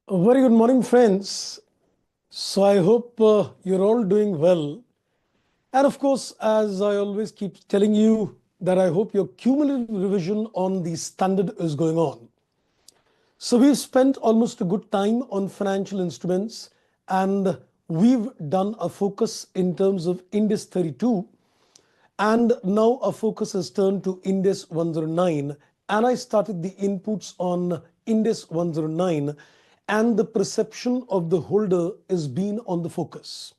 A very good morning, friends. So I hope you're all doing well. And of course, as I always keep telling you, that I hope your cumulative revision on the standard is going on. So we've spent almost a good time on financial instruments, and we've done a focus in terms of Ind AS 32. And now our focus has turned to Ind AS 109. And I started the inputs on Ind AS 109, and the perception of the holder is being on the focus.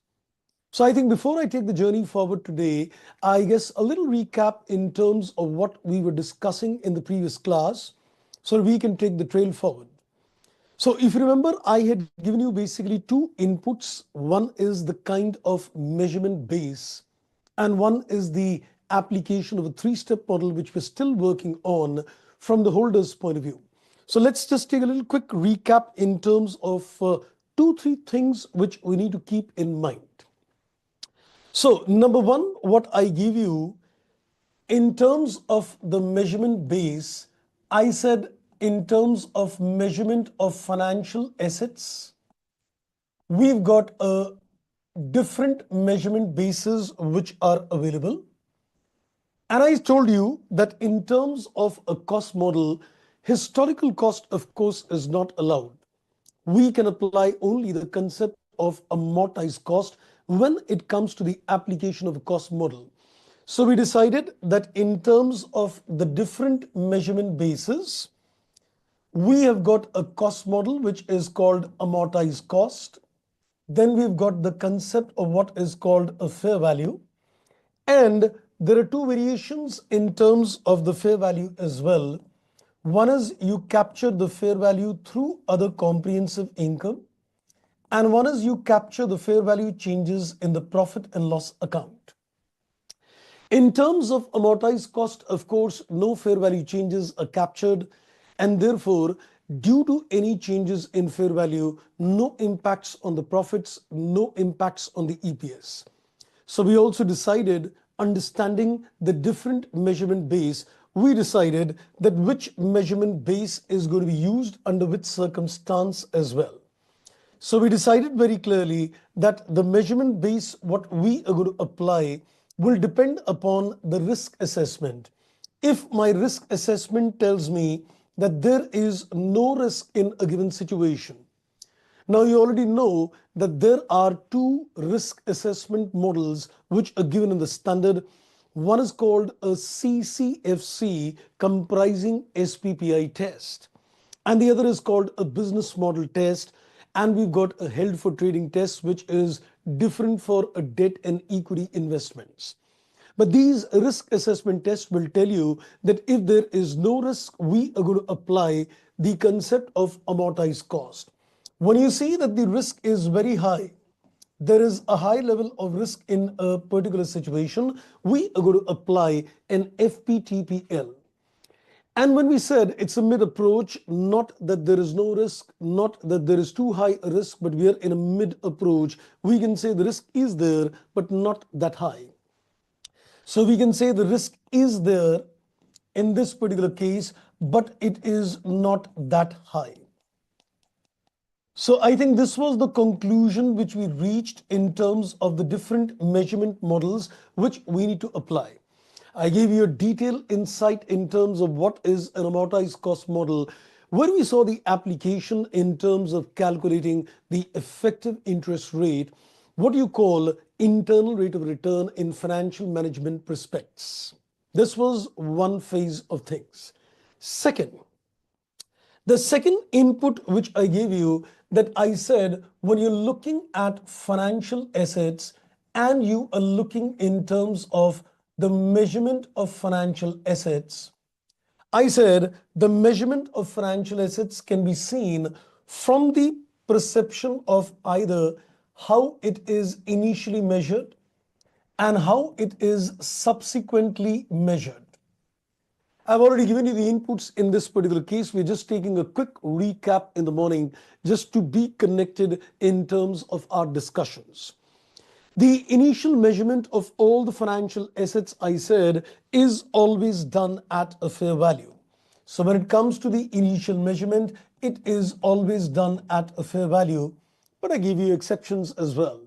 So I think before I take the journey forward today, I guess a little recap in terms of what we were discussing in the previous class so we can take the trail forward. So if you remember, I had given you basically two inputs. One is the kind of measurement base, and one is the application of a three-step model, which we're still working on from the holder's point of view. So let's just take a little quick recap in terms of three things which we need to keep in mind. So number one, what I give you in terms of the measurement base, I said in terms of measurement of financial assets, we've got a different measurement bases which are available. And I told you that in terms of a cost model, historical cost, of course, is not allowed. We can apply only the concept of amortized cost when it comes to the application of a cost model. So we decided that in terms of the different measurement bases, we have got a cost model which is called amortized cost. Then we've got the concept of what is called a fair value. And there are two variations in terms of the fair value as well. One is you capture the fair value through other comprehensive income, and one is you capture the fair value changes in the profit and loss account. In terms of amortized cost, of course, no fair value changes are captured, and therefore, due to any changes in fair value, no impacts on the profits, no impacts on the EPS. So we also decided, understanding the different measurement base, we decided that which measurement base is going to be used under which circumstance as well. So we decided very clearly that the measurement base, what we are going to apply, will depend upon the risk assessment. If my risk assessment tells me that there is no risk in a given situation, now you already know that there are two risk assessment models which are given in the standard. One is called a CCFC comprising SPPI test, and the other is called a business model test. And we've got a held for trading test, which is different for a debt and equity investments. But these risk assessment tests will tell you that if there is no risk, we are going to apply the concept of amortized cost. When you see that the risk is very high, there is a high level of risk in a particular situation, we are going to apply an FVTPL. And when we said it's a mid approach, not that there is no risk, not that there is too high a risk, but we are in a mid approach, we can say the risk is there, but not that high. So we can say the risk is there in this particular case, but it is not that high. So I think this was the conclusion which we reached in terms of the different measurement models which we need to apply. I gave you a detailed insight in terms of what is an amortized cost model, where we saw the application in terms of calculating the effective interest rate, what you call internal rate of return in financial management prospects. This was one phase of things. Second, the second input which I gave you, that I said when you're looking at financial assets and you are looking in terms of the measurement of financial assets, I said the measurement of financial assets can be seen from the perception of either how it is initially measured and how it is subsequently measured. I've already given you the inputs in this particular case. We're just taking a quick recap in the morning just to be connected in terms of our discussions. The initial measurement of all the financial assets, I said, is always done at a fair value. So when it comes to the initial measurement, it is always done at a fair value, but I give you exceptions as well.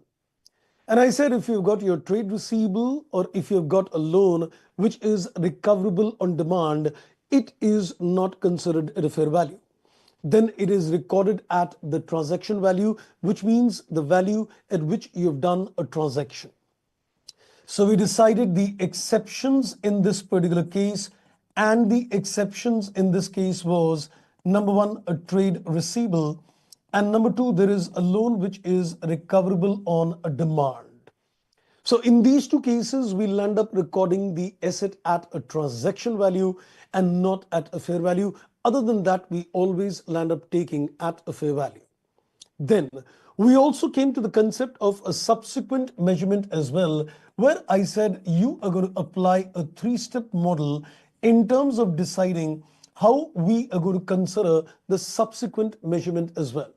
And I said if you've got your trade receivable or if you've got a loan which is recoverable on demand, it is not considered at a fair value. Then it is recorded at the transaction value, which means the value at which you've done a transaction. So we decided the exceptions in this particular case, and the exceptions in this case was number one, a trade receivable, and number two, there is a loan which is recoverable on a demand. So in these two cases, we'll end up recording the asset at a transaction value and not at a fair value. Other than that, we always land up taking at a fair value. Then we also came to the concept of a subsequent measurement as well, where I said you are going to apply a three-step model in terms of deciding how we are going to consider the subsequent measurement as well.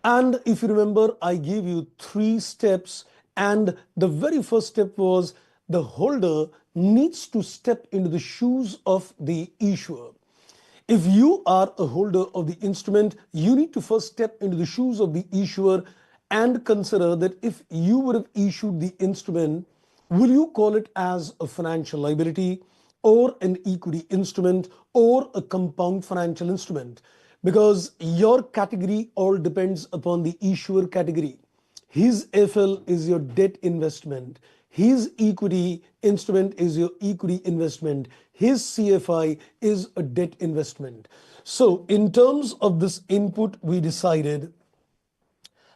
And if you remember, I gave you 3 steps, and the very first step was the holder needs to step into the shoes of the issuer. If you are a holder of the instrument, you need to first step into the shoes of the issuer and consider that if you would have issued the instrument, will you call it as a financial liability or an equity instrument or a compound financial instrument? Because your category all depends upon the issuer category. His FL is your debt investment. His equity instrument is your equity investment. His CFI is a debt investment. So in terms of this input, we decided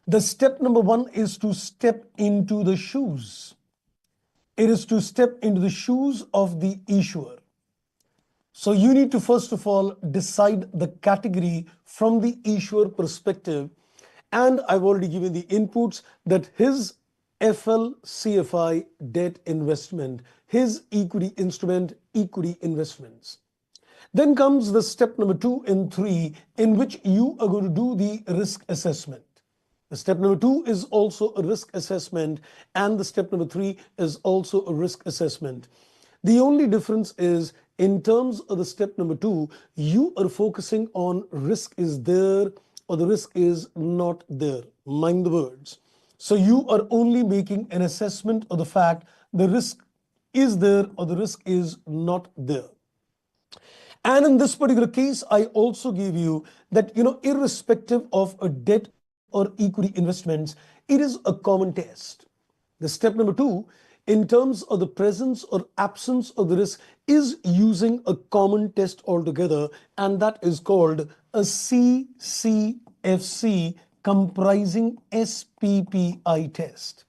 the step number one is to step into the shoes. It is to step into the shoes of the issuer. So you need to first of all decide the category from the issuer perspective. And I've already given the inputs that his FL CFI debt investment, his equity instrument, equity investments. Then comes the step number 2 and 3, in which you are going to do the risk assessment. The step number 2 is also a risk assessment, and the step number 3 is also a risk assessment. The only difference is in terms of the step number 2, you are focusing on risk is there or the risk is not there. Mind the words. So you are only making an assessment of the fact the risk is there or the risk is not there. And in this particular case, I also gave you that, irrespective of a debt or equity investments, it is a common test. The step number 2, in terms of the presence or absence of the risk, is using a common test altogether, and that is called a CCFC comprising SPPI test.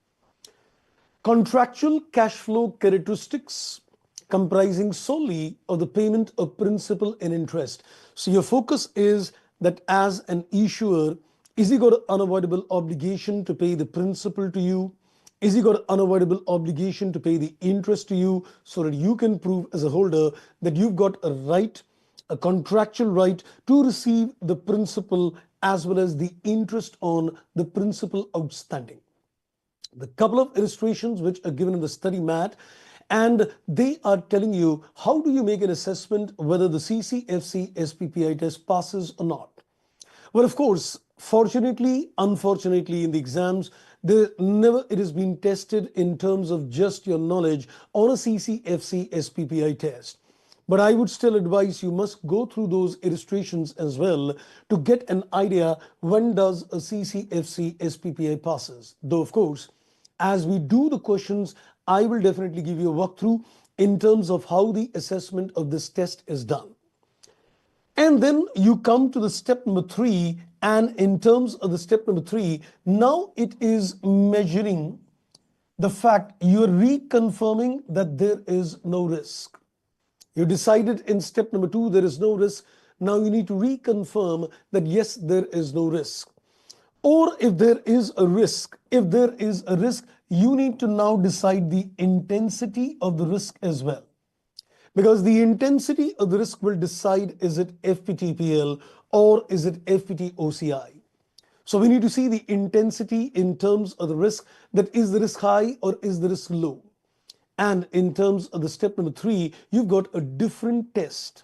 Contractual cash flow characteristics comprising solely of the payment of principal and interest. So your focus is that as an issuer, is he got an unavoidable obligation to pay the principal to you? Is he got an unavoidable obligation to pay the interest to you, so that you can prove as a holder that you've got a right, a contractual right to receive the principal as well as the interest on the principal outstanding. The couple of illustrations which are given in the study mat, and they are telling you how do you make an assessment whether the CCFC SPPI test passes or not. Well, of course, fortunately, unfortunately, in the exams, it has been tested in terms of just your knowledge on a CCFC SPPI test. But I would still advise you must go through those illustrations as well to get an idea when does a CCFC SPPI passes. Though, of course, as we do the questions, I will definitely give you a walkthrough in terms of how the assessment of this test is done. And then you come to the step number 3, and in terms of the step number 3, now it is measuring the fact you're reconfirming that there is no risk. You decided in step number 2 there is no risk. Now you need to reconfirm that yes, there is no risk. Or if there is a risk, you need to now decide the intensity of the risk as well. Because the intensity of the risk will decide, is it FVTPL or is it FVTOCI? So we need to see the intensity in terms of the risk, that is the risk high or is the risk low. And in terms of the step number 3, you've got a different test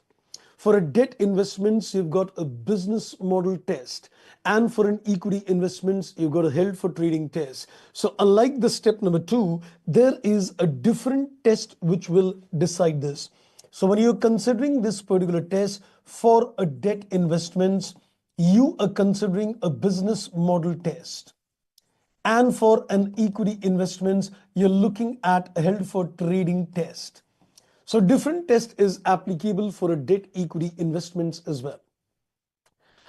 For a debt investments, you've got a business model test. And for an equity investments, you've got a held for trading test. So unlike the step number 2, there is a different test which will decide this. So when you're considering this particular test for a debt investments, you are considering a business model test. And for an equity investments, you're looking at a held for trading test. So different test is applicable for a debt equity investments as well.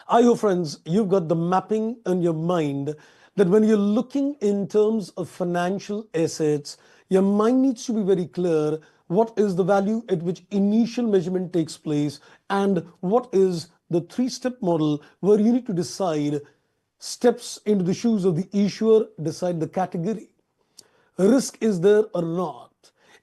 I hope, friends, you've got the mapping in your mind that when you're looking in terms of financial assets, your mind needs to be very clear what is the value at which initial measurement takes place and what is the three-step model where you need to decide steps into the shoes of the issuer, decide the category. Risk is there or not?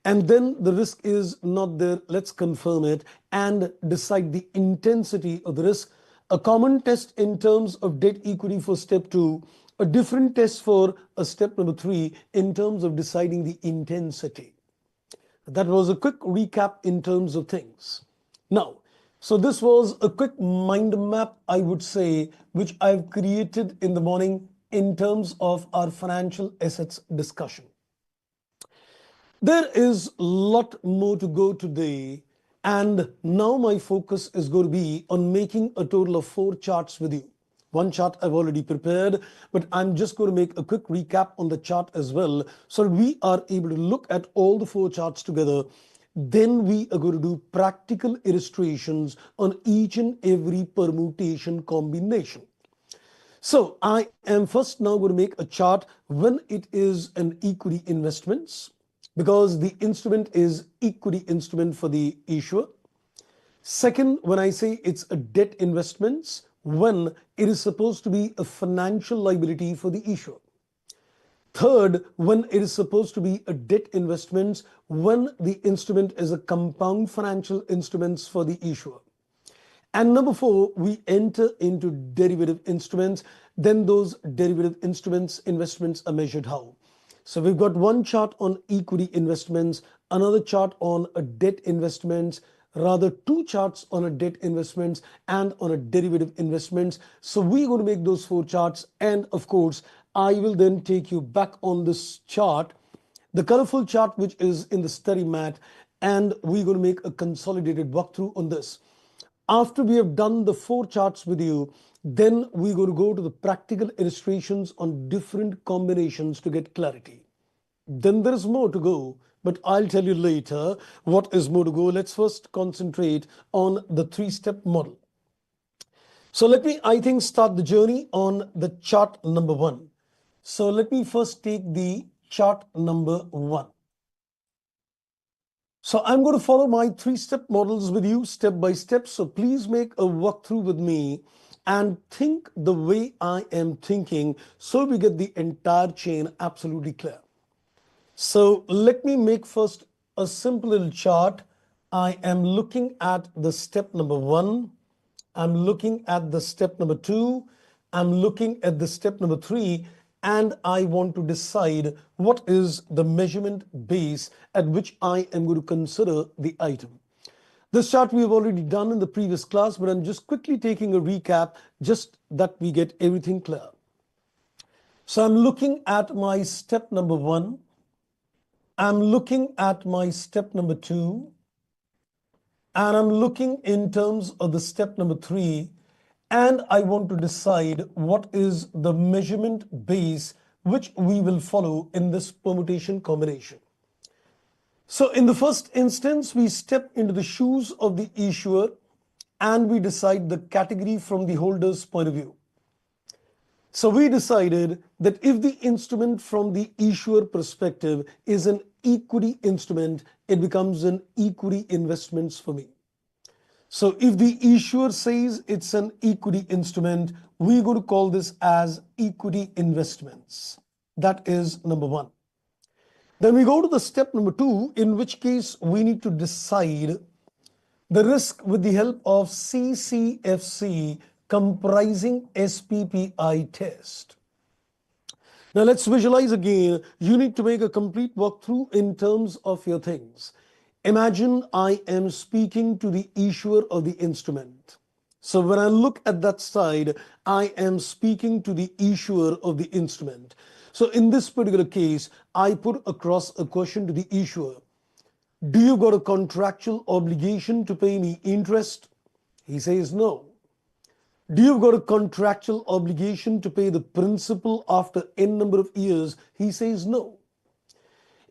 And then the risk is not there, let's confirm it and decide the intensity of the risk. A common test in terms of debt equity for step 2, a different test for a step number 3 in terms of deciding the intensity. That was a quick recap in terms of things. Now, so this was a quick mind map, I would say, which I've created in the morning in terms of our financial assets discussion. There is a lot more to go today, and now my focus is going to be on making a total of 4 charts with you. One chart I've already prepared, but I'm just going to make a quick recap on the chart as well, so we are able to look at all the 4 charts together. Then we are going to do practical illustrations on each and every permutation combination. So I am first now going to make a chart when it is an equity investments, because the instrument is equity instrument for the issuer. Second, when I say it's a debt investments, when it is supposed to be a financial liability for the issuer. Third, when it is supposed to be a debt investments, when the instrument is a compound financial instruments for the issuer. And number 4, we enter into derivative instruments. Then those derivative instruments investments are measured how? So we've got one chart on equity investments, another chart on a debt investments, rather 2 charts on a debt investments and on a derivative investments. So we're going to make those 4 charts, and of course I will then take you back on this chart, the colorful chart which is in the study mat, and we're going to make a consolidated walkthrough on this. After we have done the 4 charts with you, then we're going to go to the practical illustrations on different combinations to get clarity. Then there is more to go, but I'll tell you later what is more to go. Let's first concentrate on the 3-step model. So let me, I think, start the journey on the chart number 1. So let me first take the chart number 1. So I'm going to follow my 3-step models with you step by step. So please make a walkthrough with me and think the way I am thinking so we get the entire chain absolutely clear. So let me make first a simple little chart. I am looking at the step number 1. I'm looking at the step number 2. I'm looking at the step number 3. And I want to decide what is the measurement base at which I am going to consider the item. This chart we have already done in the previous class, but I'm just quickly taking a recap just that we get everything clear. So I'm looking at my step number 1. I'm looking at my step number 2. And I'm looking in terms of the step number 3. And I want to decide what is the measurement base which we will follow in this permutation combination. So in the first instance, we step into the shoes of the issuer and we decide the category from the holder's point of view. So we decided that if the instrument from the issuer perspective is an equity instrument, it becomes an equity investments for me. So if the issuer says it's an equity instrument, we're going to call this as equity investments. That is number 1. Then we go to the step number 2, in which case we need to decide the risk with the help of CCFC comprising SPPI test. Now let's visualize again. You need to make a complete walkthrough in terms of your things. Imagine I am speaking to the issuer of the instrument. So when I look at that side, I am speaking to the issuer of the instrument. So in this particular case, I put across a question to the issuer. Do you got a contractual obligation to pay me interest? He says no. Do you got a contractual obligation to pay the principal after n number of years? He says no.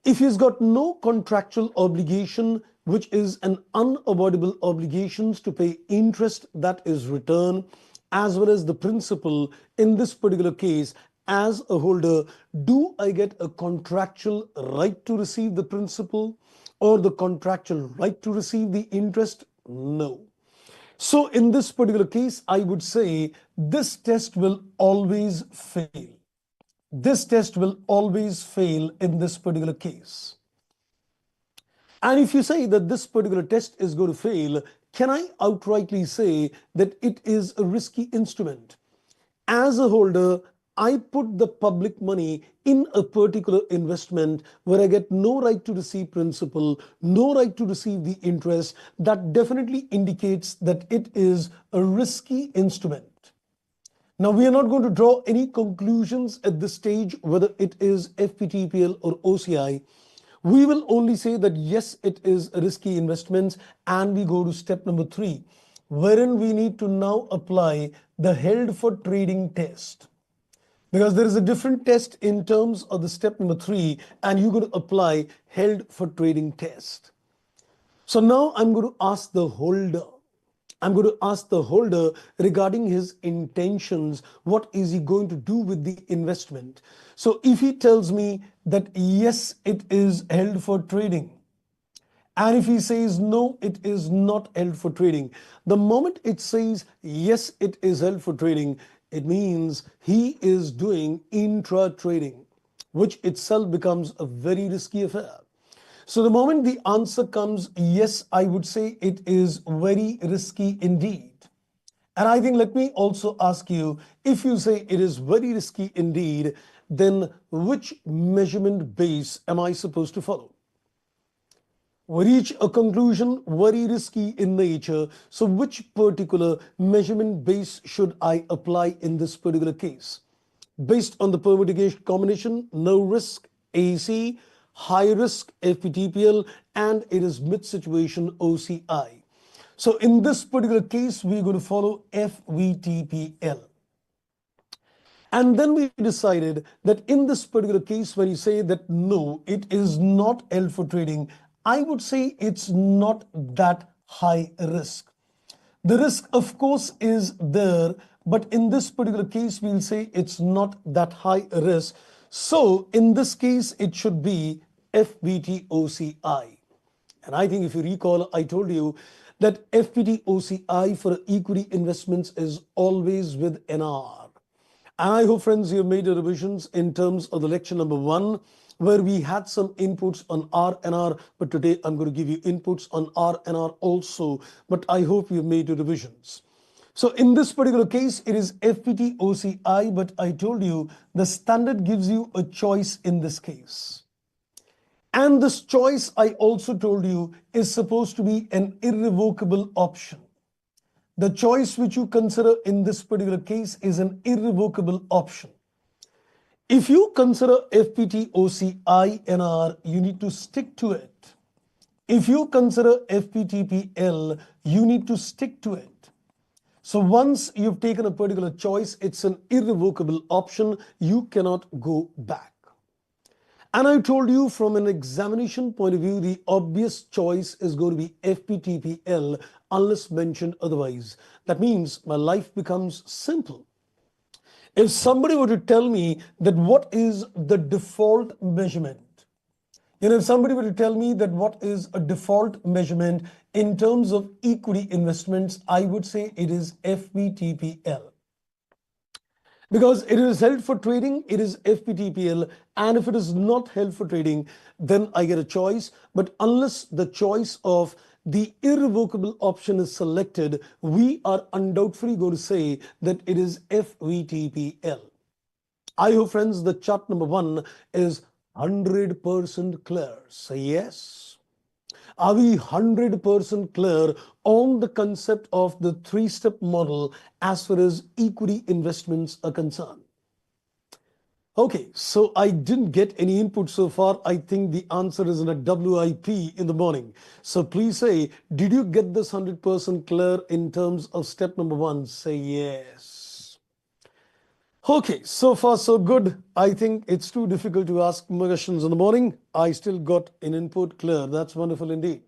If he's got no contractual obligation, which is an unavoidable obligations to pay interest that is returned, as well as the principal, in this particular case, as a holder, do I get a contractual right to receive the principal or the contractual right to receive the interest? No. So in this particular case, I would say this test will always fail. This test will always fail in this particular case. And if you say that this particular test is going to fail, can I outrightly say that it is a risky instrument? As a holder, I put the public money in a particular investment where I get no right to receive principal, no right to receive the interest. That definitely indicates that it is a risky instrument. Now, we are not going to draw any conclusions at this stage, whether it is FVTPL or OCI. We will only say that yes, it is a risky investment, and we go to step number 3, wherein we need to now apply the held for trading test. Because there is a different test in terms of the step number 3, and you're going to apply held for trading test. So now I'm going to ask the holder. I'm going to ask the holder regarding his intentions. What is he going to do with the investment? So if he tells me that yes, it is held for trading, and if he says no, it is not held for trading, the moment it says yes, it is held for trading, it means he is doing intra trading, which itself becomes a very risky affair. So the moment the answer comes yes, I would say it is very risky indeed. And I think, let me also ask you, if you say it is very risky indeed, then which measurement base am I supposed to follow? We reach a conclusion, very risky in nature. So which particular measurement base should I apply in this particular case? Based on the permutation combination, no risk, AC, high risk, FVTPL, and it is mid situation, OCI. So in this particular case, we're going to follow FVTPL. And then we decided that in this particular case, when you say that no, it is not held for trading, I would say it's not that high risk. The risk, of course, is there, but in this particular case, we'll say it's not that high a risk. So in this case, it should be FVTOCI. And I think if you recall, I told you that FVTOCI for equity investments is always with NR. And I hope, friends, you have made your revisions in terms of the lecture number 1, where we had some inputs on RNR, but today I'm going to give you inputs on RNR also, but I hope you've made your revisions. So in this particular case, it is FVTOCI, but I told you the standard gives you a choice in this case. And this choice, I also told you, is supposed to be an irrevocable option. The choice which you consider in this particular case is an irrevocable option. If you consider FVTOCI-NR, you need to stick to it. If you consider FVTPL, you need to stick to it. So once you've taken a particular choice, it's an irrevocable option. You cannot go back. And I told you, from an examination point of view, the obvious choice is going to be FVTPL unless mentioned otherwise. That means my life becomes simple. If somebody were to tell me that what is the default measurement, if somebody were to tell me that what is a default measurement in terms of equity investments, I would say it is FVTPL. Because it is held for trading, it is FVTPL, and if it is not held for trading, then I get a choice. But unless the choice of the irrevocable option is selected, we are undoubtedly going to say that it is FVTPL. I hope, friends, the chart number 1 is 100% clear. Say yes. Are we 100% clear on the concept of the three-step model as far as equity investments are concerned? Okay, so I didn't get any input so far. I think the answer is in a WIP in the morning. So please say, did you get this 100% clear in terms of step number 1? Say yes. Okay, so far so good. I think it's too difficult to ask more questions in the morning. I still got an input clear. That's wonderful indeed.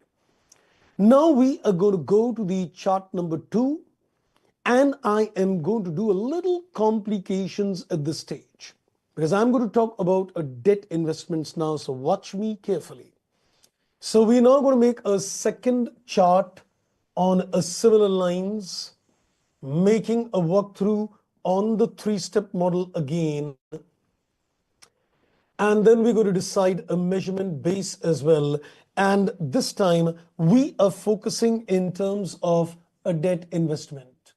Now we are going to go to the chart number 2, and I am going to do a little complications at this stage because I'm going to talk about a debt investments now. So watch me carefully. So we're now going to make a second chart on a similar lines, making a walkthrough on the three-step model again. And then we're going to decide a measurement base as well. And this time we are focusing in terms of a debt investment.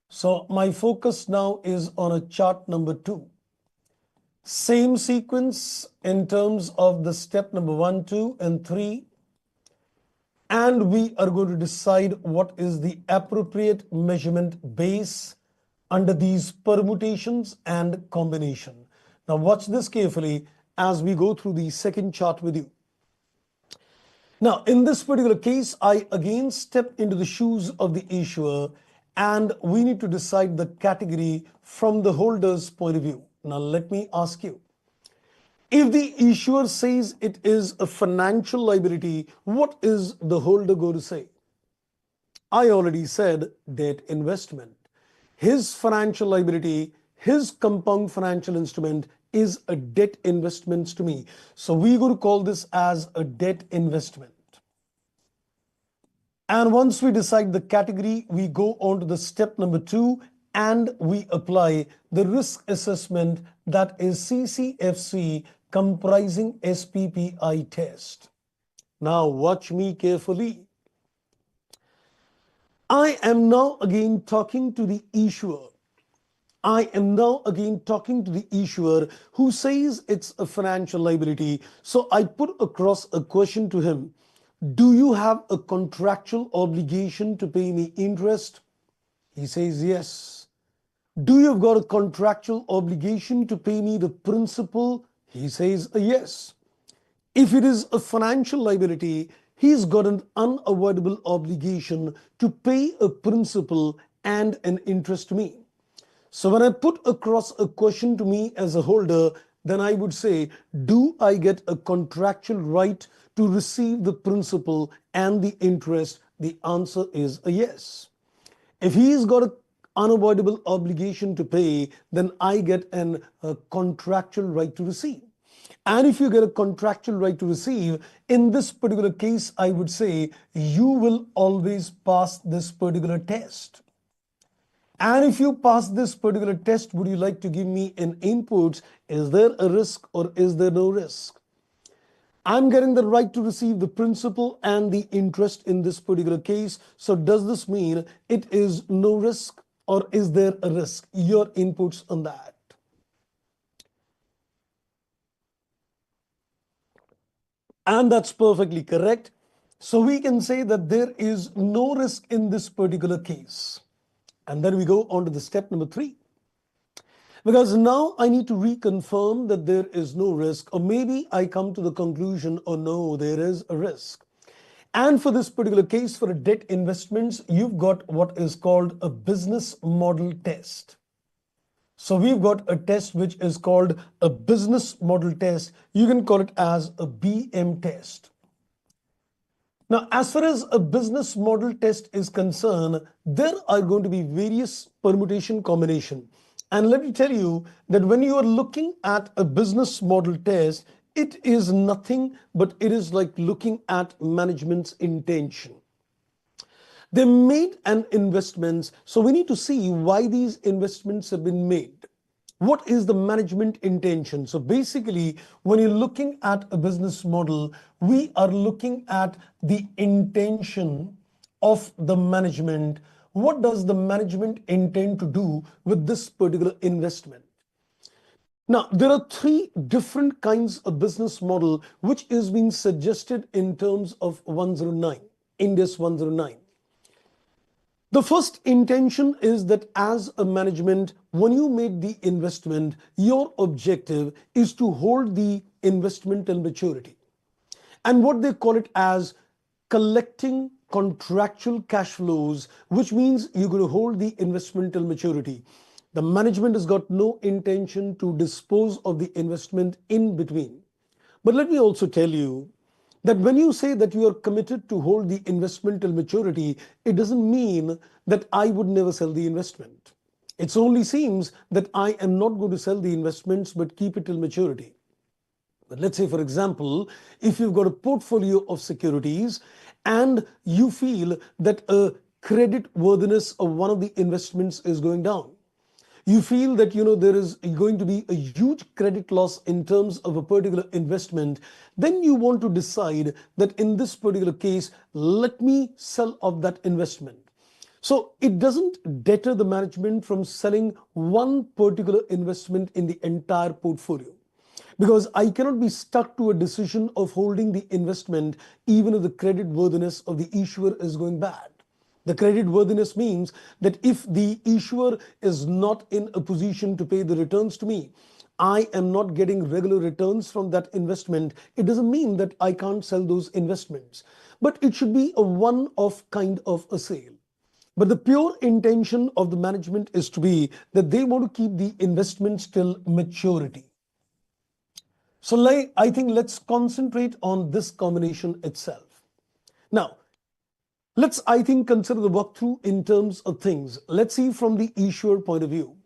So my focus now is on a chart number 2. Same sequence in terms of the step number 1, 2, and 3. And we are going to decide what is the appropriate measurement base under these permutations and combination. Now watch this carefully as we go through the second chart with you. Now, in this particular case, I again step into the shoes of the issuer, and we need to decide the category from the holder's point of view. Now, let me ask you, if the issuer says it is a financial liability, what is the holder going to say? I already said debt investment. His financial liability, his compound financial instrument is a debt investment to me. So we're going to call this as a debt investment. And once we decide the category, we go on to the step number 2 and we apply the risk assessment, that is CCFC, comprising SPPI test. Now watch me carefully. I am now again talking to the issuer. I am now again talking to the issuer who says it's a financial liability. So I put across a question to him. Do you have a contractual obligation to pay me interest? He says yes. Do you have got a contractual obligation to pay me the principal? He says yes. If it is a financial liability, he's got an unavoidable obligation to pay a principal and an interest to me. So when I put across a question to me as a holder, then I would say, do I get a contractual right to receive the principal and the interest? The answer is a yes. If he's got an unavoidable obligation to pay, then I get a contractual right to receive. And if you get a contractual right to receive, in this particular case, I would say you will always pass this particular test. And if you pass this particular test, would you like to give me an input? Is there a risk or is there no risk? I'm getting the right to receive the principal and the interest in this particular case. So does this mean it is no risk or is there a risk? Your inputs on that. And that's perfectly correct. So we can say that there is no risk in this particular case. And then we go on to the step number 3. Because now I need to reconfirm that there is no risk, or maybe I come to the conclusion, oh no, there is a risk. And for this particular case, for a debt investments, you've got what is called a business model test. So we've got a test which is called a business model test. You can call it as a BM test. Now, as far as a business model test is concerned, there are going to be various permutation combination. And let me tell you that when you are looking at a business model test, it is nothing but it is like looking at management's intention. They made an investments, so we need to see why these investments have been made. What is the management intention? So basically, when you're looking at a business model, we are looking at the intention of the management. What does the management intend to do with this particular investment? Now, there are three different kinds of business model which is being suggested in terms of 109, Ind AS 109. The first intention is that as a management, when you make the investment, your objective is to hold the investment till maturity. And what they call it as collecting contractual cash flows, which means you're going to hold the investment till maturity. The management has got no intention to dispose of the investment in between. But let me also tell you that when you say that you are committed to hold the investment till maturity, it doesn't mean that I would never sell the investment. It only seems that I am not going to sell the investments but keep it till maturity. But let's say, for example, if you've got a portfolio of securities and you feel that a credit worthiness of one of the investments is going down, you feel that there is going to be a huge credit loss in terms of a particular investment, then you want to decide that in this particular case, let me sell off that investment. So it doesn't deter the management from selling one particular investment in the entire portfolio, because I cannot be stuck to a decision of holding the investment even if the credit worthiness of the issuer is going bad. The credit worthiness means that if the issuer is not in a position to pay the returns to me, I am not getting regular returns from that investment, it doesn't mean that I can't sell those investments. But it should be a one-off kind of a sale. But the pure intention of the management is to be that they want to keep the investments till maturity. So I think let's concentrate on this combination itself. Now, let's, I think, consider the walkthrough in terms of things. Let's see from the issuer point of view.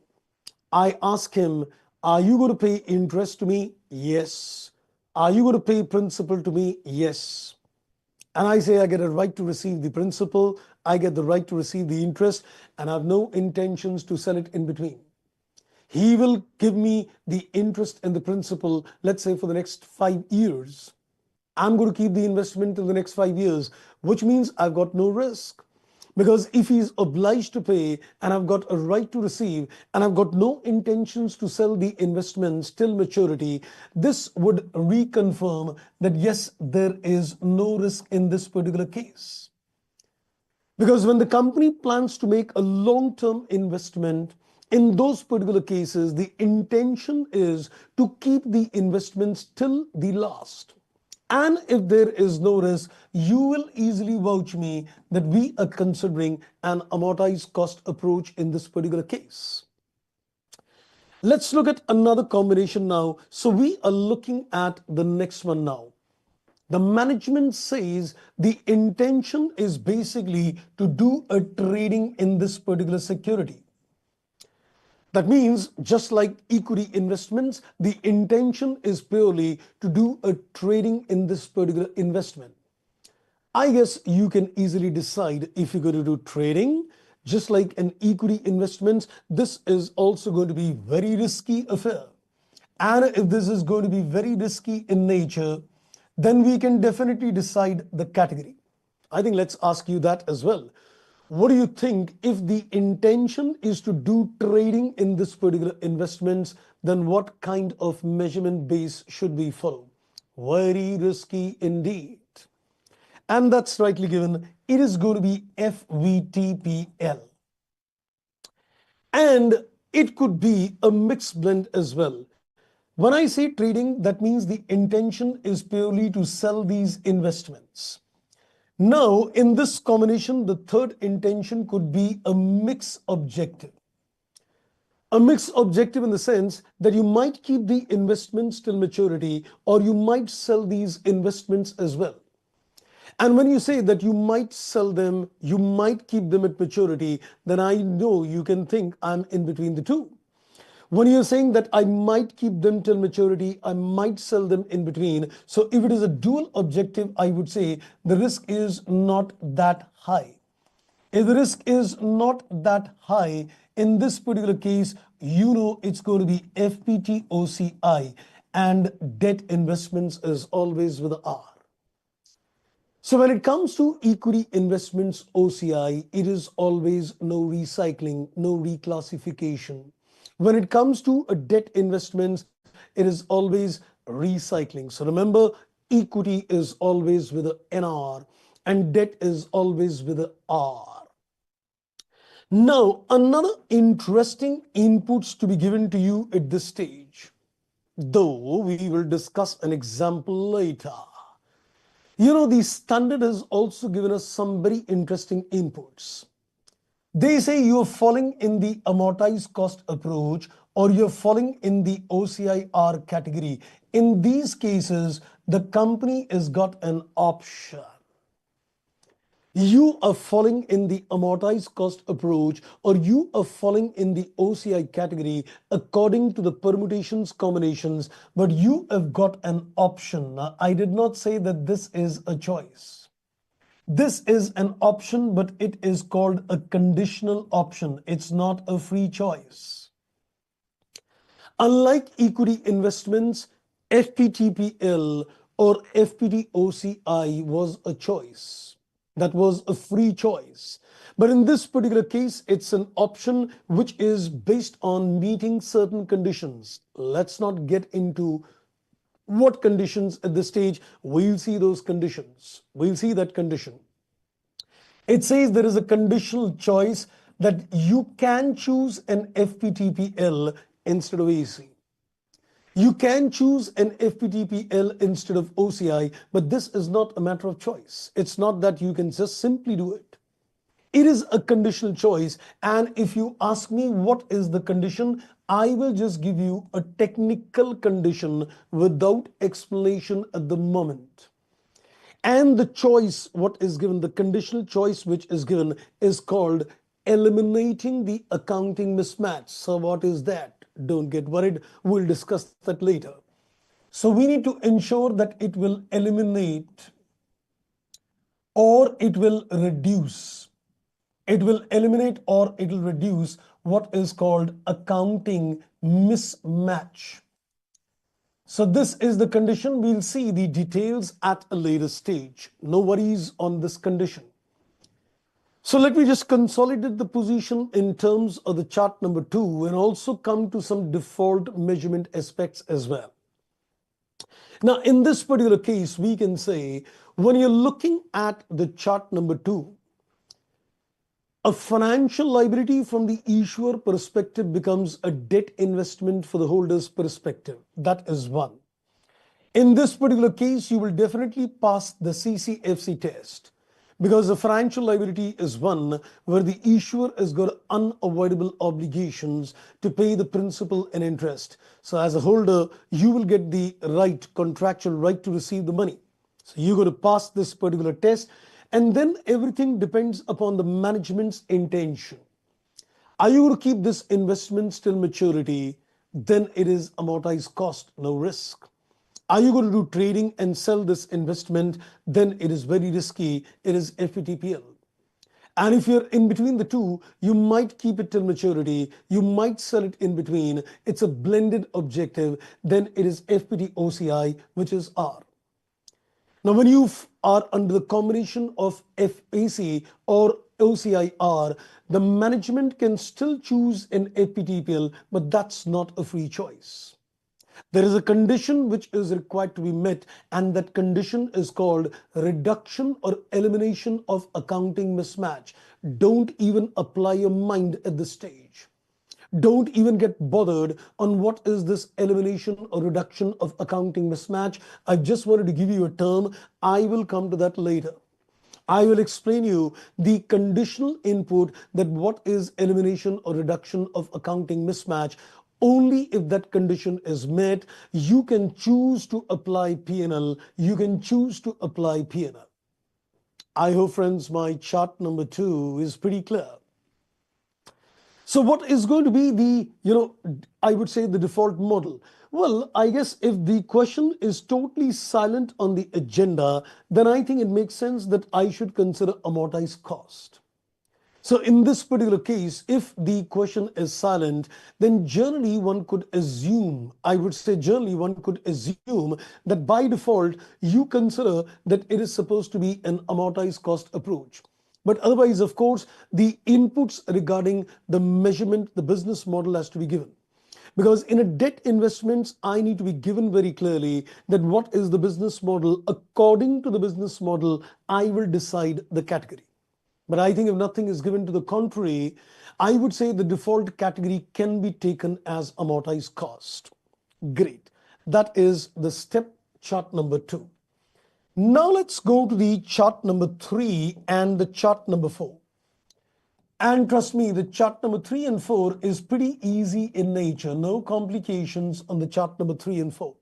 I ask him, are you going to pay interest to me? Yes. Are you going to pay principal to me? Yes. And I say I get a right to receive the principal, I get the right to receive the interest, and I have no intentions to sell it in between. He will give me the interest and the principal, let's say for the next 5 years. I'm going to keep the investment till the next 5 years, which means I've got no risk. Because if he's obliged to pay and I've got a right to receive and I've got no intentions to sell the investments till maturity, this would reconfirm that yes, there is no risk in this particular case. Because when the company plans to make a long-term investment, in those particular cases, the intention is to keep the investments till the last. And if there is no risk, you will easily vouch me that we are considering an amortized cost approach in this particular case. Let's look at another combination now. So we are looking at the next one now. The management says the intention is basically to do a trading in this particular security. That means just like equity investments, the intention is purely to do a trading in this particular investment. I guess you can easily decide if you're going to do trading, just like an equity investment, this is also going to be very risky affair. And if this is going to be very risky in nature, then we can definitely decide the category. I think let's ask you that as well. What do you think if the intention is to do trading in this particular investments, then what kind of measurement base should we follow? Very risky indeed. And that's rightly given. It is going to be FVTPL. And it could be a mixed blend as well. When I say trading, that means the intention is purely to sell these investments. Now, in this combination, the third intention could be a mixed objective. A mixed objective in the sense that you might keep the investments till maturity or you might sell these investments as well. And when you say that you might sell them, you might keep them at maturity, then I know you can think I'm in between the two. When you're saying that I might keep them till maturity, I might sell them in between. So if it is a dual objective, I would say the risk is not that high. If the risk is not that high, in this particular case, you know it's going to be FPTOCI, and debt investments is always with an R. So when it comes to equity investments OCI, it is always no recycling, no reclassification. When it comes to a debt investments, it is always recycling. So remember, equity is always with a NR and debt is always with a R. Now, another interesting inputs to be given to you at this stage, though we will discuss an example later. The standard has also given us some very interesting inputs. They say you're falling in the amortized cost approach or you're falling in the OCIR category. In these cases, the company has got an option. You are falling in the amortized cost approach or you are falling in the OCI category according to the permutations combinations, but you have got an option. Now, I did not say that this is a choice. This is an option, but it is called a conditional option. It's not a free choice. Unlike equity investments, FVTPL or FVTOCI was a choice. That was a free choice. But in this particular case, it's an option which is based on meeting certain conditions. Let's not get into what conditions at this stage. We'll see those conditions. We'll see that condition. It says there is a conditional choice that you can choose an FVTPL instead of AC. You can choose an FVTPL instead of OCI, but this is not a matter of choice. It's not that you can just simply do it. It is a conditional choice. And if you ask me what is the condition, I will just give you a technical condition without explanation at the moment. And the choice, what is given, the conditional choice which is given is called eliminating the accounting mismatch. So what is that? Don't get worried. We'll discuss that later. So we need to ensure that it will eliminate or it will reduce. It will eliminate or it will reduce what is called accounting mismatch. So this is the condition. We'll see the details at a later stage. No worries on this condition. So let me just consolidate the position in terms of the chart number 2 and also come to some default measurement aspects as well. Now, in this particular case, we can say when you're looking at the chart number 2, a financial liability from the issuer perspective becomes a debt investment for the holder's perspective. That is one. In this particular case, you will definitely pass the CCFC test because the financial liability is one where the issuer has got unavoidable obligations to pay the principal and interest. So as a holder, you will get the right, contractual right to receive the money. So you're going to pass this particular test, and then everything depends upon the management's intention. Are you going to keep this investment till maturity? Then it is amortized cost, no risk. Are you going to do trading and sell this investment? Then it is very risky. It is FVTPL. And if you're in between the two, you might keep it till maturity. You might sell it in between. It's a blended objective. Then it is FVTOCI, which is R. Now, when you are under the combination of FAC or OCIR, the management can still choose an FVTPL, but that's not a free choice. There is a condition which is required to be met, and that condition is called reduction or elimination of accounting mismatch. Don't even apply your mind at this stage. Don't even get bothered on what is this elimination or reduction of accounting mismatch. I just wanted to give you a term. I will come to that later. I will explain you the conditional input that what is elimination or reduction of accounting mismatch. Only if that condition is met, you can choose to apply P&L. You can choose to apply P&L. I hope, friends, my chart number 2 is pretty clear. So what is going to be the, I would say the default model? Well, I guess if the question is totally silent on the agenda, then I think it makes sense that I should consider amortized cost. So in this particular case, if the question is silent, then generally one could assume, I would say generally one could assume that by default, you consider that it is supposed to be an amortized cost approach. But otherwise, of course, the inputs regarding the measurement, the business model has to be given. Because in a debt investments, I need to be given very clearly that what is the business model. According to the business model, I will decide the category. But I think if nothing is given to the contrary, I would say the default category can be taken as amortized cost. Great. That is the step chart number 2. Now let's go to the chart number 3 and the chart number 4. And trust me, the chart number 3 and 4 is pretty easy in nature. No complications on the chart number 3 and 4.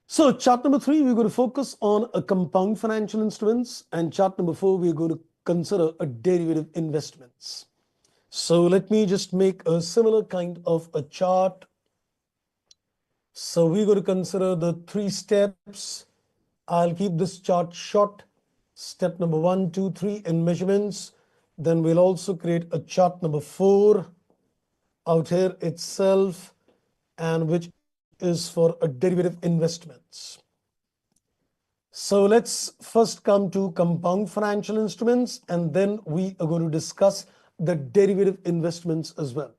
So chart number 3, we're going to focus on a compound financial instruments, and chart number 4, we're going to consider a derivative investments. So let me just make a similar kind of a chart. So we're going to consider the 3 steps. I'll keep this chart short. Step number 1, 2, 3 in measurements. Then we'll also create a chart number 4 out here itself, and which is for a derivative investments. So let's first come to compound financial instruments, and then we are going to discuss the derivative investments as well.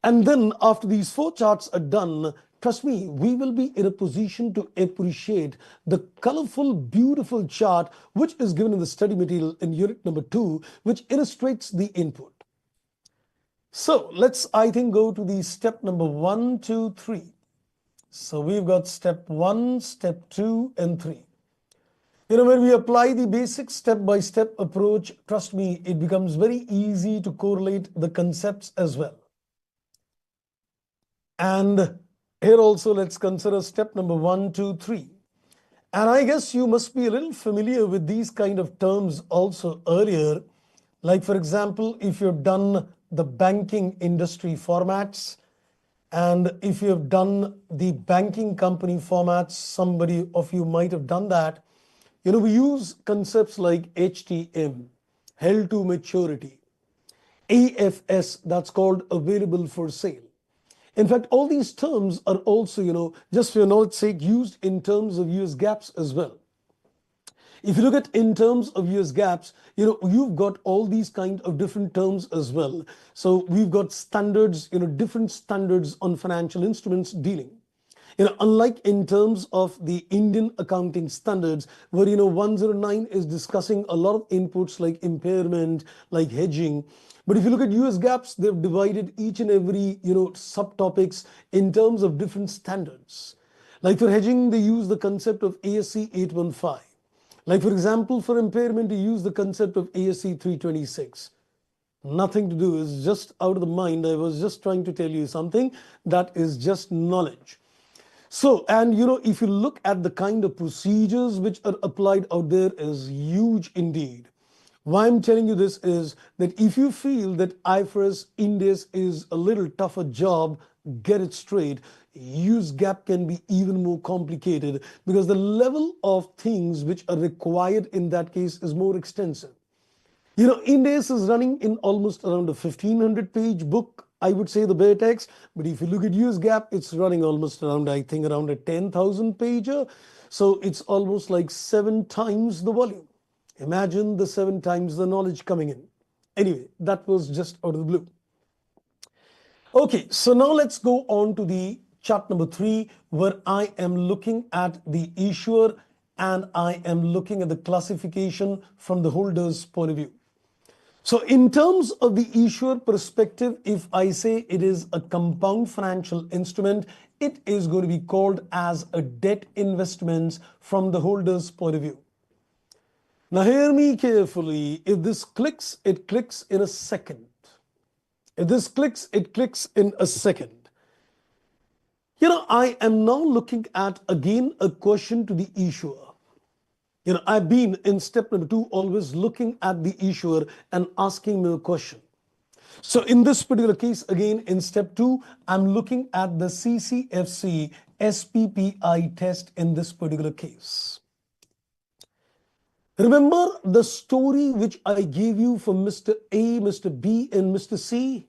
And then after these 4 charts are done, trust me, we will be in a position to appreciate the colorful, beautiful chart which is given in the study material in unit number 2, which illustrates the input. So let's, I think, go to the step number 1, 2, 3. So we've got step 1, step 2, and 3. When we apply the basic step-by-step approach, trust me, it becomes very easy to correlate the concepts as well. And here also, let's consider step number 1, 2, 3. And I guess you must be a little familiar with these kind of terms also earlier. Like, for example, if you've done the banking industry formats, and if you have done the banking company formats, somebody of you might have done that. We use concepts like HTM, held to maturity, AFS, that's called available for sale. In fact, all these terms are also, just for your knowledge sake, used in terms of US GAAPs as well. If you look at in terms of US GAAPs, you've got all these kind of different terms as well. So we've got standards, different standards on financial instruments dealing. Unlike in terms of the Indian accounting standards, where 109 is discussing a lot of inputs like impairment, like hedging. But if you look at US GAAPs, they've divided each and every subtopics in terms of different standards. Like for hedging, they use the concept of ASC 815. Like for example, for impairment, they use the concept of ASC 326. Nothing to do, it's just out of the mind. I was just trying to tell you something that is just knowledge. So, and if you look at the kind of procedures which are applied out there is huge indeed. Why I'm telling you this is that if you feel that IFRS Ind AS is a little tougher job, get it straight. US GAAP can be even more complicated because the level of things which are required in that case is more extensive. Ind AS is running in almost around a 1500-page book, I would say the bare text. But if you look at US GAAP, it's running almost around, I think, around a 10,000-pager. So it's almost like 7 times the volume. Imagine the 7 times the knowledge coming in. Anyway, that was just out of the blue. Okay, so now let's go on to the chart number 3, where I am looking at the issuer and I am looking at the classification from the holder's point of view. So in terms of the issuer perspective, if I say it is a compound financial instrument, it is going to be called as a debt investments from the holder's point of view. Now hear me carefully. If this clicks, it clicks in a second. If this clicks, it clicks in a second. I am now looking at again a question to the issuer. I've been in step number 2 always looking at the issuer and asking me a question. So in this particular case, again in step 2, I'm looking at the CCFC SPPI test in this particular case. Remember the story which I gave you for Mr. A, Mr. B, and Mr. C?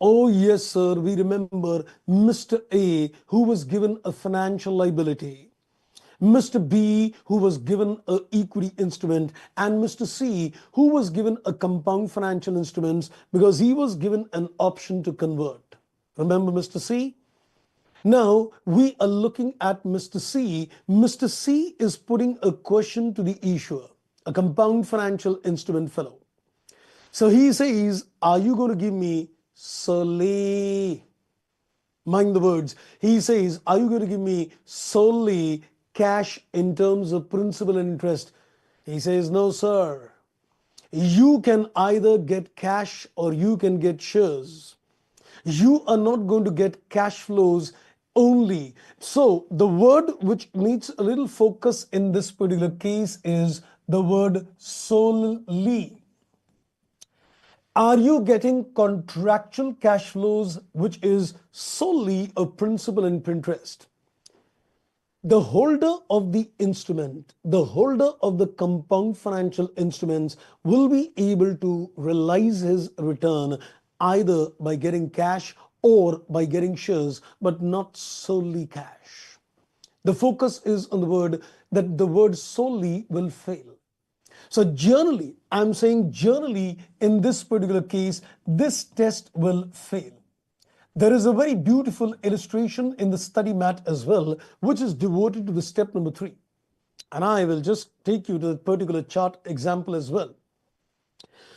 Oh yes, sir, we remember Mr. A, who was given a financial liability, Mr. B, who was given an equity instrument, and Mr. C, who was given a compound financial instruments because he was given an option to convert. Remember Mr. C? Now we are looking at Mr. C. Mr. C is putting a question to the issuer, a compound financial instrument fellow. So he says, are you going to give me solely, mind the words, he says, are you going to give me solely cash in terms of principal and interest? He says, no, sir. You can either get cash or you can get shares. You are not going to get cash flows only. So the word which needs a little focus in this particular case is the word solely. Are you getting contractual cash flows which is solely a principal and interest? The holder of the instrument, the holder of the compound financial instruments will be able to realize his return either by getting cash or by getting shares, but not solely cash. The focus is on the word that the word solely will fail. So generally, I'm saying generally in this particular case, this test will fail. There is a very beautiful illustration in the study mat as well, which is devoted to the step number 3. And I will just take you to the particular chart example as well.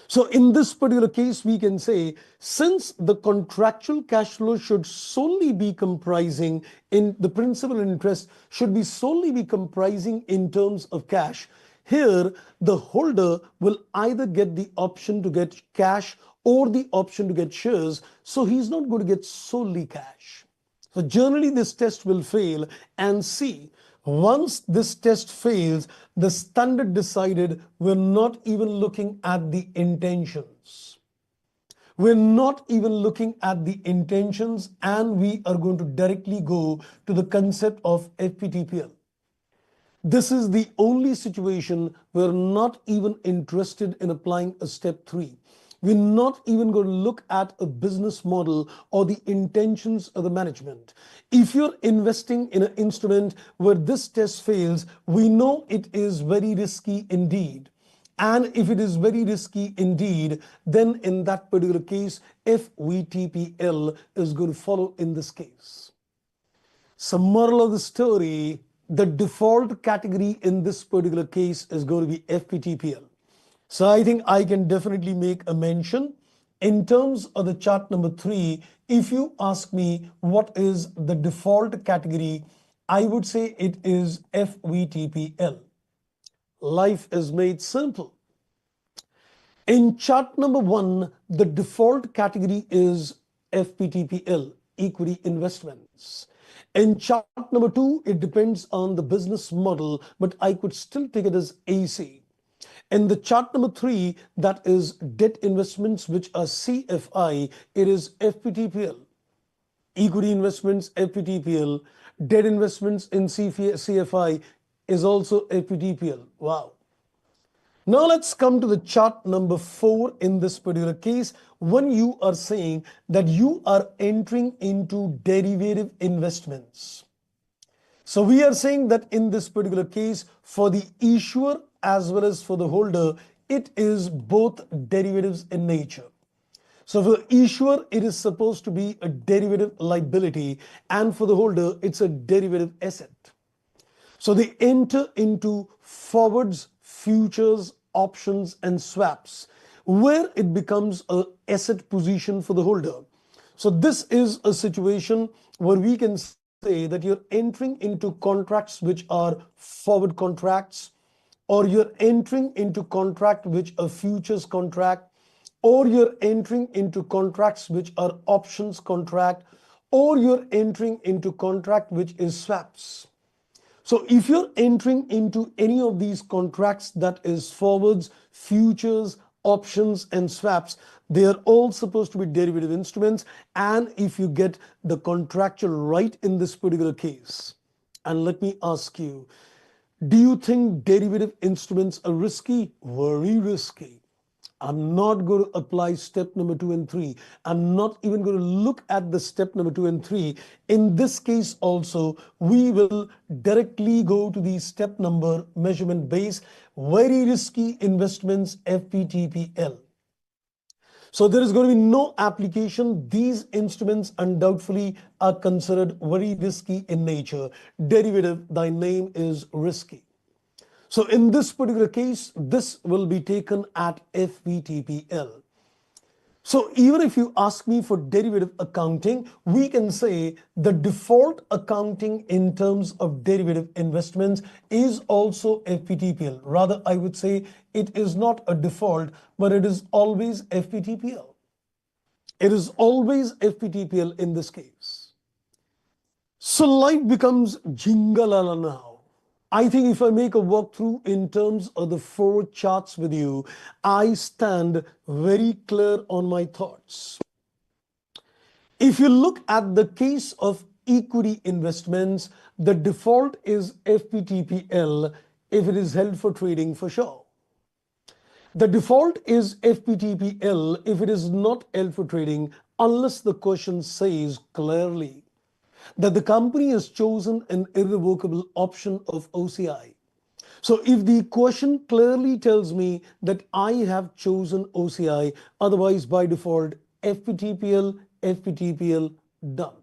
So in this particular case, we can say, since the contractual cash flow should solely be comprising in the principal and interest should be solely be comprising in terms of cash, here the holder will either get the option to get cash or the option to get shares. So he's not going to get solely cash. So generally this test will fail, and see, once this test fails, the standard decided we're not even looking at the intentions. We're not even looking at the intentions, and we are going to directly go to the concept of FVTPL. This is the only situation we're not even interested in applying a step 3. We're not even going to look at a business model or the intentions of the management. If you're investing in an instrument where this test fails, we know it is very risky indeed. And if it is very risky indeed, then in that particular case, FVTPL is going to follow in this case. So moral of the story, the default category in this particular case is going to be FVTPL. So I think I can definitely make a mention. In terms of the chart number 3, if you ask me what is the default category, I would say it is FVTPL. Life is made simple. In chart number 1, the default category is FVTPL, equity investments. In chart number 2, it depends on the business model, but I could still take it as AC. In the chart number 3, that is debt investments, which are CFI, it is FVTPL. Equity investments, FVTPL. Debt investments in CFI is also FVTPL. Wow. Now let's come to the chart number 4 in this particular case, when you are saying that you are entering into derivative investments. So we are saying that in this particular case, for the issuer as well as for the holder, it is both derivatives in nature. So for the issuer, it is supposed to be a derivative liability, and for the holder, it's a derivative asset. So they enter into forwards, futures, options, and swaps, where it becomes an asset position for the holder. So this is a situation where we can say that you're entering into contracts which are forward contracts, or you're entering into contract which are futures contract, or you're entering into contracts which are options contract, or you're entering into contract which is swaps. So if you're entering into any of these contracts, that is forwards, futures, options, and swaps, they are all supposed to be derivative instruments. And if you get the contractual right in this particular case, and let me ask you, do you think derivative instruments are risky? Very risky. I'm not going to apply step number 2 and 3. I'm not even going to look at the step number 2 and 3. In this case also, we will directly go to the step number measurement base, very risky investments, FVTPL. So there is going to be no application. These instruments undoubtedly are considered very risky in nature. Derivative, thy name is risky. So in this particular case, this will be taken at FVTPL. So even if you ask me for derivative accounting, we can say the default accounting in terms of derivative investments is also FVTPL. Rather, I would say it is not a default, but it is always FVTPL. It is always FVTPL in this case. So life becomes jingalala now. I think if I make a walkthrough in terms of the 4 charts with you, I stand very clear on my thoughts. If you look at the case of equity investments, the default is FVTPL if it is held for trading for sure. The default is FVTPL if it is not held for trading unless the question says clearly that the company has chosen an irrevocable option of OCI. So if the question clearly tells me that I have chosen OCI, otherwise by default, FVTPL, FVTPL, done.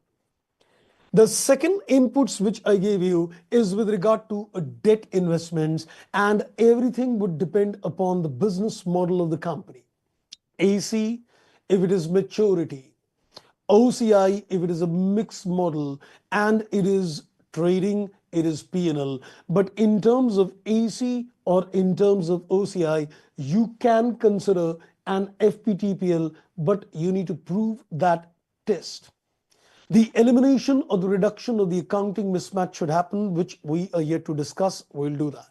The second inputs which I gave you is with regard to debt investments, and everything would depend upon the business model of the company. AC, if it is maturity. OCI, if it is a mixed model and it is trading, it is P&L. But in terms of AC or in terms of OCI, you can consider an FVTPL, but you need to prove that test. The elimination or the reduction of the accounting mismatch should happen, which we are yet to discuss. We'll do that.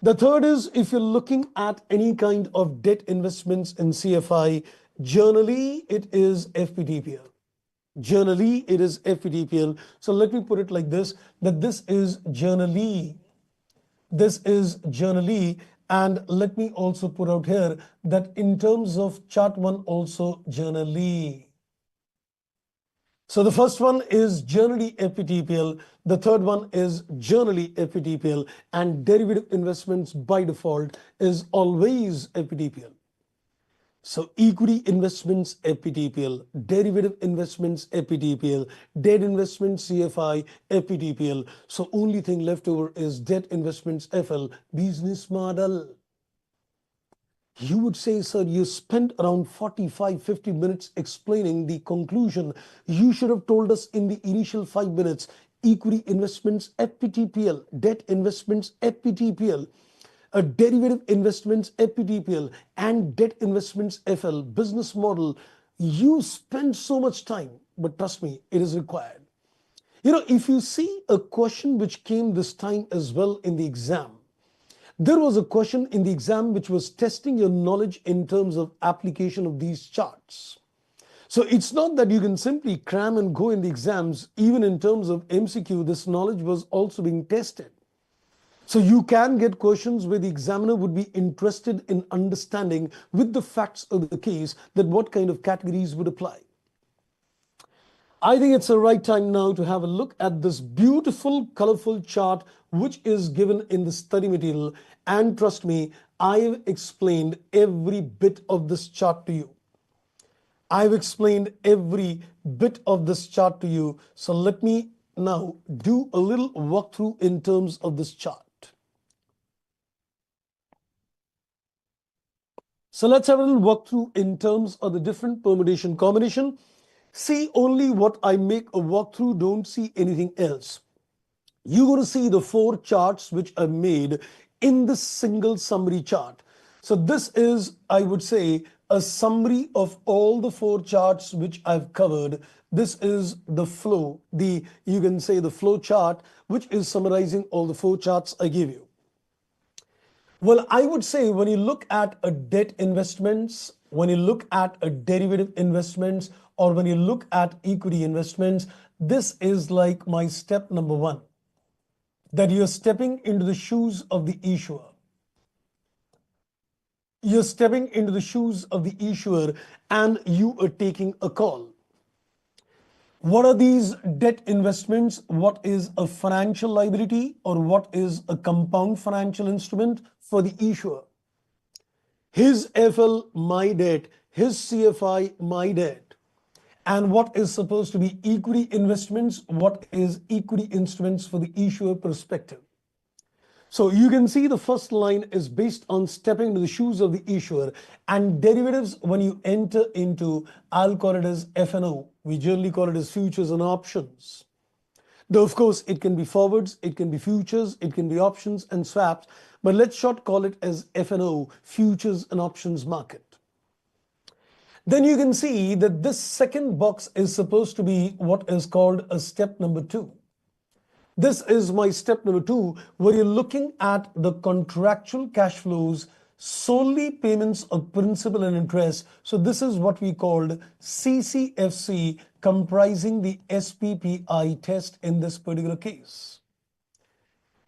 The third is if you're looking at any kind of debt investments in CFI, generally it is FVTPL. Generally it is FVTPL. So let me put it like this, that this is generally. This is generally. And let me also put out here that in terms of chart 1 also generally. So the first one is generally FVTPL, the third one is generally FVTPL, and derivative investments by default is always FVTPL. So equity investments FVTPL, derivative investments FVTPL, debt investments CFI FVTPL. So only thing left over is debt investments FL, business model. You would say, sir, you spent around 45-50 minutes explaining the conclusion. You should have told us in the initial 5 minutes, equity investments FVTPL, debt investments FVTPL, derivative investments FVTPL, and debt investments FL, business model. You spend so much time, but trust me, it is required. You know, if you see a question which came this time as well in the exam, there was a question in the exam which was testing your knowledge in terms of application of these charts. So it's not that you can simply cram and go in the exams. Even in terms of MCQ, this knowledge was also being tested. So you can get questions where the examiner would be interested in understanding with the facts of the case that what kind of categories would apply. I think it's the right time now to have a look at this beautiful, colorful chart which is given in the study material. And trust me, I've explained every bit of this chart to you. I've explained every bit of this chart to you. So let me now do a little walkthrough in terms of this chart. So let's have a little walkthrough in terms of the different permutation combination. See only what I make a walkthrough, don't see anything else. You're going to see the 4 charts which are made in this single summary chart. So this is, I would say, a summary of all the 4 charts which I've covered. This is the flow, you can say the flow chart, which is summarizing all the 4 charts I give you. Well, I would say when you look at a debt investments, when you look at a derivative investments, or when you look at equity investments, this is like my step number 1, that you're stepping into the shoes of the issuer. You're stepping into the shoes of the issuer and you are taking a call. What are these debt investments? What is a financial liability or what is a compound financial instrument for the issuer? His FL, my debt, his CFI, my debt, and what is supposed to be equity investments, what is equity instruments for the issuer perspective. So you can see the first line is based on stepping into the shoes of the issuer, and derivatives, when you enter into, I'll call it as F&O. We generally call it as futures and options. Though of course it can be forwards, it can be futures, it can be options and swaps, but let's short call it as F&O, futures and options market. Then you can see that this second box is supposed to be what is called a step number 2. This is my step number 2, where you're looking at the contractual cash flows, solely payments of principal and interest. So this is what we called CCFC, comprising the SPPI test in this particular case.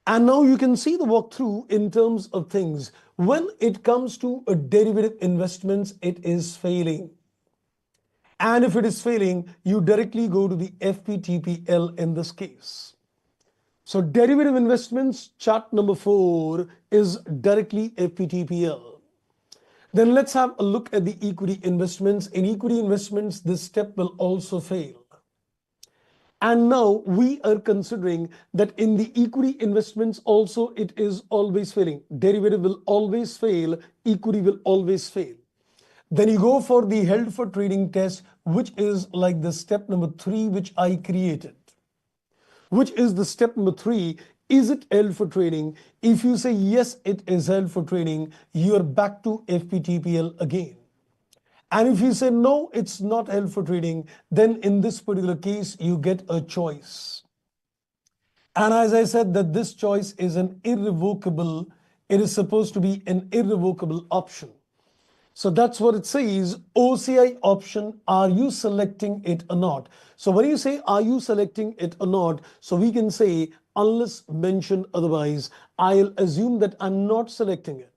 And now you can see the walkthrough in terms of things. When it comes to a derivative investments, it is failing. And if it is failing, you directly go to the FVTPL in this case. So derivative investments, chart number 4 is directly FVTPL. Then let's have a look at the equity investments. In equity investments, this step will also fail. And now we are considering that in the equity investments also it is always failing. Derivative will always fail, equity will always fail. Then you go for the held for trading test, which is like the step number 3, which I created. Which is the step number 3. Is it held for trading? If you say yes, it is held for trading, you are back to FVTPL again. And if you say no, it's not held for trading, then in this particular case, you get a choice. And as I said, that this choice is an irrevocable, it is supposed to be an irrevocable option. So that's what it says, OCI option, are you selecting it or not? So when you say, are you selecting it or not? So we can say, unless mentioned otherwise, I'll assume that I'm not selecting it.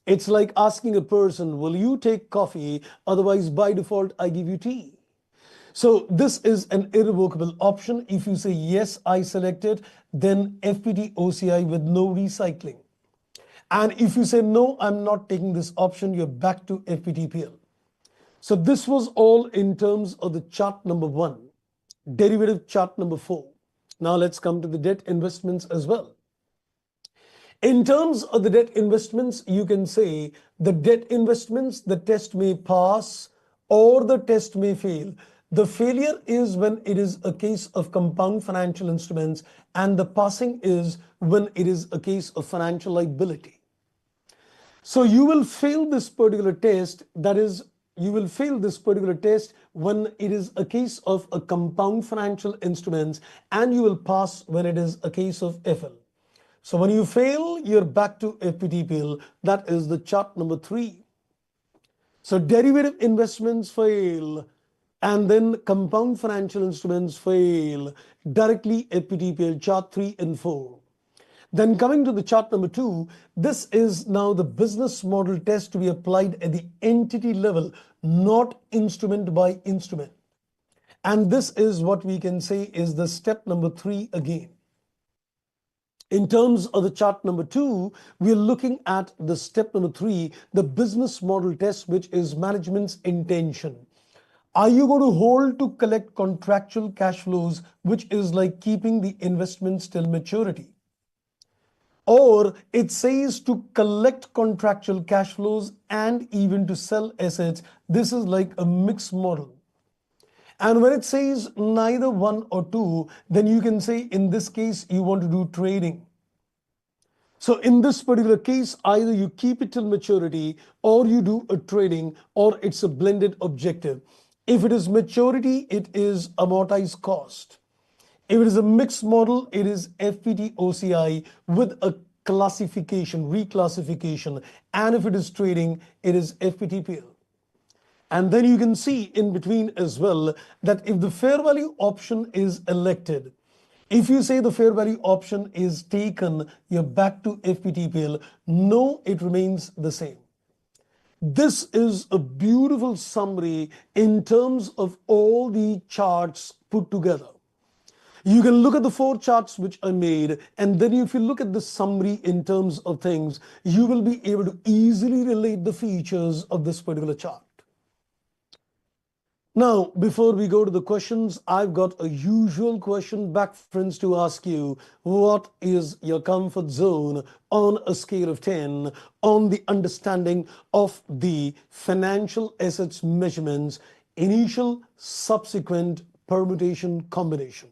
It's like asking a person, will you take coffee? Otherwise, by default, I give you tea. So this is an irrevocable option. If you say, yes, I select it, then FPT OCI with no recycling. And if you say, no, I'm not taking this option, you're back to FVTPL. So this was all in terms of the chart number 1, derivative chart number 4. Now let's come to the debt investments as well. In terms of the debt investments, you can say the debt investments, the test may pass or the test may fail. The failure is when it is a case of compound financial instruments, and the passing is when it is a case of financial liability. So you will fail this particular test, that is, you will fail this particular test when it is a case of a compound financial instruments, and you will pass when it is a case of FL. So when you fail, you're back to FVTPL. That is the chart number 3. So derivative investments fail, and then compound financial instruments fail, directly FVTPL, chart 3 and 4. Then coming to the chart number 2, this is now the business model test to be applied at the entity level, not instrument by instrument. And this is what we can say is the step number 3 again. In terms of the chart number 2, we're looking at the step number 3, the business model test, which is management's intention. Are you going to hold to collect contractual cash flows, which is like keeping the investments till maturity? Or it says to collect contractual cash flows and even to sell assets. This is like a mixed model. And when it says neither 1 or 2, then you can say in this case you want to do trading. So in this particular case, either you keep it till maturity or you do a trading, or it's a blended objective. If it is maturity, it is amortized cost. If it is a mixed model, it is FPT OCI with a classification, reclassification. And if it is trading, it is FVTPL. And then you can see in between as well that if the fair value option is elected, if you say the fair value option is taken, you're back to FVTPL. No, it remains the same. This is a beautiful summary in terms of all the charts put together. You can look at the 4 charts which I made, and then if you look at the summary in terms of things, you will be able to easily relate the features of this particular chart. Now, before we go to the questions, I've got a usual question back, friends, to ask you. What is your comfort zone on a scale of 10 on the understanding of the financial assets measurements, initial, subsequent, permutation, combination?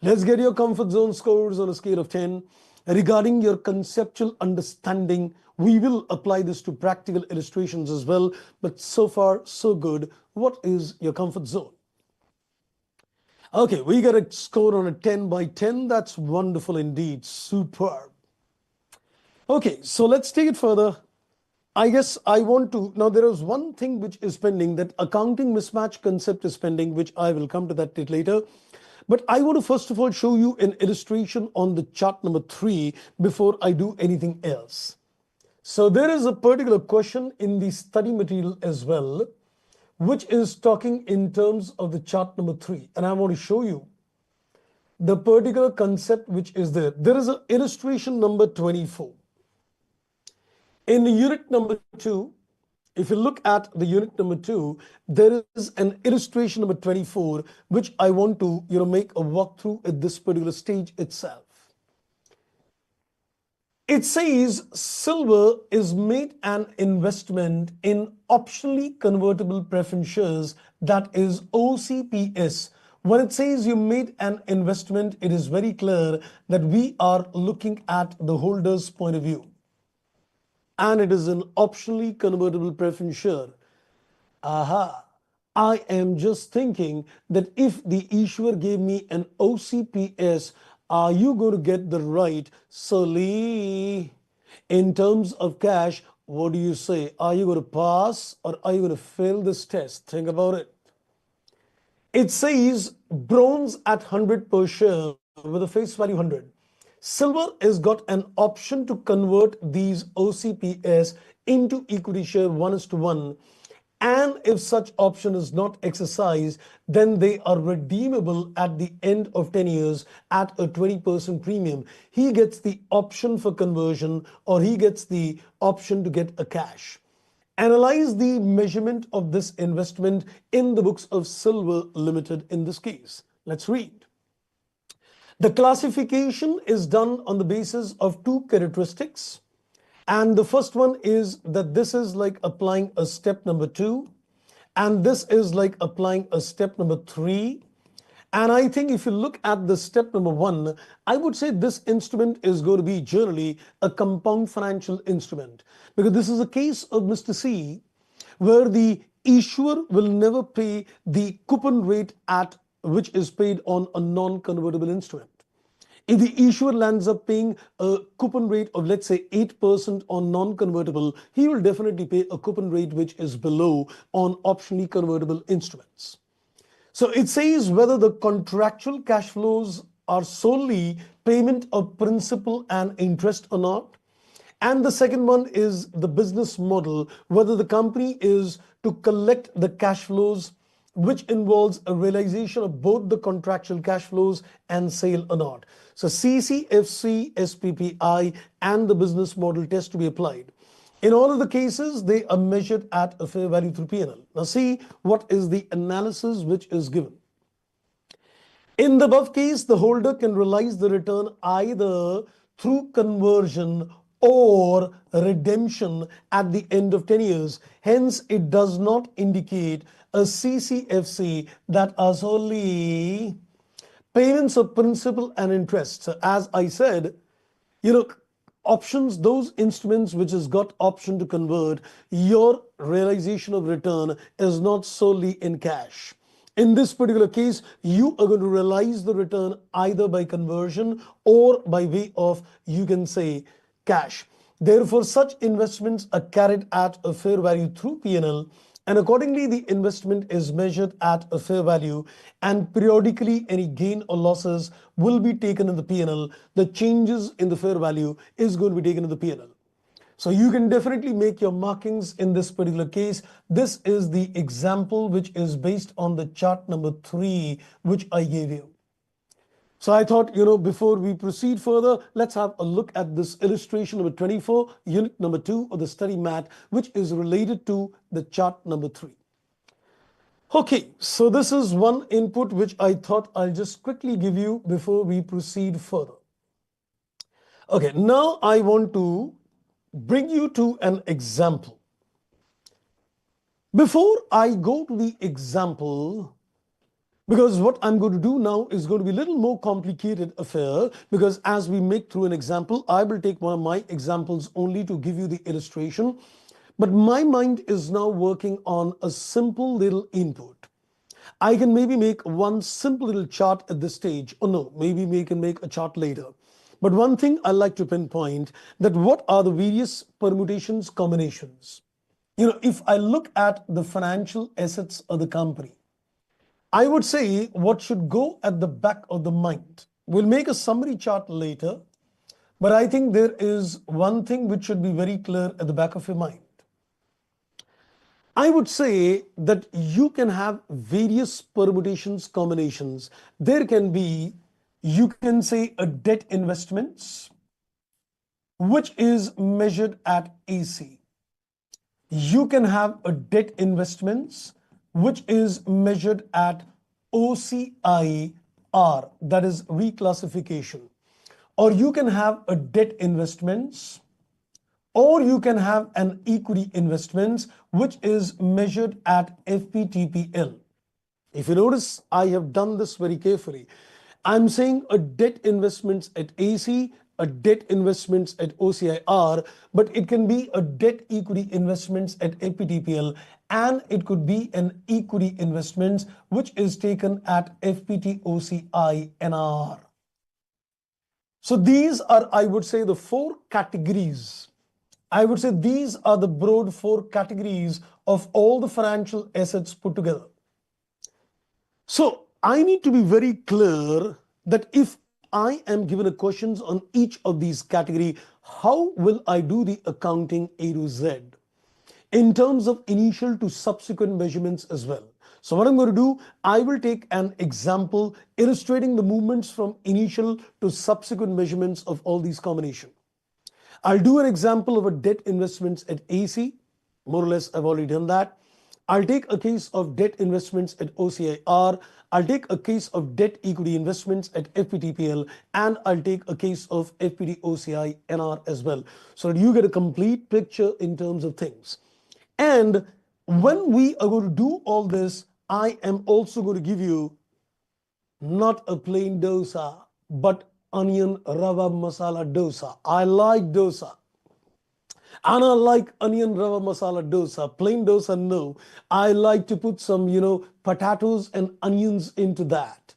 Let's get your comfort zone scores on a scale of 10. Regarding your conceptual understanding, we will apply this to practical illustrations as well. But so far, so good. What is your comfort zone? Okay, we got a score on a 10 by 10. That's wonderful indeed. Superb. Okay, so let's take it further. I guess I want to, now there is one thing which is pending, that accounting mismatch concept is pending, which I will come to that later. But I want to first of all show you an illustration on the chart number 3 before I do anything else. So there is a particular question in the study material as well, which is talking in terms of the chart number 3. And I want to show you the particular concept which is there. There is an illustration number 24. In the unit number 2, if you look at the unit number 2, there is an illustration number 24, which I want to make a walkthrough at this particular stage itself. It says silver is made an investment in optionally convertible preference shares, that is OCPS. When it says you made an investment, it is very clear that we are looking at the holder's point of view. And it is an optionally convertible preference share. Aha. I am just thinking that if the issuer gave me an OCPS, are you going to get the right solely in terms of cash? What do you say? Are you going to pass or are you going to fail this test? Think about it. It says bronze at 100 per share with a face value 100. Silver has got an option to convert these OCPS into equity share 1:1. And if such option is not exercised, then they are redeemable at the end of 10 years at a 20% premium. He gets the option for conversion, or he gets the option to get a cash. Analyze the measurement of this investment in the books of Silver Limited in this case. Let's read. The classification is done on the basis of two characteristics. And the first one is that this is like applying a step number 2. And this is like applying a step number 3. And I think if you look at the step number 1, I would say this instrument is going to be generally a compound financial instrument. Because this is a case of Mr. C, where the issuer will never pay the coupon rate at which is paid on a non-convertible instrument. If the issuer lands up paying a coupon rate of, let's say, 8% on non-convertible, he will definitely pay a coupon rate which is below on optionally convertible instruments. So it says whether the contractual cash flows are solely payment of principal and interest or not. And the second one is the business model, whether the company is to collect the cash flows, which involves a realization of both the contractual cash flows and sale or not. So CCFC, SPPI, and the business model test to be applied. In all of the cases, they are measured at a fair value through P&L. Now see what is the analysis which is given. In the above case, the holder can realize the return either through conversion or redemption at the end of 10 years. Hence, it does not indicate a CCFC that are solely payments of principal and interest. So as I said, options, those instruments which has got option to convert, your realization of return is not solely in cash. In this particular case, you are going to realize the return either by conversion or by way of, you can say, cash. Therefore, such investments are carried at a fair value through P&L, and accordingly the investment is measured at a fair value, and periodically any gain or losses will be taken in the P&L. The changes in the fair value is going to be taken in the P&L. So you can definitely make your markings in this particular case. This is the example which is based on the chart number 3 which I gave you. So I thought, before we proceed further, let's have a look at this illustration number 24, unit number 2 of the study mat, which is related to the chart number 3. Okay, so this is one input which I thought I'll just quickly give you before we proceed further. Okay, now I want to bring you to an example. Before I go to the example, because what I'm going to do now is going to be a little more complicated affair, because as we make through an example, I will take one of my examples only to give you the illustration. But my mind is now working on a simple little input. I can maybe make one simple little chart at this stage, or no, maybe we can make a chart later. But one thing I like to pinpoint, that what are the various permutations, combinations. If I look at the financial assets of the company, I would say what should go at the back of the mind. We'll make a summary chart later, but I think there is one thing which should be very clear at the back of your mind. I would say that you can have various permutations, combinations. There can be, you can say, a debt investments, which is measured at AC. You can have a debt investments, which is measured at OCIR, that is reclassification. Or you can have a debt investments, or you can have an equity investments, which is measured at FVTPL. If you notice, I have done this very carefully. I'm saying a debt investments at AC, a debt investments at OCIR, but it can be a debt equity investments at FVTPL, and it could be an equity investments which is taken at FVTOCINR. So these are, I would say, the four categories. I would say these are the broad four categories of all the financial assets put together. So I need to be very clear that if I am given a questions on each of these category, how will I do the accounting A to Z in terms of initial to subsequent measurements as well? So what I'm going to do, I will take an example illustrating the movements from initial to subsequent measurements of all these combinations. I'll do an example of a debt investments at AC. More or less, I've already done that. I'll take a case of debt investments at OCIR. I'll take a case of debt equity investments at FVTPL, and I'll take a case of FVTOCINR as well, so that you get a complete picture in terms of things. And when we are going to do all this, I am also going to give you not a plain dosa, but onion rava masala dosa. I like dosa. And I like onion rava masala dosa. Plain dosa, no. I like to put some, potatoes and onions into that.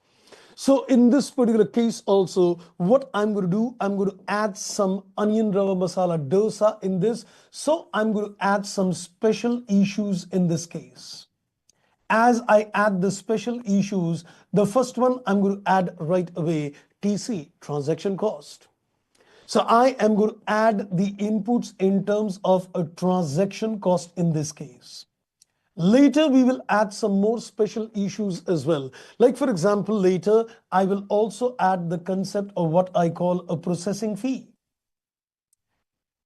So in this particular case also, what I'm going to do, I'm going to add some onion rava masala dosa in this. So I'm going to add some special issues in this case. As I add the special issues, the first one I'm going to add right away, TC, transaction cost. So I am going to add the inputs in terms of a transaction cost in this case. Later, we will add some more special issues as well. Like for example, later, I will also add the concept of what I call a processing fee.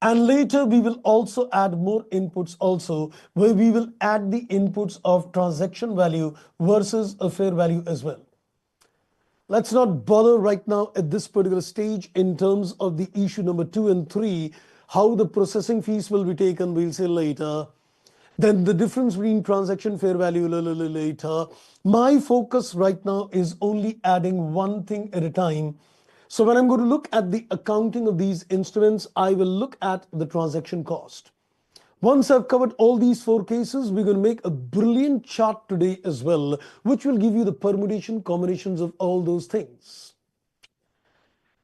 And later, we will also add more inputs also, where we will add the inputs of transaction value versus a fair value as well. Let's not bother right now at this particular stage in terms of the issue number 2 and 3, how the processing fees will be taken, we'll say later. Then the difference between transaction fair value later. My focus right now is only adding one thing at a time. So when I'm going to look at the accounting of these instruments, I will look at the transaction cost. Once I've covered all these four cases, we're going to make a brilliant chart today as well, which will give you the permutation combinations of all those things.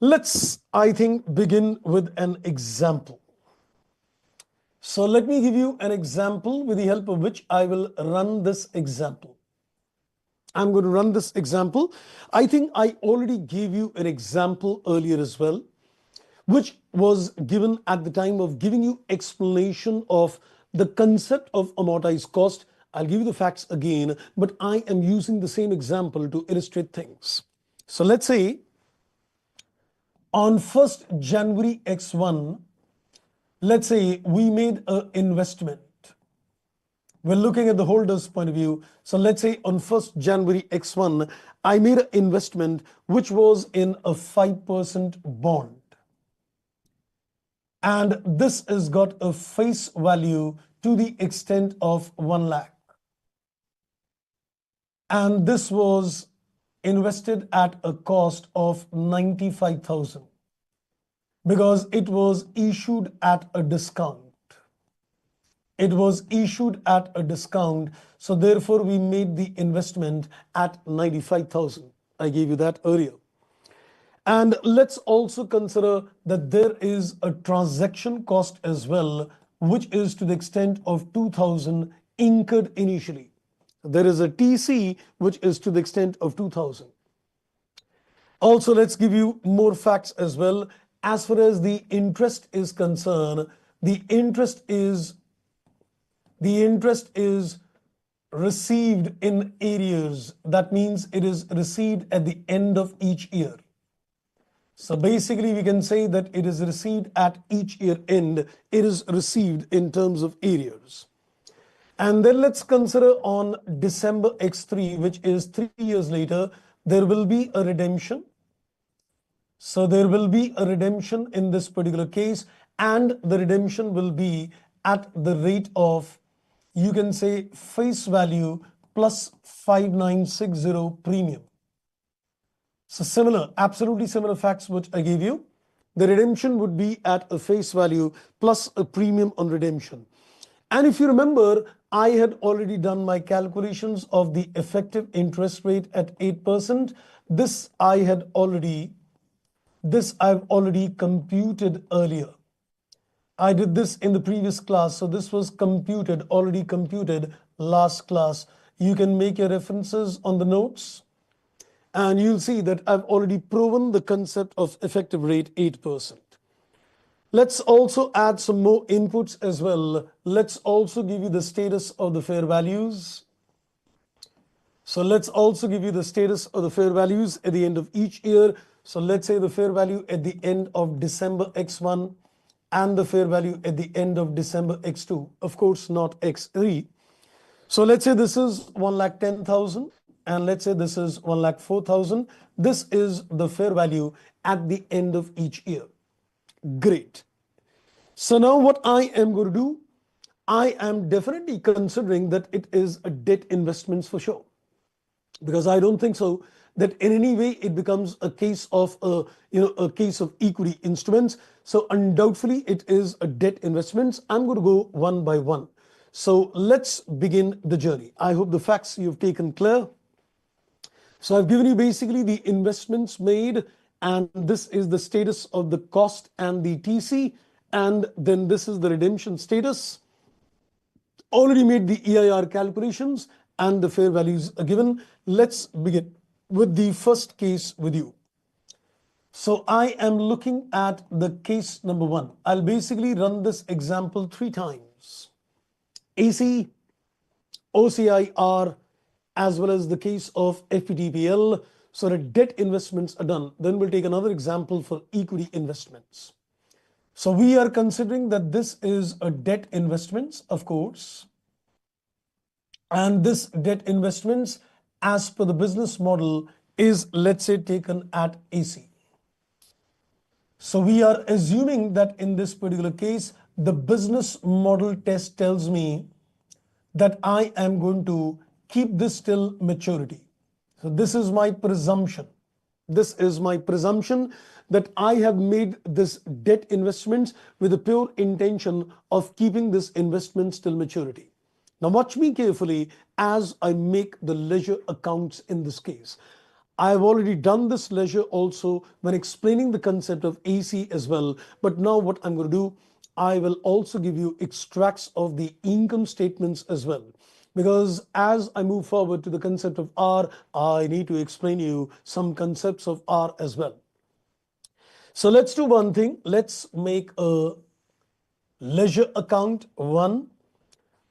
Let's, I think, begin with an example. So let me give you an example with the help of which I will run this example. I'm going to run this example. I think I already gave you an example earlier as well, which was given at the time of giving you explanation of the concept of amortized cost. I'll give you the facts again, but I am using the same example to illustrate things. So let's say on 1st January X1, let's say we made an investment. We're looking at the holder's point of view. So let's say on 1st January X1, I made an investment which was in a 5% bond. And this has got a face value to the extent of 1 lakh. And this was invested at a cost of 95,000 because it was issued at a discount. It was issued at a discount. So therefore, we made the investment at 95,000. I gave you that earlier. And let's also consider that there is a transaction cost as well, which is to the extent of 2,000 incurred initially. There is a TC, which is to the extent of 2,000. Also, let's give you more facts as well. As far as the interest is concerned, the interest is received in arrears. That means it is received at the end of each year. So basically, we can say that it is received at each year end. It is received in terms of arrears. And then let's consider on December X3, which is 3 years later, there will be a redemption. So there will be a redemption in this particular case, and the redemption will be at the rate of, you can say, face value plus 5960 premium. So similar, absolutely similar facts which I gave you. The redemption would be at a face value plus a premium on redemption. And if you remember, I had already done my calculations of the effective interest rate at 8%. I've already computed earlier. I did this in the previous class. So this was already computed last class. You can make your references on the notes. And you'll see that I've already proven the concept of effective rate 8%. Let's also add some more inputs as well. Let's also give you the status of the fair values. So let's also give you the status of the fair values at the end of each year. So let's say the fair value at the end of December X1 and the fair value at the end of December X2. Of course, not X3. So let's say this is 1,10,000 and let's say this is 1,04,000. This is the fair value at the end of each year. Great. So now what I am going to do, I am definitely considering that it is a debt investments for sure, because I don't think so that in any way it becomes a case of a case of equity instruments. So undoubtedly it is a debt investments. I'm going to go one by one. So let's begin the journey. I hope the facts you've taken clear. So I've given you basically the investments made, and this is the status of the cost and the TC, and then this is the redemption status. Already made the EIR calculations and the fair values are given. Let's begin with the first case with you. So I am looking at the case number 1. I'll basically run this example 3 times. AC, OCIR, as well as the case of FVTPL. So the debt investments are done. Then we'll take another example for equity investments. So we are considering that this is a debt investments, of course. And this debt investments, as per the business model, is, let's say, taken at AC. So we are assuming that in this particular case, the business model test tells me that I am going to keep this till maturity. So this is my presumption. This is my presumption that I have made this debt investments with the pure intention of keeping this investments till maturity. Now watch me carefully as I make the ledger accounts in this case. I've already done this ledger also when explaining the concept of AC as well. But now what I'm going to do, I will also give you extracts of the income statements as well. Because as I move forward to the concept of R, I need to explain you some concepts of R as well. So let's do one thing. Let's make a ledger account 1.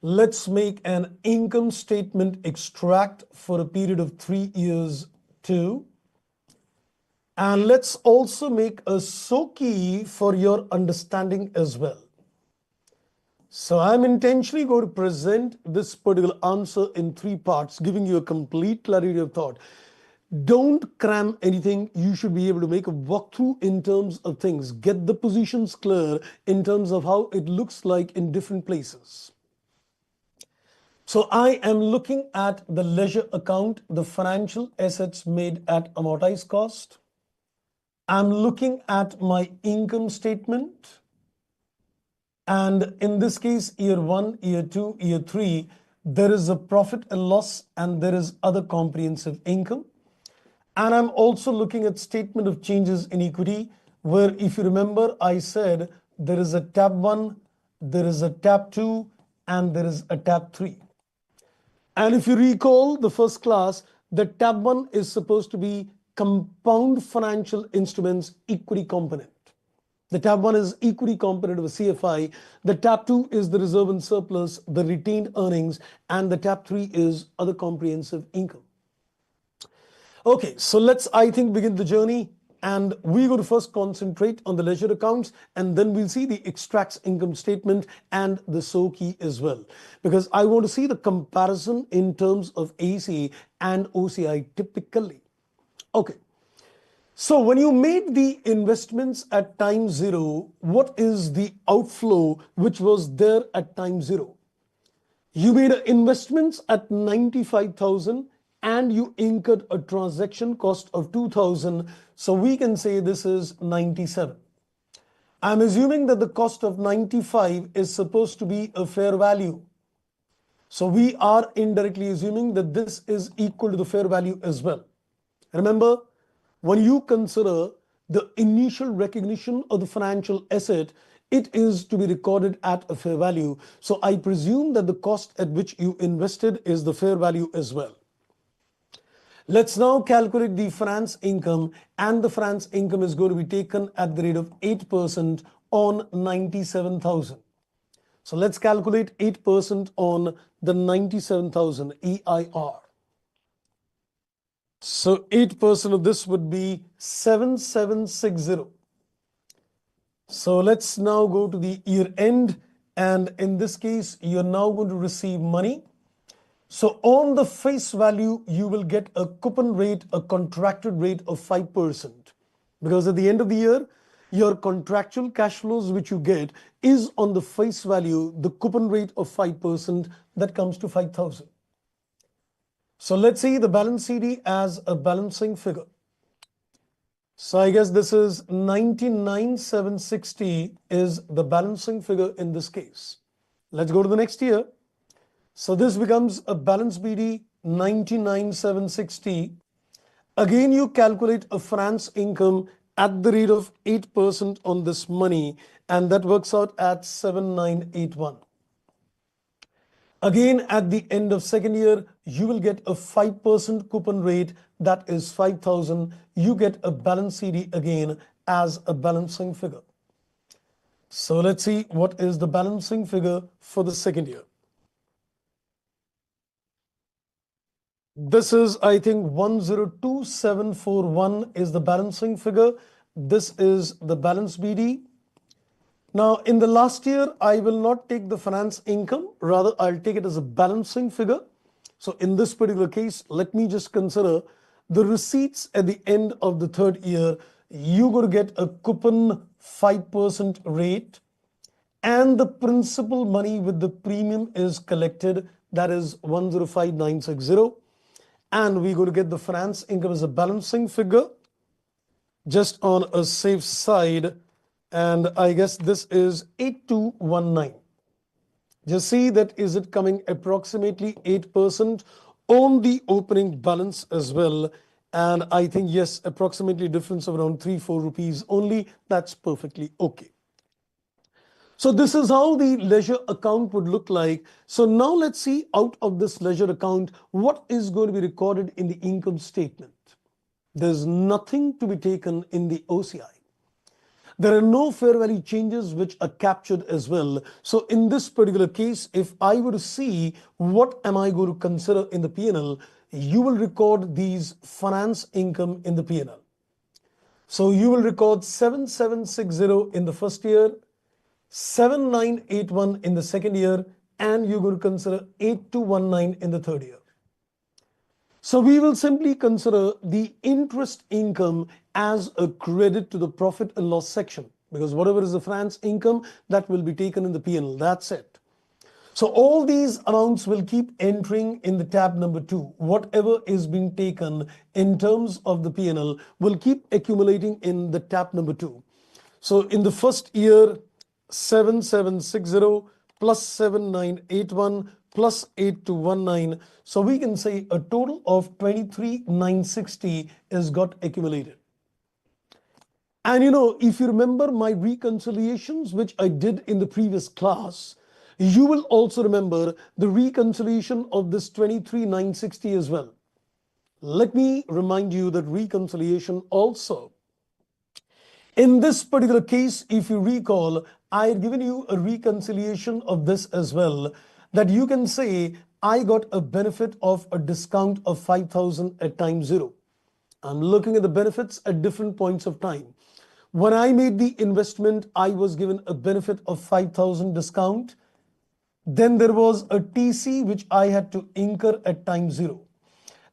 Let's make an income statement extract for a period of 3 years 2. And let's also make a SOKI for your understanding as well. So I'm intentionally going to present this particular answer in three parts, giving you a complete clarity of thought. Don't cram anything. You should be able to make a walkthrough in terms of things. Get the positions clear in terms of how it looks like in different places. So I am looking at the ledger account, the financial assets made at amortized cost. I'm looking at my income statement. And in this case, year 1, year 2, year 3, there is a profit and loss and there is other comprehensive income. And I'm also looking at statement of changes in equity, where if you remember, I said there is a tab 1, there is a tab 2, and there is a tab 3. And if you recall the first class, the tab 1 is supposed to be compound financial instruments equity component. The tab 1 is equity component of a CFI. The tab 2 is the reserve and surplus, the retained earnings, and the tab 3 is other comprehensive income. Okay, so let's, I think, begin the journey. And we're going to first concentrate on the ledger accounts, and then we'll see the extracts income statement and the SO key as well. Because I want to see the comparison in terms of AC and OCI typically. Okay. So when you made the investments at time 0, what is the outflow which was there at time 0? You made investments at 95,000 and you incurred a transaction cost of 2,000. So we can say this is 97. I'm assuming that the cost of 95 is supposed to be a fair value. So we are indirectly assuming that this is equal to the fair value as well. Remember, when you consider the initial recognition of the financial asset, it is to be recorded at a fair value. So I presume that the cost at which you invested is the fair value as well. Let's now calculate the finance income, and the finance income is going to be taken at the rate of 8% on 97,000. So let's calculate 8% on the 97,000 EIR. So 8% of this would be 7760. So let's now go to the year end, and in this case, you're now going to receive money. So on the face value, you will get a coupon rate, a contracted rate of 5%. Because at the end of the year, your contractual cash flows which you get is on the face value, the coupon rate of 5%, that comes to 5,000. So let's see the balance CD as a balancing figure. So I guess this is 99,760 is the balancing figure in this case. Let's go to the next year. So this becomes a balance BD 99,760. Again, you calculate a finance income at the rate of 8% on this money, and that works out at 7981. Again, at the end of second year, you will get a 5% coupon rate, that is 5,000. You get a balance CD again as a balancing figure. So let's see what is the balancing figure for the second year. This is, I think, 102741 is the balancing figure. This is the balance BD. Now, in the last year, I will not take the finance income. Rather, I'll take it as a balancing figure. So in this particular case, let me just consider the receipts at the end of the third year. You're going to get a coupon 5% rate, and the principal money with the premium is collected. That is 105960. And we're going to get the finance income as a balancing figure, just on a safe side. And I guess this is 8219. Just see that is it coming approximately 8% on the opening balance as well. And I think, yes, approximately difference of around 3-4 rupees only. That's perfectly okay. So this is how the ledger account would look like. So now let's see out of this ledger account, what is going to be recorded in the income statement. There's nothing to be taken in the OCI. There are no fair value changes which are captured as well. So in this particular case, if I were to see what am I going to consider in the P&L, you will record these finance income in the P&L. So you will record 7760 in the first year, 7981 in the second year, and you're going to consider 8219 in the third year. So we will simply consider the interest income as a credit to the profit and loss section, because whatever is the finance income, that will be taken in the P&L. That's it. So all these amounts will keep entering in the tab number 2. Whatever is being taken in terms of the P&L will keep accumulating in the tab number 2. So in the first year, 7760 plus 7981 plus 8219. So we can say a total of 23,960 is got accumulated. And if you remember my reconciliations, which I did in the previous class, you will also remember the reconciliation of this 23,960 as well. Let me remind you that reconciliation also. In this particular case, if you recall, I had given you a reconciliation of this as well, that you can say I got a benefit of a discount of 5,000 at time 0. I'm looking at the benefits at different points of time. When I made the investment, I was given a benefit of 5,000 discount. Then there was a TC which I had to incur at time 0.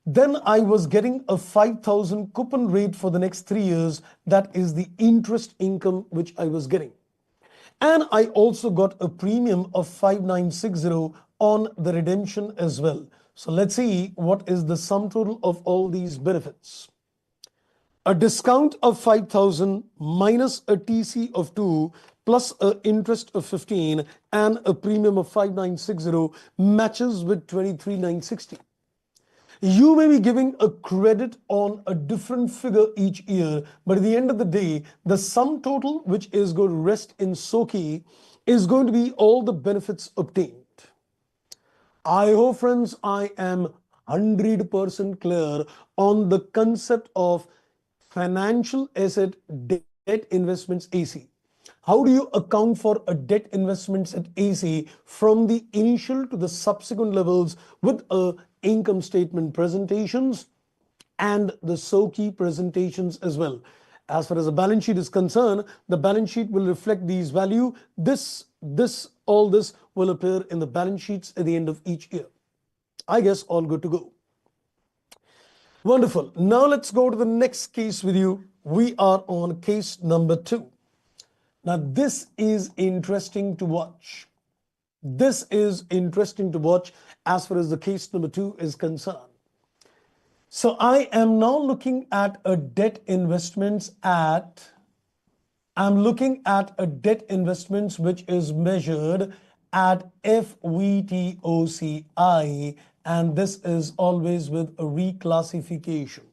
Then I was getting a 5,000 coupon rate for the next 3 years. That is the interest income which I was getting. And I also got a premium of 5,960 on the redemption as well. So let's see what is the sum total of all these benefits. A discount of 5,000 minus a TC of 2 plus an interest of 15 and a premium of 5,960 matches with 23,960. You may be giving a credit on a different figure each year, but at the end of the day, the sum total which is going to rest in SOKI is going to be all the benefits obtained. I hope, friends, I am 100% clear on the concept of financial asset debt investments AC. How do you account for a debt investments at AC from the initial to the subsequent levels with a income statement presentations and the SOKI presentations as well? As far as the balance sheet is concerned, the balance sheet will reflect these value. All this will appear in the balance sheets at the end of each year. I guess all good to go. Wonderful. Now let's go to the next case with you. We are on case number 2. Now this is interesting to watch. This is interesting to watch as far as the case number 2 is concerned. So I am now looking at a debt investments which is measured at FVTOCI, and this is always with a reclassification.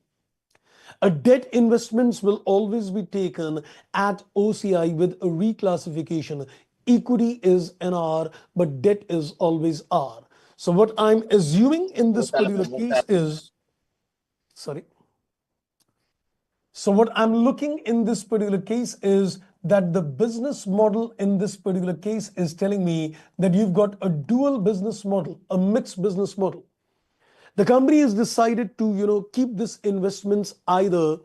A debt investments will always be taken at OCI with a reclassification. Equity is NR, but debt is always R. So what I'm assuming in this particular case is, So what I'm looking in this particular case is that the business model in this particular case is telling me that you've got a dual business model, a mixed business model. The company has decided to, keep this investments either,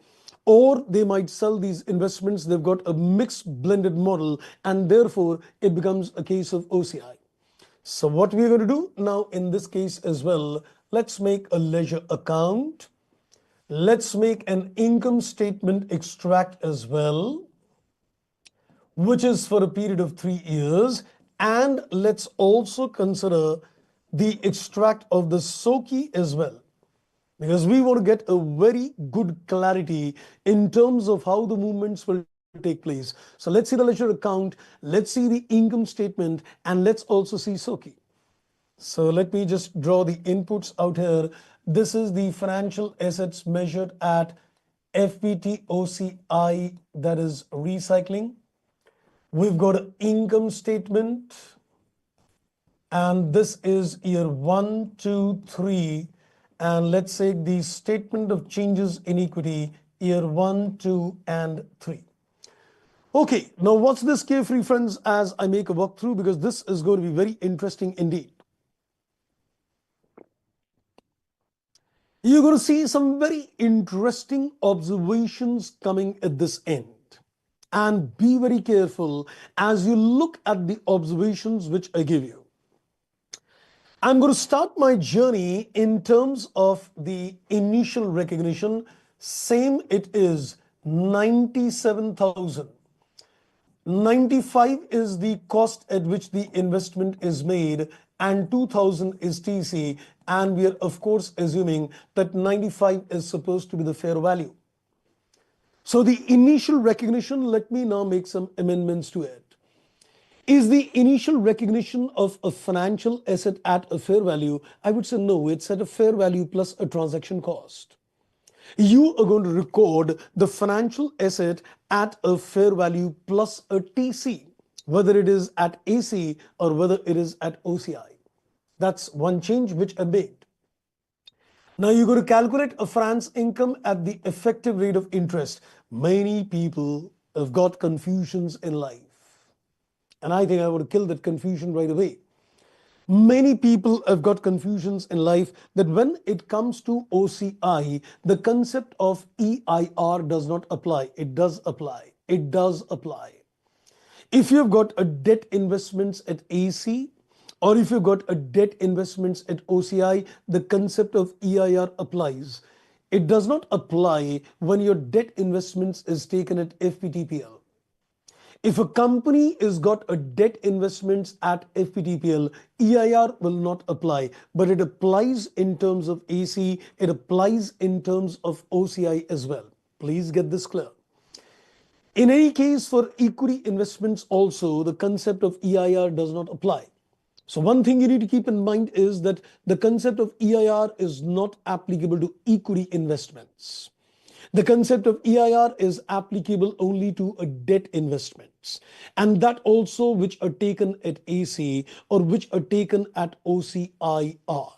or they might sell these investments. They've got a mixed blended model, and therefore it becomes a case of OCI. So what we're going to do now in this case as well, let's make a ledger account. Let's make an income statement extract as well, which is for a period of 3 years. And let's also consider the extract of the SOKI as well, because we want to get a very good clarity in terms of how the movements will take place. So let's see the ledger account, let's see the income statement, and let's also see SOKI. So let me just draw the inputs out here. This is the financial assets measured at FVTOCI, that is recycling. We've got an income statement, and this is year 1, 2, 3. And let's say the statement of changes in equity, year 1, 2, and 3. Okay, now watch this carefully, friends, as I make a walkthrough, because this is going to be very interesting indeed. You're going to see some very interesting observations coming at this end. and be very careful as you look at the observations which I give you. I'm going to start my journey in terms of the initial recognition. Same it is 97,000. 95 is the cost at which the investment is made and 2000 is TC, and we are of course assuming that 95 is supposed to be the fair value. So the initial recognition, let me now make some amendments to it. Is the initial recognition of a financial asset at a fair value? I would say no, it's at a fair value plus a transaction cost. You are going to record the financial asset at a fair value plus a TC, whether it is at AC or whether it is at OCI. That's one change which I made. Now you're going to calculate a France income at the effective rate of interest. Many people have got confusions in life. And I think I would kill that confusion right away. Many people have got confusions in life that when it comes to OCI, the concept of EIR does not apply. It does apply. It does apply. If you've got a debt investments at AC, or if you've got a debt investments at OCI, the concept of EIR applies. It does not apply when your debt investments is taken at FVTPL. If a company has got a debt investments at FVTPL, EIR will not apply, but it applies in terms of AC, it applies in terms of OCI as well. Please get this clear. In any case, for equity investments also, the concept of EIR does not apply. So one thing you need to keep in mind is that the concept of EIR is not applicable to equity investments. The concept of EIR is applicable only to a debt investments, and that also which are taken at AC or which are taken at OCIR.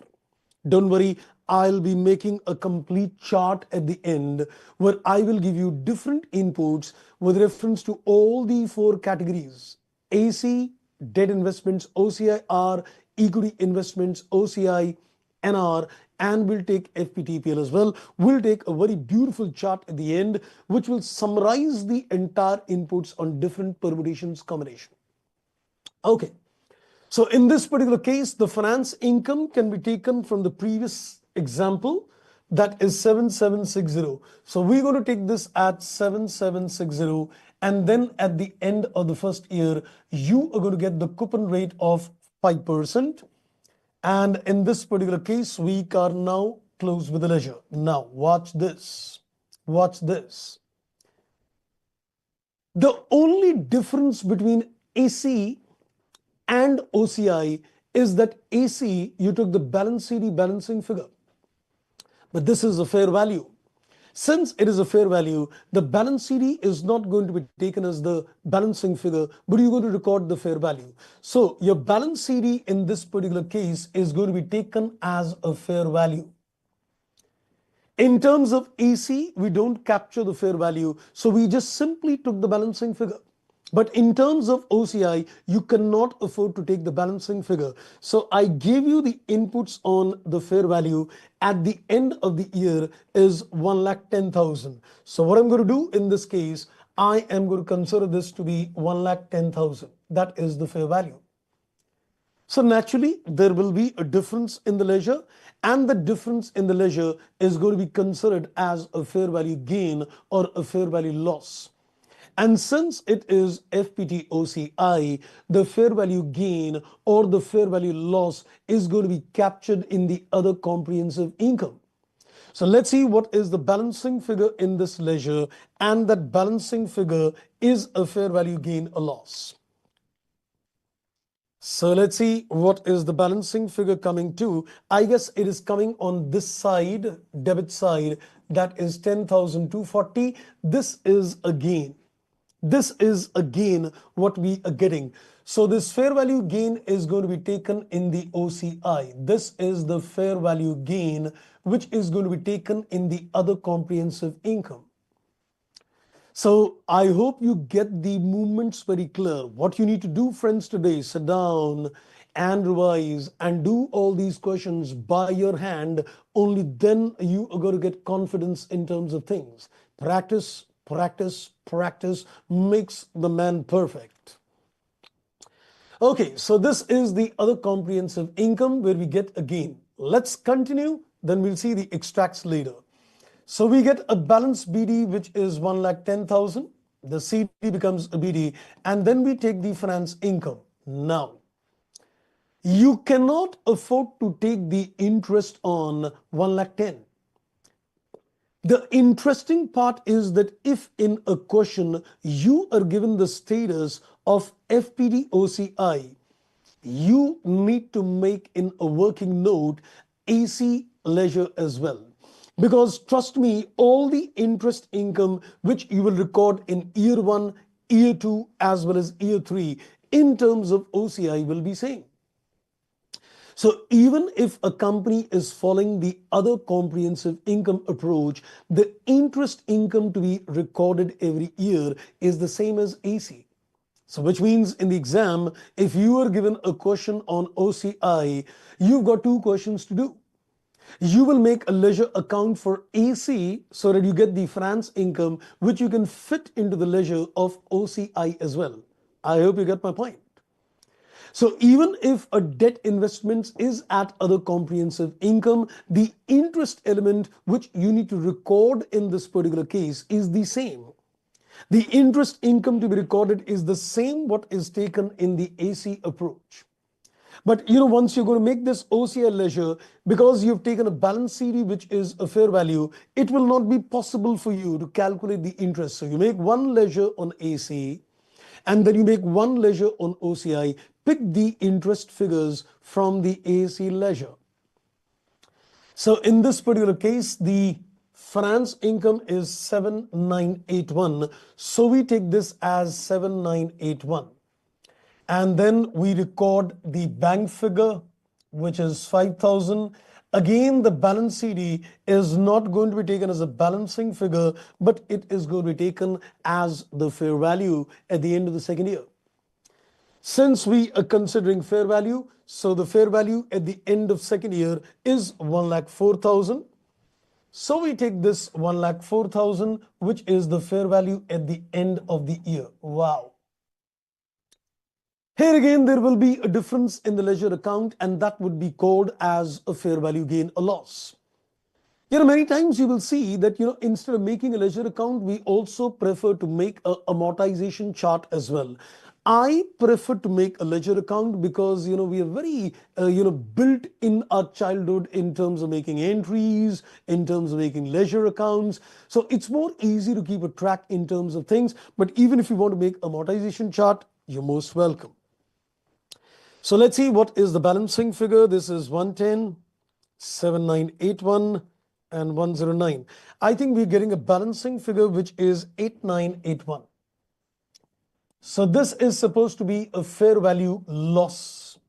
Don't worry, I'll be making a complete chart at the end where I will give you different inputs with reference to all the four categories: AC, debt investments, OCIR, equity investments, OCI, NR, and we'll take FVTPL as well. We'll take a very beautiful chart at the end, which will summarize the entire inputs on different permutations combination. Okay. So in this particular case, the finance income can be taken from the previous example, that is 7760. So we're going to take this at 7760, and then at the end of the first year, you are going to get the coupon rate of 5%. And in this particular case, we are now closed with the ledger. Now, watch this. Watch this. The only difference between AC and OCI is that AC, you took the balance CD balancing figure. But this is a fair value. Since it is a fair value, the balance CD is not going to be taken as the balancing figure, but you're going to record the fair value. So your balance CD in this particular case is going to be taken as a fair value. In terms of AC, we don't capture the fair value, so we just simply took the balancing figure. But in terms of OCI, you cannot afford to take the balancing figure. So I gave you the inputs on the fair value at the end of the year is 1,10,000. So what I'm going to do in this case, I am going to consider this to be 1,10,000. That is the fair value. So naturally, there will be a difference in the ledger, and the difference in the ledger is going to be considered as a fair value gain or a fair value loss. And since it is FPT-OCI, the fair value gain or the fair value loss is going to be captured in the other comprehensive income. So let's see what is the balancing figure in this ledger, and that balancing figure is a fair value gain or loss. So let's see what is the balancing figure coming to. I guess it is coming on this side, debit side, that is 10,240. This is a gain. This is again what we are getting. So this fair value gain is going to be taken in the OCI. This is the fair value gain which is going to be taken in the other comprehensive income. So I hope you get the movements very clear. What you need to do, friends, today, sit down and revise and do all these questions by your hand. Only then you are going to get confidence in terms of things. Practice, Practice, practice makes the man perfect. Okay, so this is the other comprehensive income where we get a gain. Let's continue, then we'll see the extracts later. So we get a balance BD which is 1,10,000. The CD becomes a BD, and then we take the finance income. Now, you cannot afford to take the interest on 1,10,000. The interesting part is that if in a question you are given the status of FPD OCI, you need to make in a working note AC leisure as well. Because trust me, all the interest income which you will record in year 1, year 2 as well as year 3 in terms of OCI will be same. So even if a company is following the other comprehensive income approach, the interest income to be recorded every year is the same as AC. So which means in the exam, if you are given a question on OCI, you've got 2 questions to do. You will make a leisure account for AC so that you get the finance income which you can fit into the leisure of OCI as well. I hope you get my point. So even if a debt investment is at other comprehensive income, the interest element which you need to record in this particular case is the same. The interest income to be recorded is the same what is taken in the AC approach. But once you're going to make this OCI leisure, because you've taken a balance CD which is a fair value, it will not be possible for you to calculate the interest. So you make one leisure on AC, and then you make one leisure on OCI. Pick the interest figures from the AC leisure. So in this particular case, the finance income is 7981. So we take this as 7981. And then we record the bank figure, which is 5,000. Again, the balance CD is not going to be taken as a balancing figure, but it is going to be taken as the fair value at the end of the second year. Since we are considering fair value, so the fair value at the end of second year is 1,04,000. So we take this 1,04,000, which is the fair value at the end of the year. Wow. Here again, there will be a difference in the leisure account, and that would be called as a fair value gain or loss. Many times you will see that, instead of making a leisure account, we also prefer to make a amortization chart as well. I prefer to make a ledger account because, we are very, built in our childhood in terms of making entries, in terms of making ledger accounts. So it's more easy to keep a track in terms of things. But even if you want to make amortization chart, you're most welcome. So let's see what is the balancing figure. This is 110, 7981 and 109. I think we're getting a balancing figure which is 8981. So this is supposed to be a fair value loss.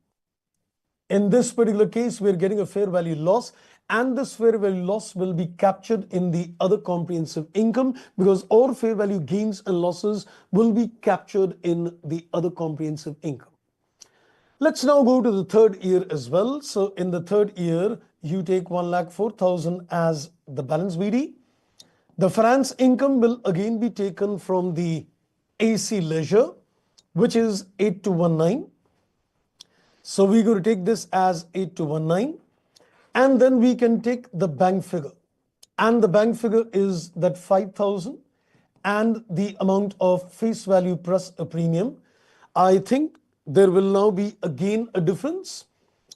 In this particular case, we're getting a fair value loss, and this fair value loss will be captured in the other comprehensive income because all fair value gains and losses will be captured in the other comprehensive income. Let's now go to the third year as well. So in the third year, you take 1,04,000 as the balance BD. The finance income will again be taken from the AC leisure, which is 8219. So we're going to take this as 8219. And then we can take the bank figure. And the bank figure is that 5,000 and the amount of face value plus a premium. I think there will now be again a difference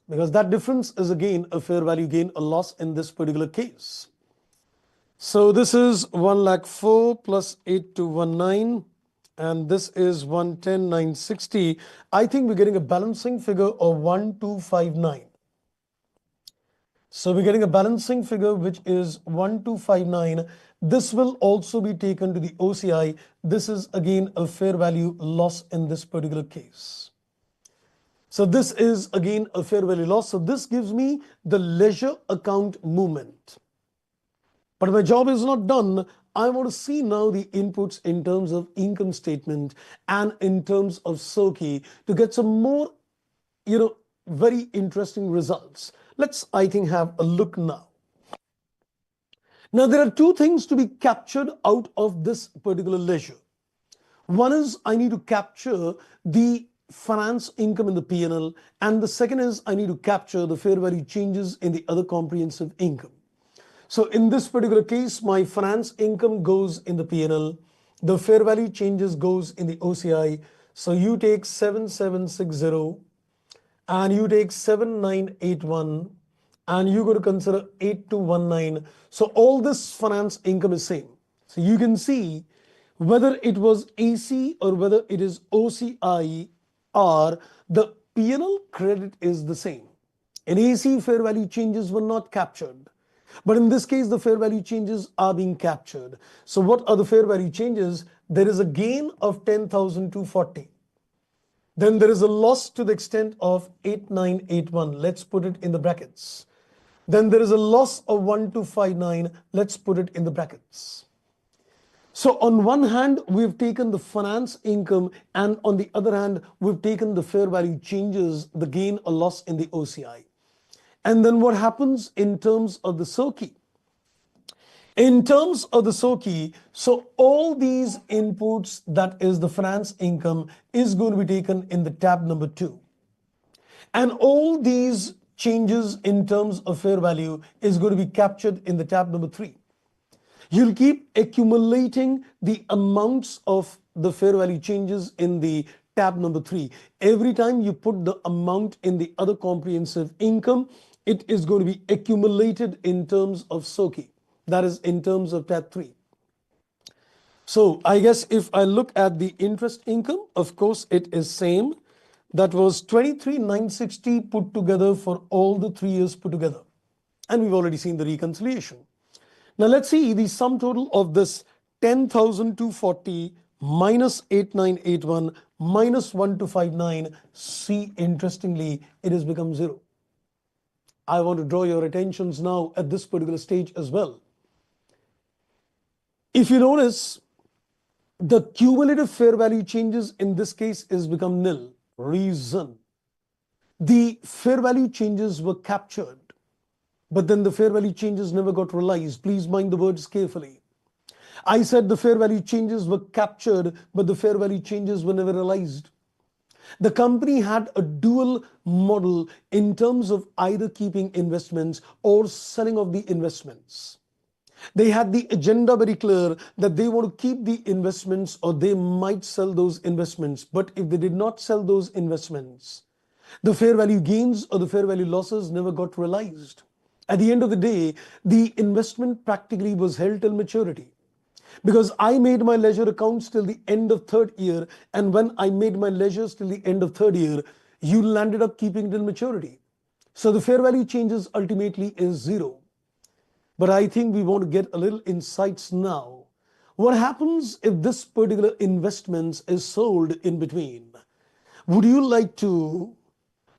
because that difference is again a fair value gain or loss in this particular case. So this is 1,04,000 plus 8219 and this is 110,960. I think we're getting a balancing figure of 1259. So we're getting a balancing figure which is 1259. This will also be taken to the OCI. This is again a fair value loss in this particular case. So this is again a fair value loss. So this gives me the leisure account movement. But my job is not done. I want to see now the inputs in terms of income statement and in terms of SOKI to get some more, very interesting results. Let's, I think, have a look now. Now, there are two things to be captured out of this particular ledger. One is I need to capture the finance income in the P&L, and the second is I need to capture the fair value changes in the other comprehensive income. So in this particular case, my finance income goes in the P&L, the fair value changes goes in the OCI. So you take 7760 and you take 7981 and you got to consider 8219. So all this finance income is same. So you can see whether it was AC or whether it is OCI, or the P&L credit is the same. In AC, fair value changes were not captured. But in this case, the fair value changes are being captured. So what are the fair value changes? There is a gain of 10,240. Then there is a loss to the extent of 8981. Let's put it in the brackets. Then there is a loss of 1259. Let's put it in the brackets. So on one hand, we've taken the finance income, and on the other hand, we've taken the fair value changes, the gain or loss in the OCI. And then what happens in terms of the SOKI? In terms of the SOKI, so all these inputs, that is the finance income, is going to be taken in the tab number 2. And all these changes in terms of fair value is going to be captured in the tab number 3. You'll keep accumulating the amounts of the fair value changes in the tab number 3. Every time you put the amount in the other comprehensive income, it is going to be accumulated in terms of SOKI. That is in terms of tab 3. So I guess if I look at the interest income, of course it is same. That was 23,960 put together for all the 3 years put together. And we've already seen the reconciliation. Now let's see the sum total of this 10,240 minus 8981 minus 1259. See, interestingly, it has become 0. I want to draw your attentions now at this particular stage as well. If you notice, the cumulative fair value changes in this case is become nil. Reason: the fair value changes were captured, but then the fair value changes never got realized. Please mind the words carefully. I said the fair value changes were captured, but the fair value changes were never realized. The company had a dual model in terms of either keeping investments or selling off the investments. They had the agenda very clear that they want to keep the investments or they might sell those investments. But if they did not sell those investments, the fair value gains or the fair value losses never got realized. At the end of the day, the investment practically was held till maturity. Because I made my leisure accounts till the end of 3rd year, and when I made my leisures till the end of 3rd year, you landed up keeping till maturity. So the fair value changes ultimately is 0. But I think we want to get a little insights now. What happens if this particular investment is sold in between? Would you like to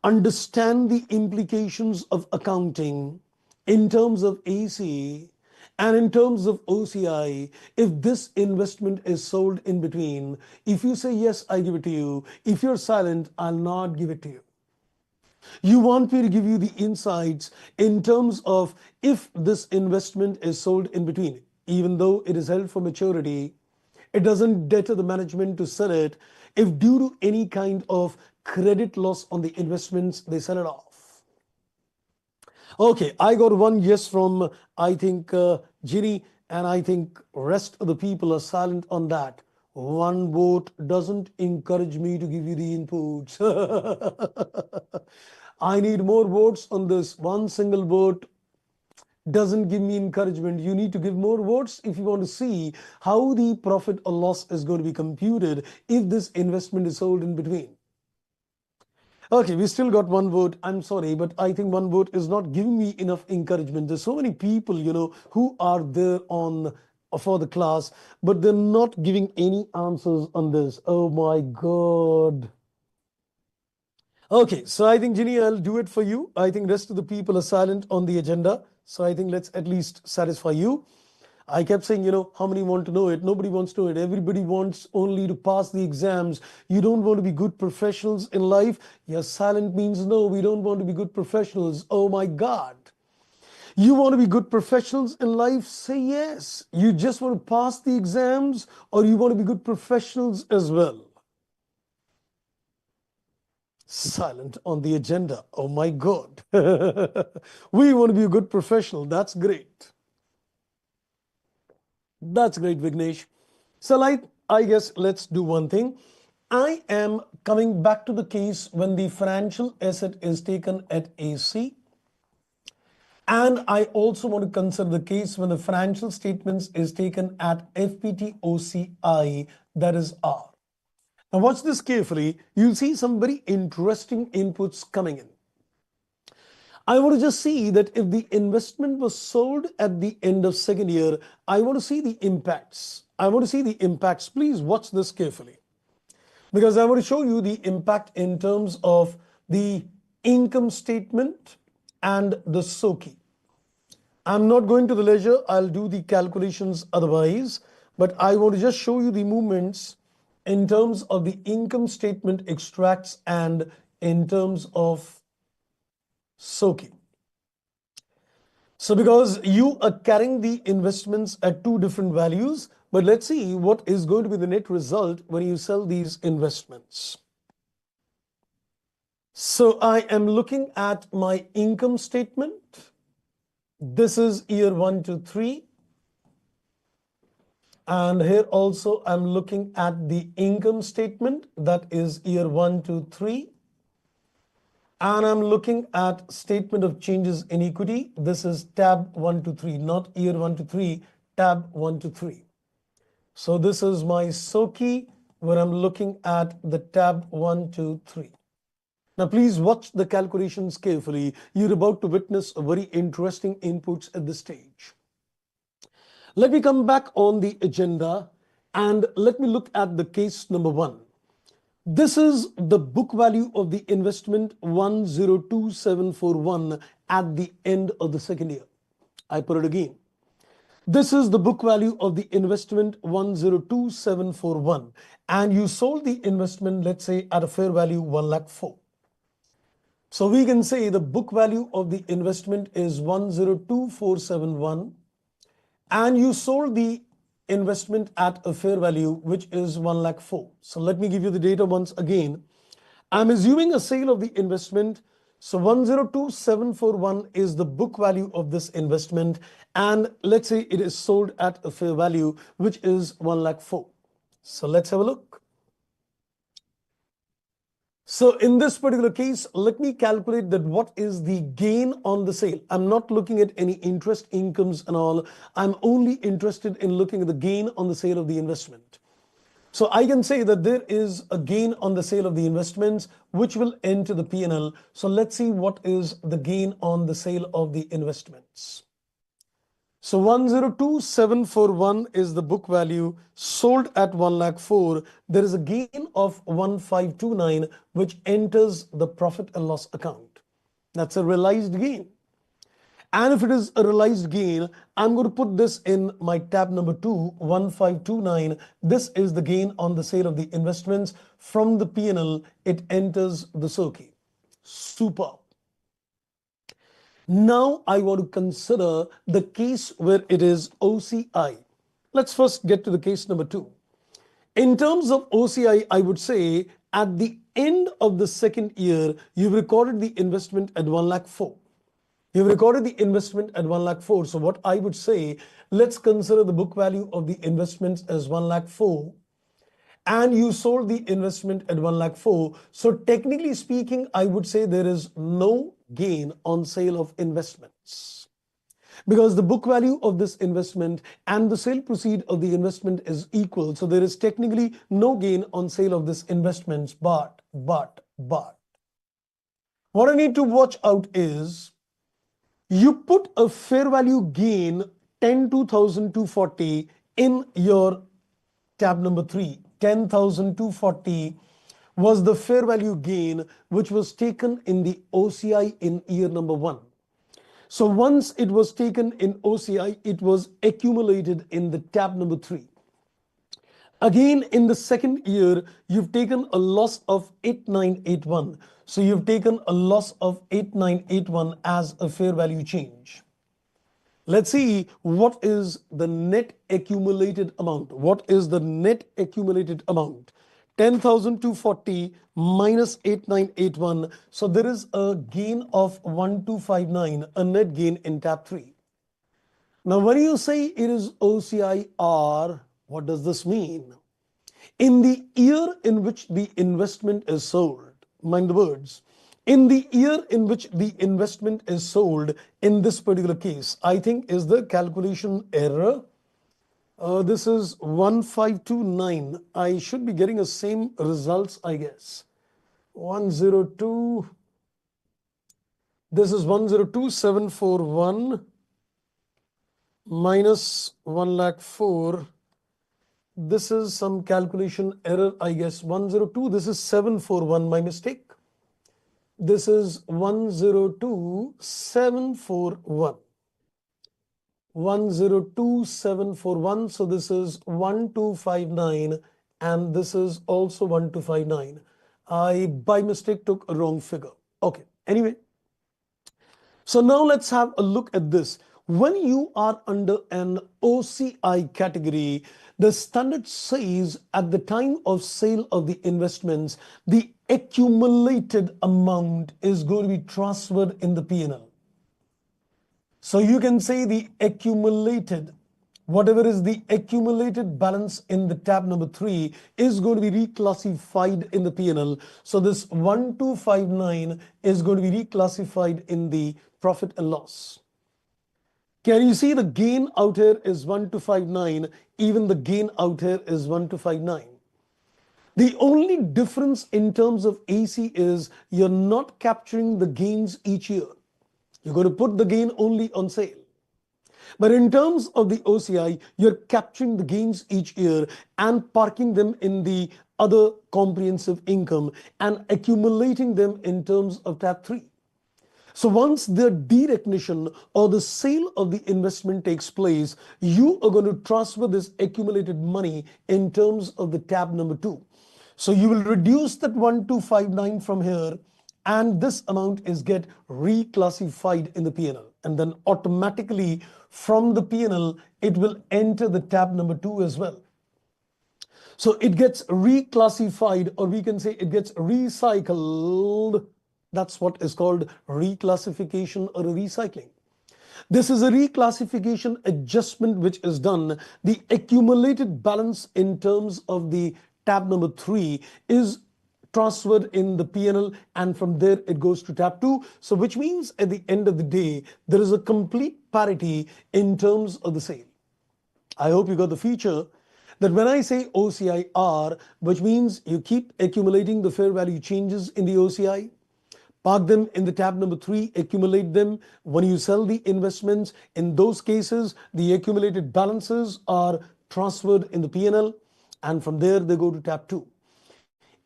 understand the implications of accounting in terms of AC and in terms of OCI if this investment is sold in between? If you say yes, I give it to you. If you're silent, I'll not give it to you. You want me to give you the insights in terms of if this investment is sold in between, even though it is held for maturity, it doesn't deter the management to sell it. If due to any kind of credit loss on the investments, they sell it off. Okay, I got one yes from, I think, Ginny, and I think rest of the people are silent on that. One vote doesn't encourage me to give you the inputs. I need more votes on this. One single vote doesn't give me encouragement. You need to give more votes if you want to see how the profit or loss is going to be computed if this investment is sold in between. Okay, we still got one vote. I'm sorry, but I think one vote is not giving me enough encouragement. There's so many people, who are there for the class, but they're not giving any answers on this. Oh my God. Okay, so I think, Ginny, I'll do it for you. I think rest of the people are silent on the agenda. So I think let's at least satisfy you. I kept saying, how many want to know it? Nobody wants to know it. Everybody wants only to pass the exams. You don't want to be good professionals in life. Yes, silent means no, we don't want to be good professionals. Oh my God. You want to be good professionals in life? Say yes. You just want to pass the exams, or you want to be good professionals as well? Silent on the agenda. Oh my God. We want to be a good professional. That's great. That's great, Vignesh. So, I guess let's do one thing. I am coming back to the case when the financial asset is taken at AC. And I also want to consider the case when the financial statements is taken at FVTOCI, that is R. Now watch this carefully. You'll see some very interesting inputs coming in. I want to just see that if the investment was sold at the end of second year, I want to see the impacts. I want to see the impacts. Please watch this carefully, because I want to show you the impact in terms of the income statement and the SOKI. I'm not going to the ledger. I'll do the calculations otherwise, but I want to just show you the movements in terms of the income statement extracts and in terms of SOKI. So because you are carrying the investments at two different values, but let's see what is going to be the net result when you sell these investments. So I am looking at my income statement. This is year 1 to 3. And here also I'm looking at the income statement, that is year 1 to 3. And I'm looking at statement of changes in equity. This is tab 1 to 3, not year 1 to 3, tab 1 to 3. So this is my SOKI where I'm looking at the tab 1 to 3. Now please watch the calculations carefully. You're about to witness a very interesting inputs at this stage. Let me come back on the agenda and let me look at the case number 1. This is the book value of the investment 102741 at the end of the second year. I put it again. This is the book value of the investment 102741 and you sold the investment, let's say, at a fair value 1,04,000. So we can say the book value of the investment is 102471 and you sold the investment at a fair value which is 1,04,000. So let me give you the data once again. I'm assuming a sale of the investment. So 102741 is the book value of this investment, and let's say it is sold at a fair value which is 1,04,000. So let's have a look. So in this particular case, let me calculate that what is the gain on the sale. I'm not looking at any interest incomes and all. I'm only interested in looking at the gain on the sale of the investment. So I can say that there is a gain on the sale of the investments which will enter the P&L. So let's see what is the gain on the sale of the investments. So 102741 is the book value, sold at 1,04,000. There is a gain of 1529 which enters the profit and loss account. That's a realized gain. And if it is a realized gain, I'm going to put this in my tab number 2, 1529. This is the gain on the sale of the investments. From the P&L, it enters the SOKI. Super. Now I want to consider the case where it is OCI. Let's first get to the case number 2. In terms of OCI, I would say at the end of the second year, you've recorded the investment at 1,04,000. You've recorded the investment at 1,04,000. So what I would say, let's consider the book value of the investments as 1,04,000. And you sold the investment at 1,04,000. So technically speaking, I would say there is no gain on sale of investments, because the book value of this investment and the sale proceed of the investment is equal. So there is technically no gain on sale of this investments. But what I need to watch out is you put a fair value gain 10,240 in your tab number 3. 10,240 was the fair value gain which was taken in the OCI in year number 1. So once it was taken in OCI, it was accumulated in the tab number 3. Again, in the second year, you've taken a loss of 8981. So you've taken a loss of 8981 as a fair value change. Let's see what is the net accumulated amount. What is the net accumulated amount? 10,240 minus 8981. So there is a gain of 1259, a net gain in tab 3. Now, when you say it is OCIR, what does this mean? In the year in which the investment is sold, mind the words, in the year in which the investment is sold, in this particular case, I think is the calculation error. This is 1529. I should be getting the same results, I guess. 102. This is 102741 minus 104. This is some calculation error, I guess. 102. This is 741. My mistake. This is 102741. 102741. So this is 1259 and this is also 1259. I by mistake took a wrong figure. Okay. Anyway, so now let's have a look at this. When you are under an OCI category, the standard says at the time of sale of the investments, the accumulated amount is going to be transferred in the P&L. So you can say the accumulated, whatever is the accumulated balance in the tab number 3 is going to be reclassified in the P&L. So this 1259 is going to be reclassified in the profit and loss. Can you see the gain out here is 1259, even the gain out here is 1259. The only difference in terms of AC is you're not capturing the gains each year. You're going to put the gain only on sale. But in terms of the OCI, you're capturing the gains each year and parking them in the other comprehensive income and accumulating them in terms of tab 3. So once the derecognition or the sale of the investment takes place, you are going to transfer this accumulated money in terms of the tab number 2. So you will reduce that 1259 from here and this amount is get reclassified in the P&L, and then automatically from the P&L it will enter the tab number 2 as well. So it gets reclassified, or we can say it gets recycled. That's what is called reclassification or recycling. This is a reclassification adjustment which is done. The accumulated balance in terms of the tab number 3 is transferred in the P&L and from there it goes to tab 2. So which means at the end of the day, there is a complete parity in terms of the sale. I hope you got the feature that when I say OCIR, which means you keep accumulating the fair value changes in the OCI, park them in the tab number 3, accumulate them. When you sell the investments, in those cases, the accumulated balances are transferred in the P&L and from there they go to tab 2.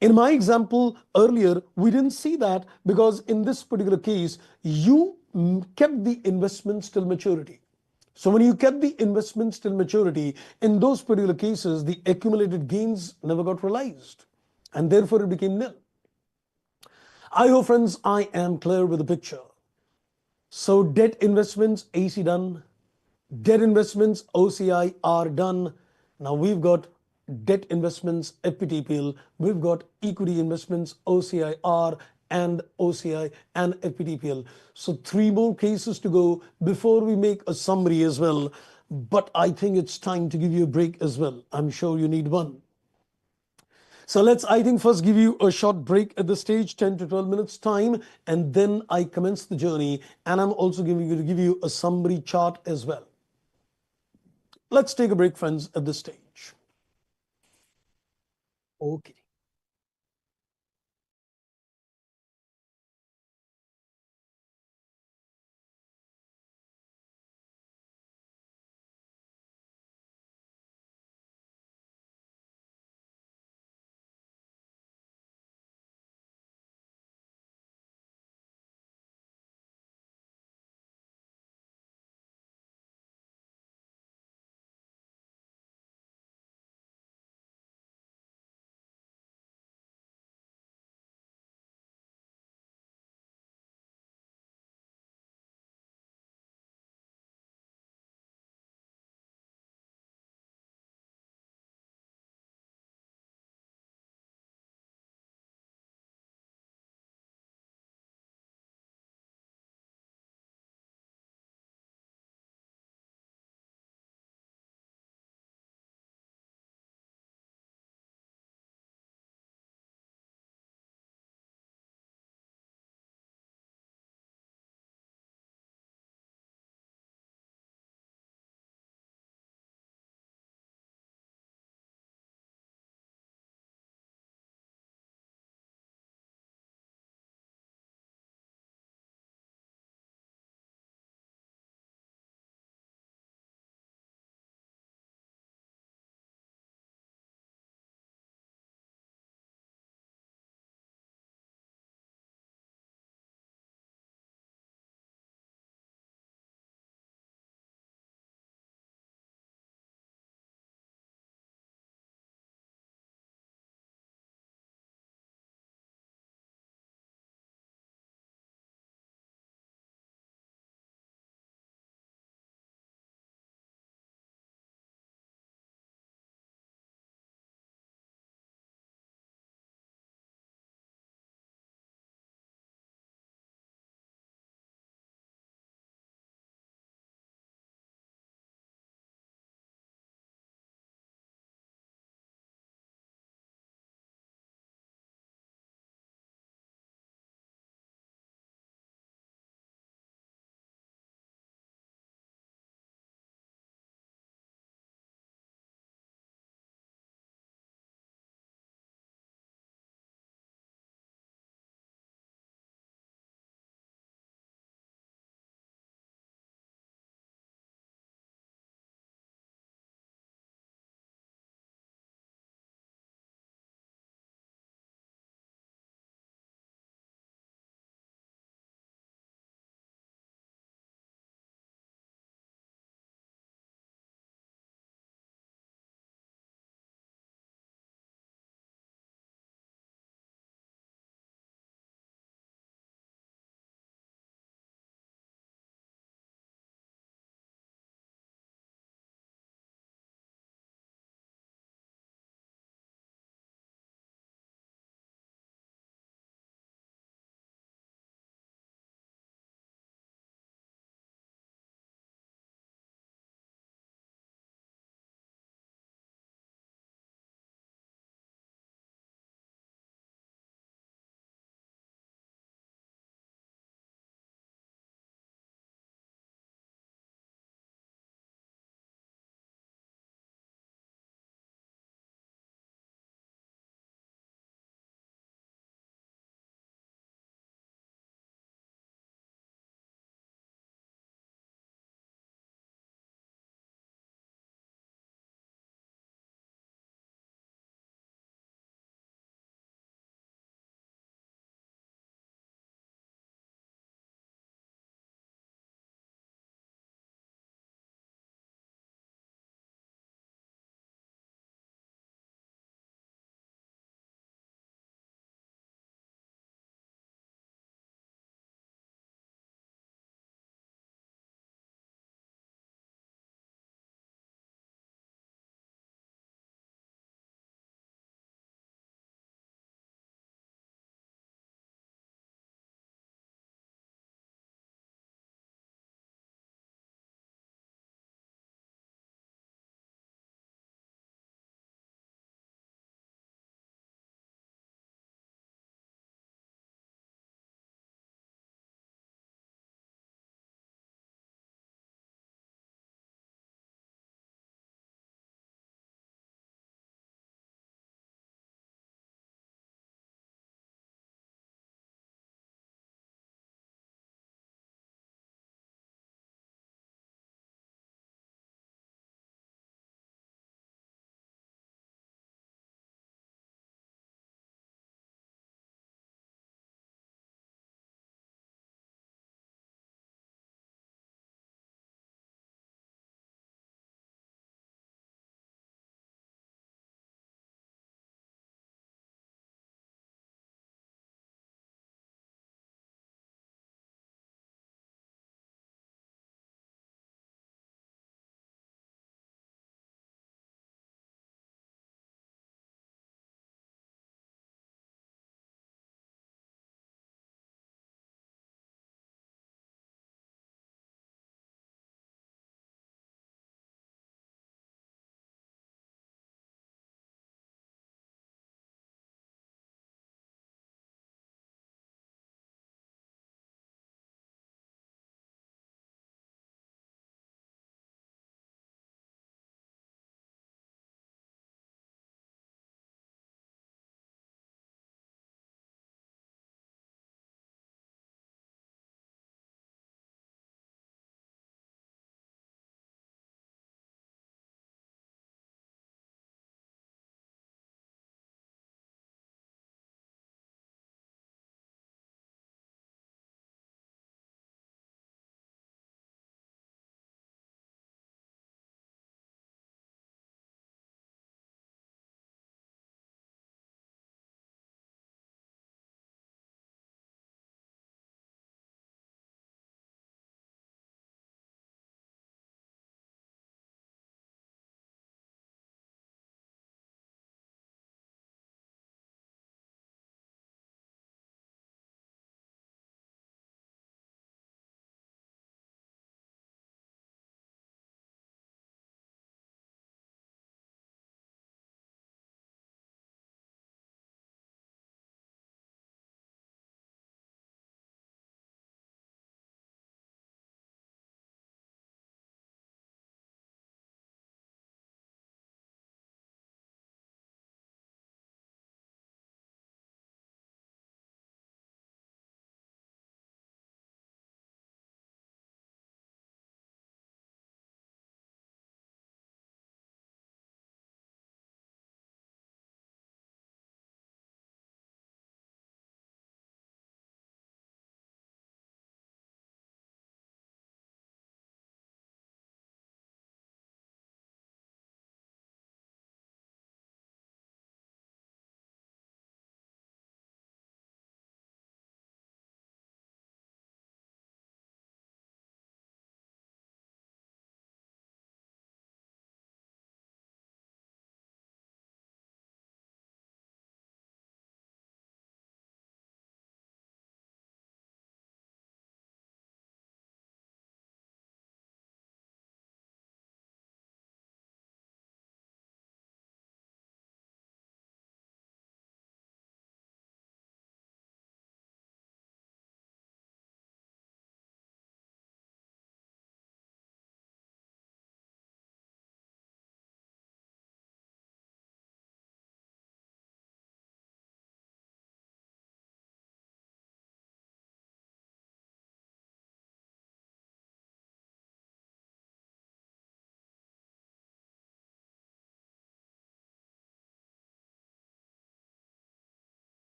In my example earlier, we didn't see that because in this particular case, you kept the investments till maturity. So when you kept the investments till maturity, in those particular cases, the accumulated gains never got realized and therefore it became nil. I hope, friends, I am clear with the picture. So debt investments, AC done. Debt investments, OCI are done. Now we've got debt investments, FVTPL. We've got equity investments, OCIR and OCI and FVTPL. So 3 more cases to go before we make a summary as well. But I think it's time to give you a break as well. I'm sure you need one. So let's, I think, first give you a short break at this stage, 10 to 12 minutes time, and then I commence the journey. And I'm also going to give you a summary chart as well. Let's take a break, friends, at this stage. Okay.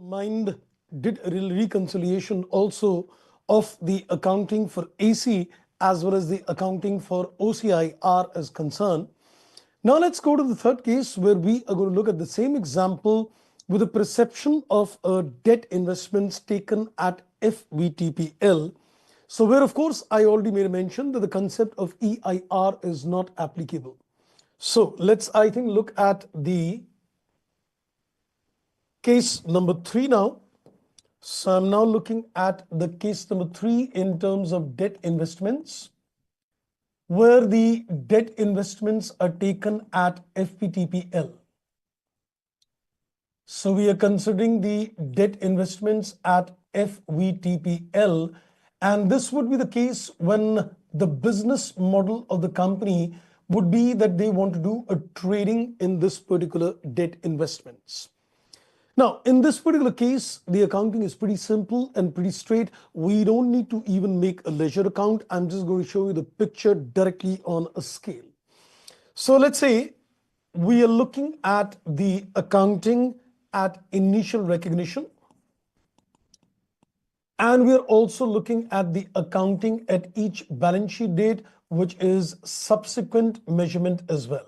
Mind did a reconciliation also of the accounting for AC as well as the accounting for OCI are as concerned. Now let's go to the third case where we are going to look at the same example with a perception of debt investments taken at FVTPL. So where of course I already made a mention that the concept of EIR is not applicable. So let's I think look at the case number 3 now. So I'm now looking at the case number 3 in terms of debt investments, where the debt investments are taken at FVTPL. So we are considering the debt investments at FVTPL, and this would be the case when the business model of the company would be that they want to do a trading in this particular debt investments. Now, in this particular case, the accounting is pretty simple and pretty straight. We don't need to even make a ledger account. I'm just going to show you the picture directly on a scale. So let's say we are looking at the accounting at initial recognition, and we are also looking at the accounting at each balance sheet date, which is subsequent measurement as well.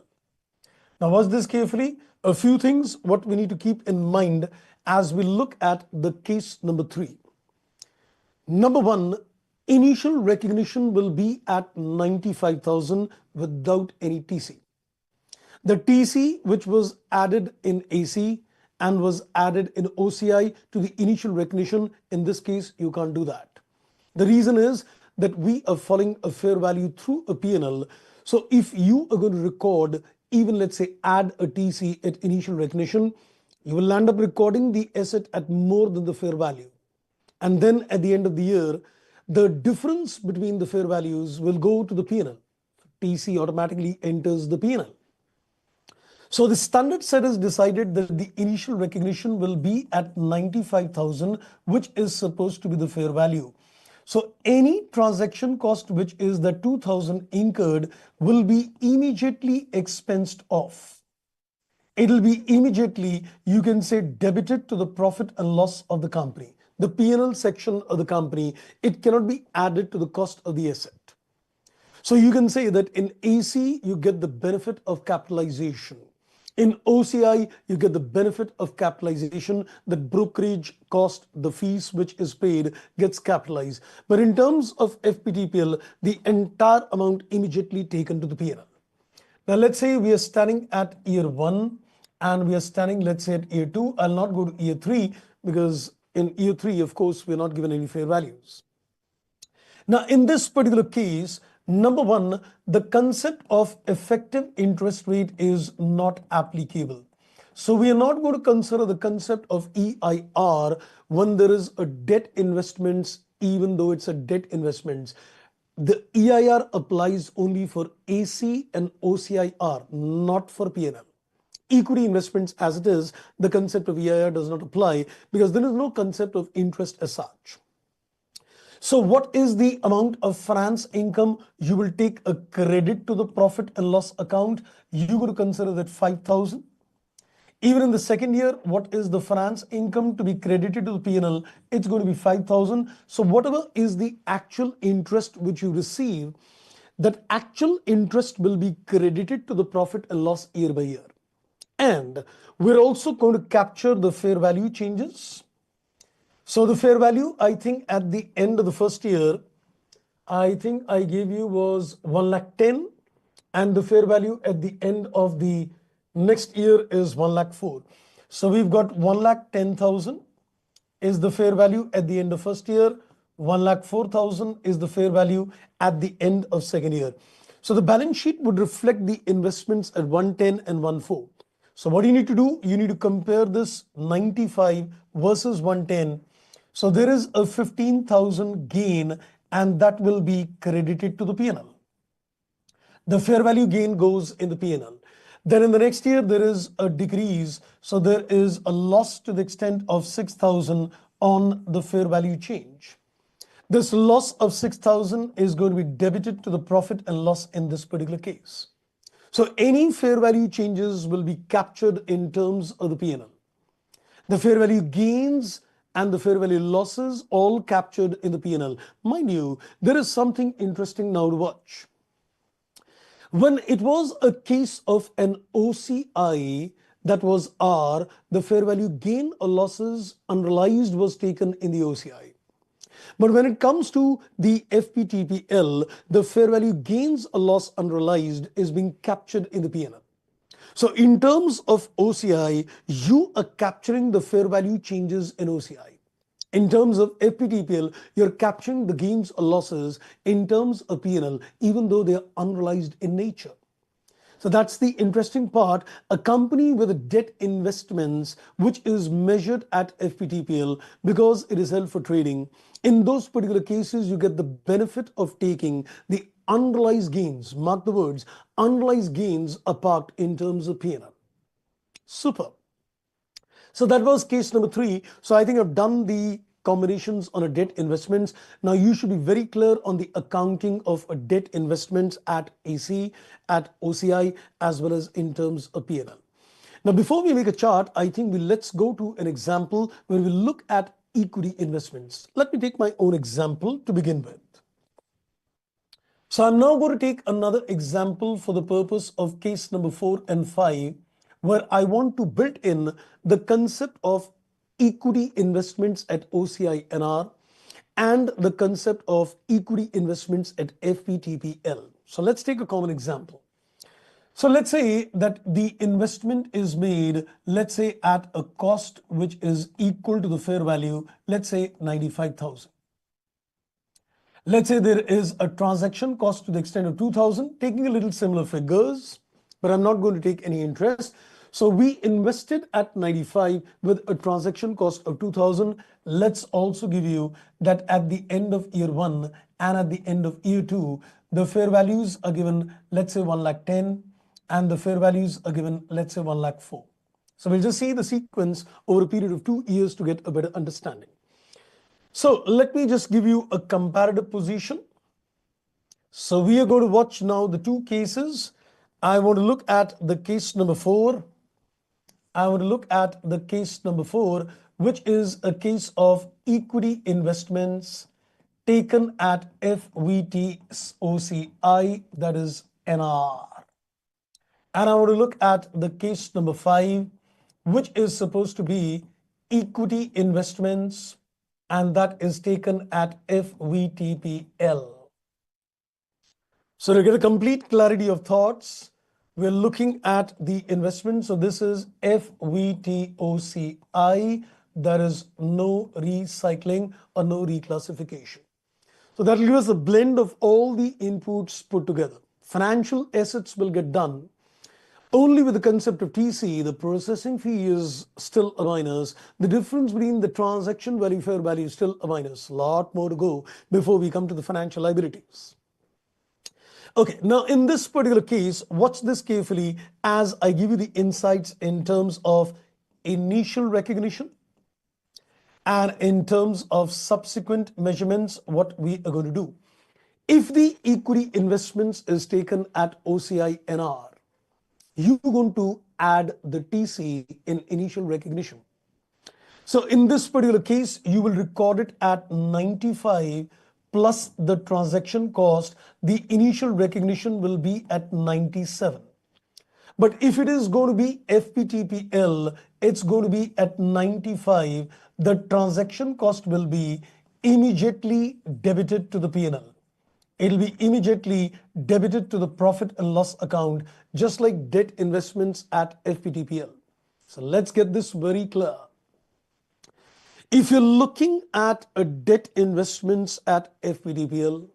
Now watch this carefully. A few things what we need to keep in mind as we look at the case number 3. Number 1, initial recognition will be at 95,000 without any TC. The TC which was added in AC and was added in OCI to the initial recognition, in this case you can't do that. The reason is that we are following a fair value through a P&L. So if you are going to record, even let's say add a TC at initial recognition, you will end up recording the asset at more than the fair value. And then at the end of the year, the difference between the fair values will go to the P&L. TC automatically enters the P&L. So the standard set has decided that the initial recognition will be at 95,000, which is supposed to be the fair value. So any transaction cost which is the 2,000 incurred will be immediately expensed off. It will be immediately, you can say, debited to the profit and loss of the company. The P&L section of the company, it cannot be added to the cost of the asset. So you can say that in AC, you get the benefit of capitalization. In OCI, you get the benefit of capitalization, the brokerage cost, the fees which is paid gets capitalized. But in terms of FVTPL, the entire amount immediately taken to the P&L. Now let's say we are standing at year 1 and we are standing, let's say, at year 2. I'll not go to year 3 because in year 3, of course, we're not given any fair values. Now in this particular case, number 1, the concept of effective interest rate is not applicable. So we are not going to consider the concept of EIR when there is a debt investments, even though it's a debt investments. The EIR applies only for AC and OCIR, not for P&L. Equity investments as it is, the concept of EIR does not apply because there is no concept of interest as such. So what is the amount of finance income? You will take a credit to the profit and loss account. You will consider that 5,000. Even in the second year, what is the finance income to be credited to the P&L? It's going to be 5,000. So whatever is the actual interest which you receive, that actual interest will be credited to the profit and loss year by year. And we're also going to capture the fair value changes. So the fair value, I think at the end of the first year, I think I gave you was 1,10,000, and the fair value at the end of the next year is 1,04,000. So we've got 1,10,000 is the fair value at the end of first year. 1,04,000 is the fair value at the end of second year. So the balance sheet would reflect the investments at 110 and 14. So what you need to do, you need to compare this 95 versus 110. So there is a 15,000 gain, and that will be credited to the P&L. The fair value gain goes in the P&L. Then in the next year, there is a decrease. So there is a loss to the extent of 6,000 on the fair value change. This loss of 6,000 is going to be debited to the profit and loss in this particular case. So any fair value changes will be captured in terms of the P&L. The fair value gains and the fair value losses all captured in the P&L. Mind you, there is something interesting now to watch. When it was a case of an OCI that was R, the fair value gain or losses unrealized was taken in the OCI. But when it comes to the FVTPL, the fair value gains or loss unrealized is being captured in the P&L. So in terms of OCI, you are capturing the fair value changes in OCI. In terms of FVTPL, you're capturing the gains or losses in terms of P&L, even though they are unrealized in nature. So that's the interesting part. A company with debt investments, which is measured at FVTPL because it is held for trading, in those particular cases, you get the benefit of taking the unrealized gains, mark the words, unrealized gains are parked in terms of P&L. Super. So that was case number 3. So I think I've done the combinations on a debt investments. Now you should be very clear on the accounting of a debt investments at AC, at OCI, as well as in terms of P&L. Now before we make a chart, I think let's go to an example where we look at equity investments. Let me take my own example to begin with. So I'm now going to take another example for the purpose of case number 4 and 5, where I want to build in the concept of equity investments at OCI NR and the concept of equity investments at FVTPL. So let's take a common example. So let's say that the investment is made, let's say at a cost which is equal to the fair value, let's say 95,000. Let's say there is a transaction cost to the extent of 2,000, taking a little similar figures, but I'm not going to take any interest. So we invested at 95 with a transaction cost of 2,000. Let's also give you that at the end of year 1 and at the end of year 2, the fair values are given, let's say 1,10,000, and the fair values are given, let's say 1,04,000. So we'll just see the sequence over a period of 2 years to get a better understanding. So let me just give you a comparative position. So we are going to watch now the 2 cases. I want to look at the case number 4. I want to look at the case number 4, which is a case of equity investments taken at FVTOCI, that is NR. And I want to look at the case number 5, which is supposed to be equity investments, and that is taken at FVTPL. So to get a complete clarity of thoughts, we're looking at the investment. So this is FVTOCI, that is no recycling or no reclassification. So that will give us a blend of all the inputs put together. Financial assets will get done only with the concept of TC. The processing fee is still a minus. The difference between the transaction value, fair value is still a minus. A lot more to go before we come to the financial liabilities. Okay, now in this particular case, watch this carefully as I give you the insights in terms of initial recognition and in terms of subsequent measurements, what we are going to do. If the equity investments is taken at OCI NR, you're going to add the TC in initial recognition. So in this particular case, you will record it at 95 plus the transaction cost. The initial recognition will be at 97. But if it is going to be FVTPL, it's going to be at 95. The transaction cost will be immediately debited to the P&L. It'll be immediately debited to the profit and loss account, just like debt investments at FVTPL. So let's get this very clear. If you're looking at a debt investments at FVTPL,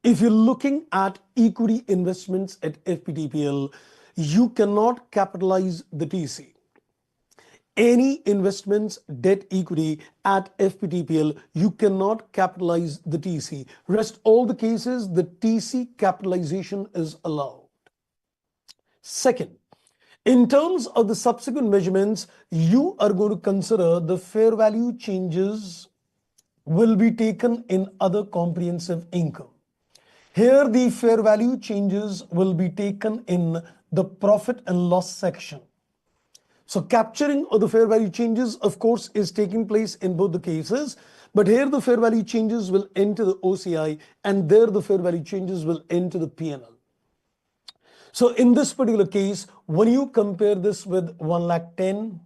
if you're looking at equity investments at FVTPL, you cannot capitalize the TC. Any investments, debt, equity at FVTPL, you cannot capitalize the TC. Rest all the cases, the TC capitalization is allowed. Second, in terms of the subsequent measurements, you are going to consider the fair value changes will be taken in other comprehensive income. Here, the fair value changes will be taken in the profit and loss section. So capturing of the fair value changes, of course, is taking place in both the cases. But here the fair value changes will enter the OCI, and there the fair value changes will enter the P&L. So in this particular case, when you compare this with 1,10,000,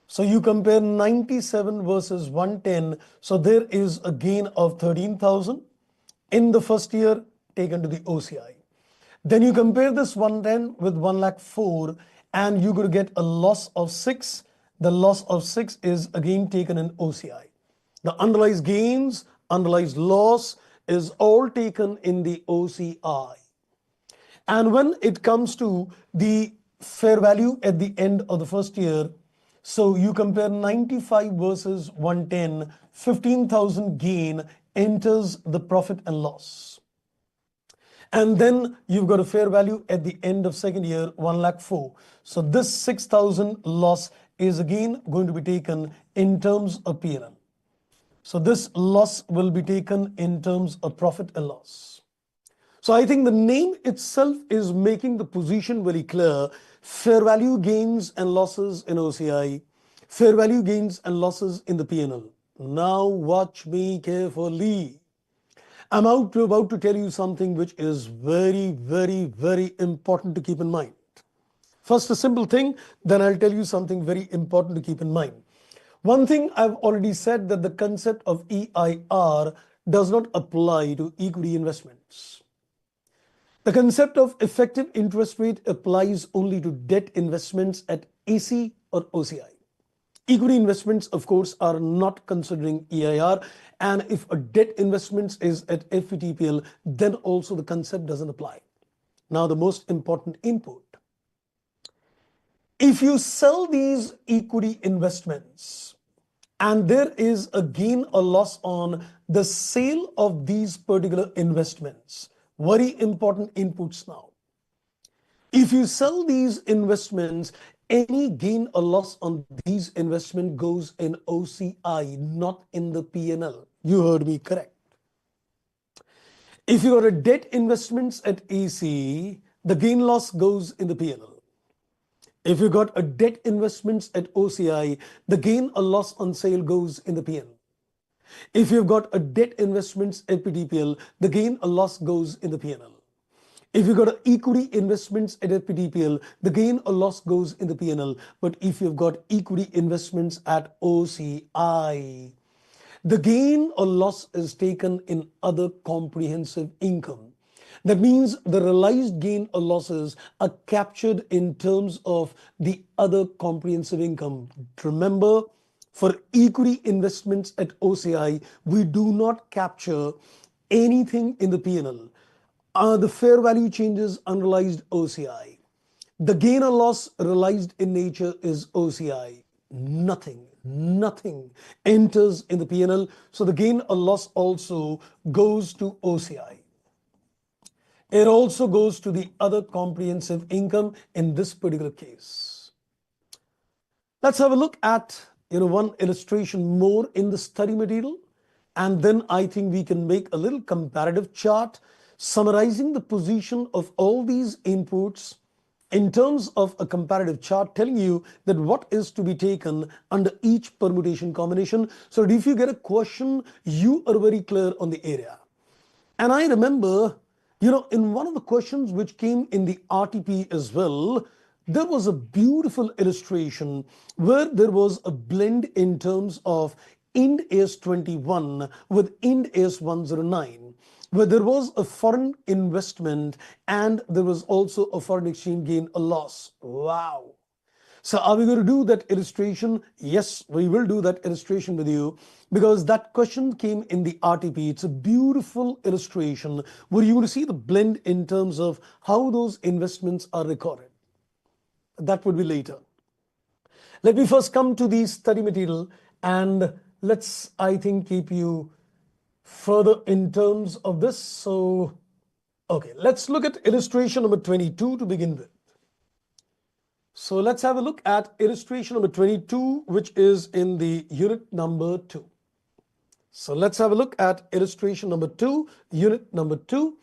so you compare 97 versus 110, so there is a gain of 13,000 in the first year taken to the OCI. Then you compare this 110 with 1,04,000 and you're going to get a loss of 6. The loss of 6 is again taken in OCI. The unrealized gains, unrealized loss is all taken in the OCI. And when it comes to the fair value at the end of the first year, so you compare 95 versus 110, 15,000 gain enters the profit and loss. And then you've got a fair value at the end of second year, 1,04,000. So this 6,000 loss is again going to be taken in terms of P&L. So this loss will be taken in terms of profit and loss. So I think the name itself is making the position very clear. Fair value gains and losses in OCI, fair value gains and losses in the P&L. Now watch me carefully. I'm about to tell you something which is very, very, very important to keep in mind. First, a simple thing, then I'll tell you something very important to keep in mind. One thing I've already said, that the concept of EIR does not apply to equity investments. The concept of effective interest rate applies only to debt investments at AC or OCI. Equity investments, of course, are not considering EIR, and if a debt investment is at FVTPL, then also the concept doesn't apply. Now, the most important input. If you sell these equity investments and there is a gain or loss on the sale of these particular investments, very important inputs now. If you sell these investments, any gain or loss on these investments goes in OCI, not in the P&L. You heard me correct. If you are a debt investments at AC, the gain loss goes in the P&L. If you got a debt investments at OCI, the gain or loss on sale goes in the P&L. If you've got a debt investments at FVTPL, the gain or loss goes in the P&L. If you got equity investments at FVTPL, the gain or loss goes in the P&L. But if you've got equity investments at OCI, the gain or loss is taken in other comprehensive income. That means the realized gain or losses are captured in terms of the other comprehensive income. Remember, for equity investments at OCI, we do not capture anything in the P&L. The fair value changes unrealized OCI. The gain or loss realized in nature is OCI. Nothing enters in the P&L. So the gain or loss also goes to OCI. It also goes to the other comprehensive income in this particular case. Let's have a look at one illustration more in the study material, and then I think we can make a little comparative chart summarizing the position of all these inputs in terms of a comparative chart telling you that what is to be taken under each permutation combination, so that if you get a question, you are very clear on the area. And I remember, in one of the questions which came in the RTP as well, there was a beautiful illustration where there was a blend in terms of Ind AS 21 with Ind AS 109, where there was a foreign investment and there was also a foreign exchange gain or loss. Wow. So are we going to do that illustration? Yes, we will do that illustration with you, because that question came in the RTP. It's a beautiful illustration where you will see the blend in terms of how those investments are recorded. That would be later. Let me first come to the study material, and let's, I think, keep you further in terms of this. So, okay, let's look at illustration number 22 to begin with. So let's have a look at illustration number 22, which is in the unit number 2. So let's have a look at illustration number 2, unit number 2.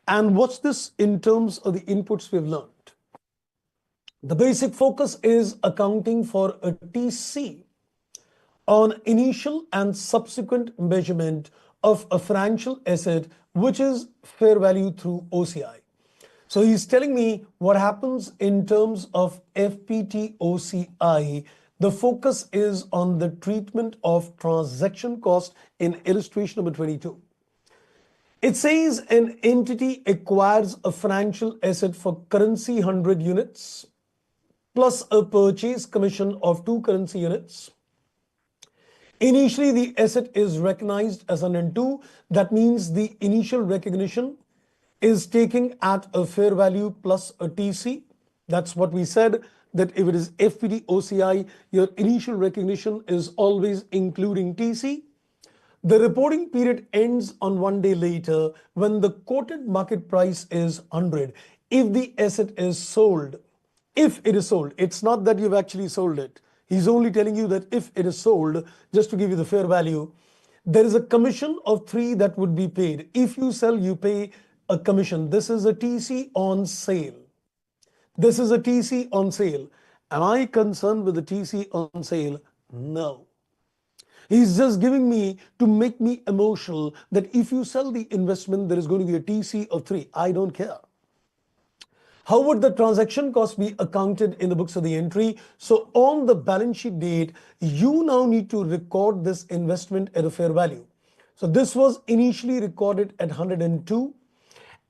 And what's this in terms of the inputs we've learned? The basic focus is accounting for a TC on initial and subsequent measurement of a financial asset, which is fair value through OCI. So he's telling me what happens in terms of FPT OCI. The focus is on the treatment of transaction cost in illustration number 22. It says an entity acquires a financial asset for currency 100 units plus a purchase commission of 2 currency units. Initially, the asset is recognized as an N2. That means the initial recognition is taken at a fair value plus a TC. That's what we said, that if it is FPT OCI, your initial recognition is always including TC. The reporting period ends on 1 day later when the quoted market price is 100. If the asset is sold, if it is sold, it's not that you've actually sold it. He's only telling you that if it is sold, just to give you the fair value, there is a commission of 3 that would be paid. If you sell, you pay a commission. This is a TC on sale. This is a TC on sale. Am I concerned with the TC on sale? No. He's just giving me to make me emotional that if you sell the investment, there is going to be a TC of 3. I don't care. How would the transaction cost be accounted in the books of the entry? So on the balance sheet date, you now need to record this investment at a fair value. So this was initially recorded at 102.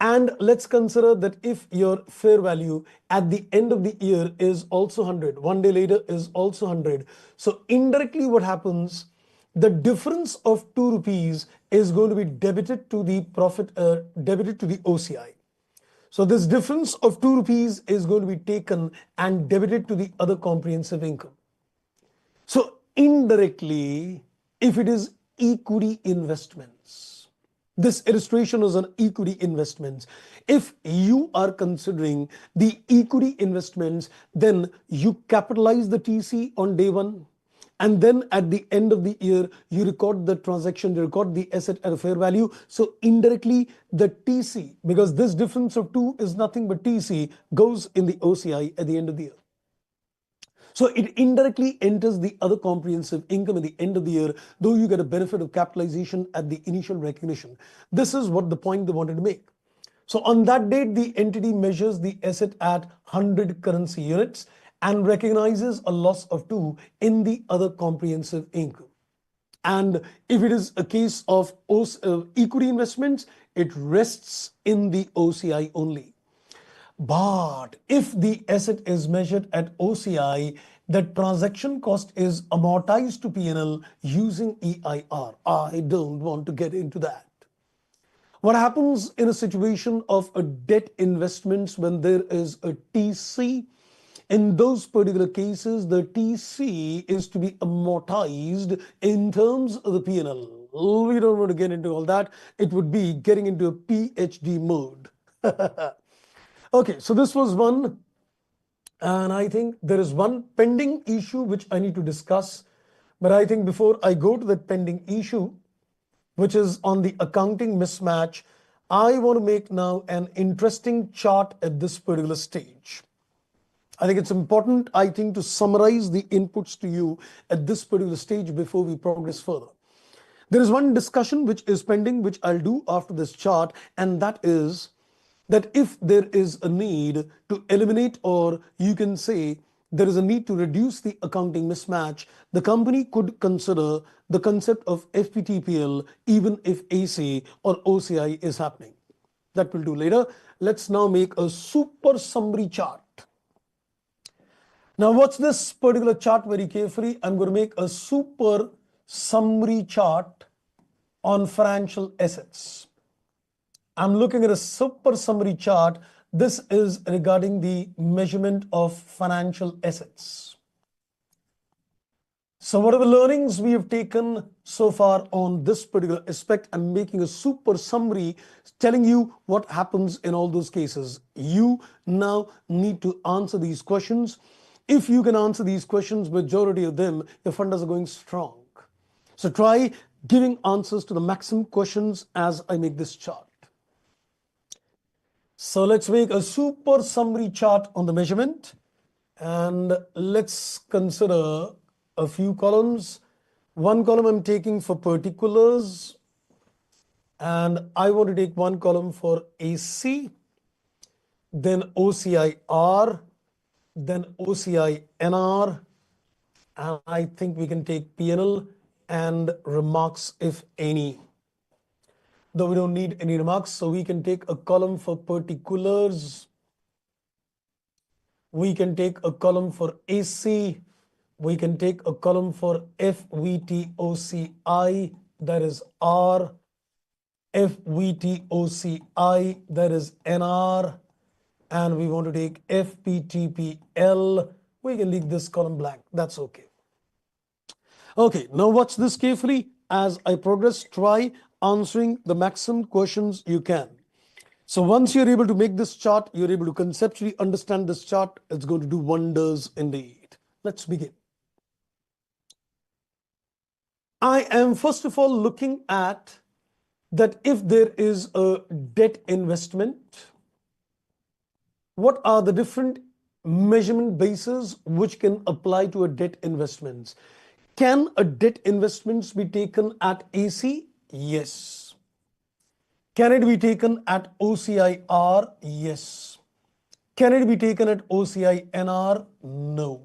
And let's consider that if your fair value at the end of the year is also 100, 1 day later is also 100. So indirectly what happens, the difference of 2 rupees is going to be debited to the profit, debited to the OCI. So this difference of 2 rupees is going to be taken and debited to the other comprehensive income. So indirectly, if it is equity investments, this illustration is on equity investments. If you are considering the equity investments, then you capitalize the TC on day 1. And then at the end of the year, you record the transaction, you record the asset at a fair value. So indirectly, the TC, because this difference of 2 is nothing but TC, goes in the OCI at the end of the year. So it indirectly enters the other comprehensive income at the end of the year, though you get a benefit of capitalization at the initial recognition. This is what the point they wanted to make. So on that date, the entity measures the asset at 100 currency units and recognizes a loss of 2 in the other comprehensive income. And if it is a case of equity investments, it rests in the OCI only. But if the asset is measured at OCI, the transaction cost is amortized to P&L using EIR. I don't want to get into that. What happens in a situation of a debt investments when there is a TC? In those particular cases, the TC is to be amortized in terms of the P&L. We don't want to get into all that. It would be getting into a PhD mode. Okay, so this was one. And I think there is one pending issue which I need to discuss. But I think before I go to that pending issue, which is on the accounting mismatch, I want to make now an interesting chart at this particular stage. I think it's important, to summarize the inputs to you at this particular stage before we progress further. There is one discussion which is pending, which I'll do after this chart, and that is that if there is a need to eliminate, or you can say there is a need to reduce the accounting mismatch, the company could consider the concept of FVTPL even if AC or OCI is happening. That we'll do later. Let's now make a super summary chart. Now watch this particular chart very carefully. I'm going to make a super summary chart on financial assets. I'm looking at a super summary chart. This is regarding the measurement of financial assets. So what are the learnings we have taken so far on this particular aspect? I'm making a super summary telling you what happens in all those cases. You now need to answer these questions. If you can answer these questions, majority of them, your funds are going strong. So try giving answers to the maximum questions as I make this chart. So let's make a super summary chart on the measurement. And let's consider a few columns. One column I'm taking for particulars, and I want to take one column for AC, then OCIR, then OCINR, and I think we can take PNL and remarks if any. Though we don't need any remarks, so we can take a column for particulars. We can take a column for AC. We can take a column for FVTOCI, that is R. FVTOCI, that is NR. And we want to take FVTPL. We can leave this column blank. That's okay. Okay, now watch this carefully. As I progress, try answering the maximum questions you can. So once you're able to make this chart, you're able to conceptually understand this chart, it's going to do wonders indeed. Let's begin. I am first of all looking at that if there is a debt investment, what are the different measurement bases which can apply to a debt investments? Can a debt investments be taken at AC? Yes. Can it be taken at OCIR? Yes. Can it be taken at OCINR? No.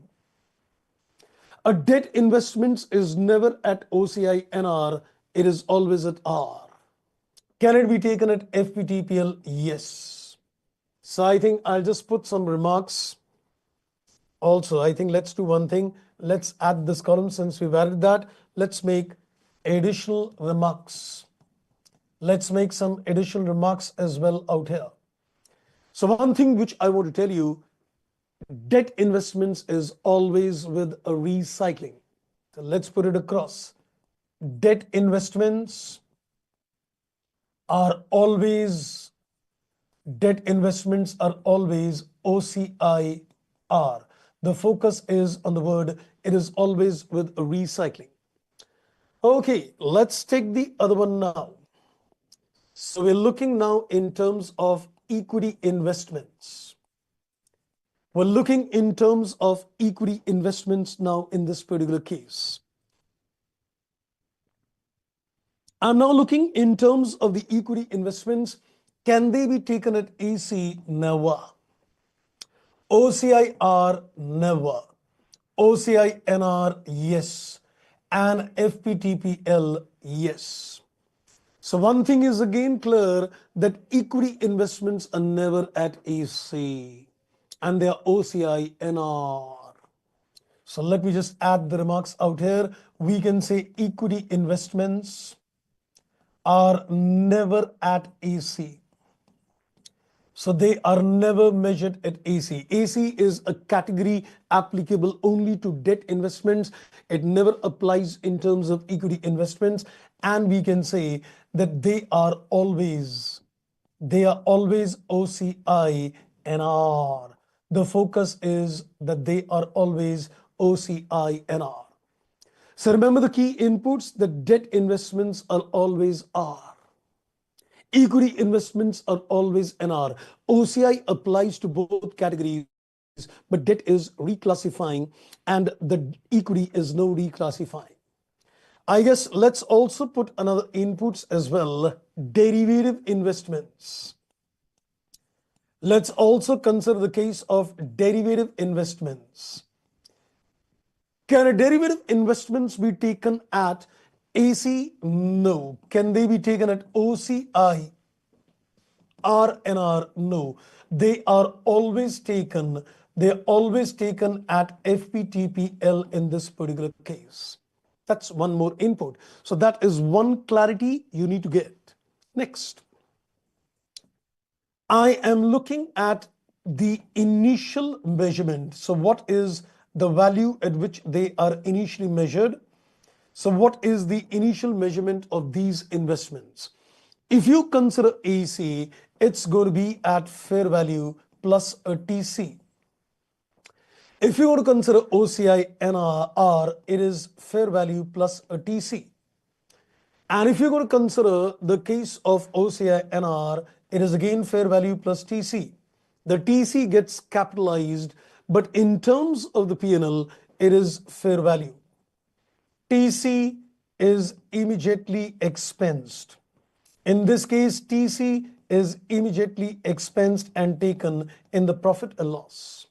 A debt investments is never at OCINR, it is always at R. Can it be taken at FVTPL? Yes. So I think I'll just put some remarks. Also, I think let's do one thing. Let's add this column since we've added that. Let's make additional remarks. Let's make some additional remarks as well out here. So one thing which I want to tell you, debt investments is always with a recycling. So let's put it across. Debt investments are always OCIR. The focus is on the word, it is always with a recycling. Okay, let's take the other one now. So we're looking now in terms of equity investments. We're looking in terms of equity investments now in this particular case. I'm now looking in terms of the equity investments. Can they be taken at AC? Never. OCIR? Never. OCINR? Yes. And FVTPL? Yes. So one thing is again clear, that equity investments are never at AC and they are OCINR. So let me just add the remarks out here. We can say equity investments are never at AC. So they are never measured at AC. AC is a category applicable only to debt investments. It never applies in terms of equity investments. And we can say that they are always OCINR. The focus is that they are always OCINR. So remember the key inputs, the debt investments are always R. Equity investments are always NR. OCI applies to both categories, but debt is reclassifying and the equity is no reclassifying. I guess let's also put another inputs as well, derivative investments. Let's also consider the case of derivative investments. Can a derivative investments be taken at AC? No. Can they be taken at OCI? RNR? No. They are always taken at FVTPL in this particular case. That's one more input. So that is one clarity you need to get. Next, I am looking at the initial measurement. So what is the value at which they are initially measured? So what is the initial measurement of these investments? If you consider AC, it's going to be at fair value plus a TC. If you want to consider OCI NR, it is fair value plus a TC. And if you're going to consider the case of OCI NR, it is again fair value plus TC. The TC gets capitalized but in terms of the P&L, it is fair value. TC is immediately expensed. In this case, TC is immediately expensed and taken in the profit and loss.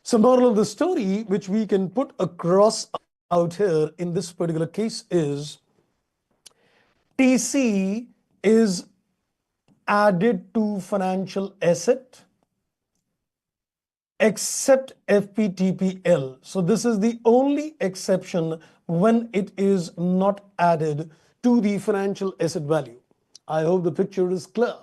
So moral of the story, which we can put across out here in this particular case, is TC is added to financial asset except FVTPL. So this is the only exception when it is not added to the financial asset value. I hope the picture is clear.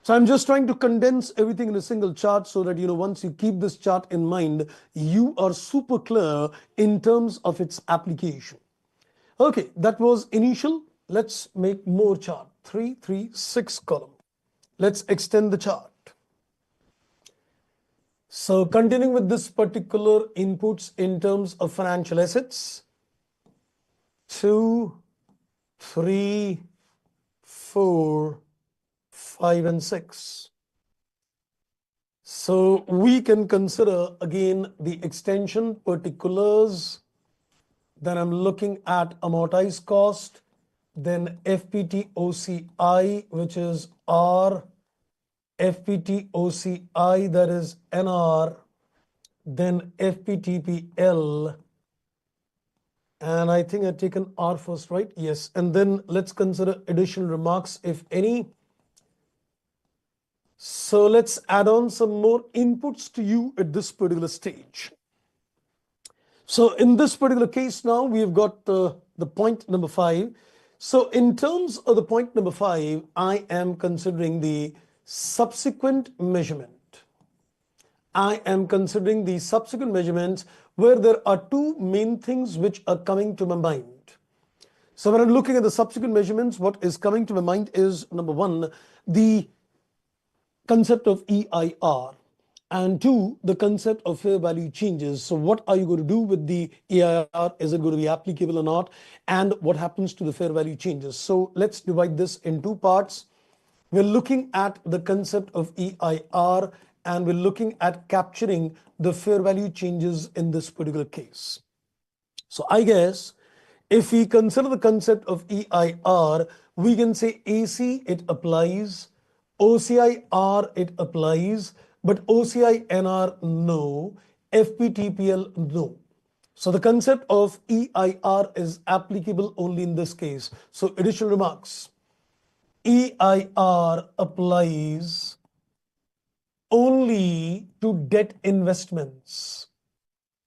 So I'm just trying to condense everything in a single chart so that, once you keep this chart in mind, you are super clear in terms of its application. Okay, that was initial. Let's make more chart. 3, 3, 6 column. Let's extend the chart. So continuing with this particular inputs in terms of financial assets, 2, 3, 4, 5, and 6. So we can consider again the extension particulars. Then I'm looking at amortized cost, then FPTOCI, which is R, FPTOCI, that is NR, then FVTPL, and I think I've taken R first, right? Yes. And then let's consider additional remarks, if any. So let's add on some more inputs to you at this particular stage. So in this particular case now, we've got the point number 5. So in terms of the point number 5, I am considering the subsequent measurement. I am considering the subsequent measurements where there are two main things which are coming to my mind. So when I'm looking at the subsequent measurements, what is coming to my mind is, number 1, the concept of EIR, and 2, the concept of fair value changes. So what are you going to do with the EIR? Is it going to be applicable or not? And what happens to the fair value changes? So let's divide this in 2 parts. We're looking at the concept of EIR, and we're looking at capturing the fair value changes in this particular case. So I guess if we consider the concept of EIR, we can say AC, it applies, OCI-R, it applies, but OCI-NR, no, FVTPL, no. So the concept of EIR is applicable only in this case. So additional remarks. EIR applies only to debt investments.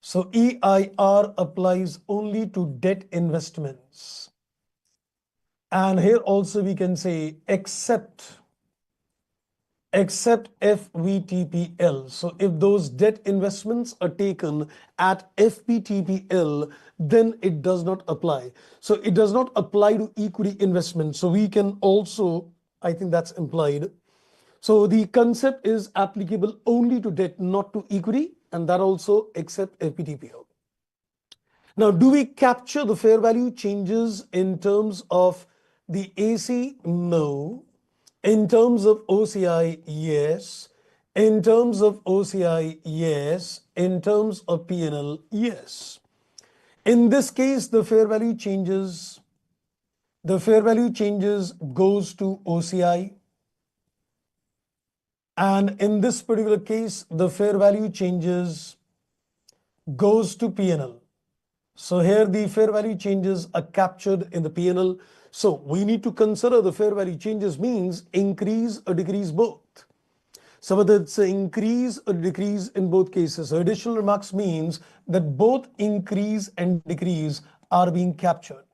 So EIR applies only to debt investments. And here also we can say except FVTPL. So if those debt investments are taken at FVTPL, then it does not apply. So it does not apply to equity investment. So we can also, I think that's implied. So the concept is applicable only to debt, not to equity, and that also except FVTPL. Now, do we capture the fair value changes in terms of the AC? No. In terms of OCI, yes. In terms of OCI, yes. In terms of P&L, yes. In this case, the fair value changes goes to OCI. And in this particular case, the fair value changes goes to P&L. So here the fair value changes are captured in the P&L. So we need to consider the fair value changes means increase or decrease both. So whether it's an increase or decrease in both cases. So additional remarks means that both increase and decrease are being captured.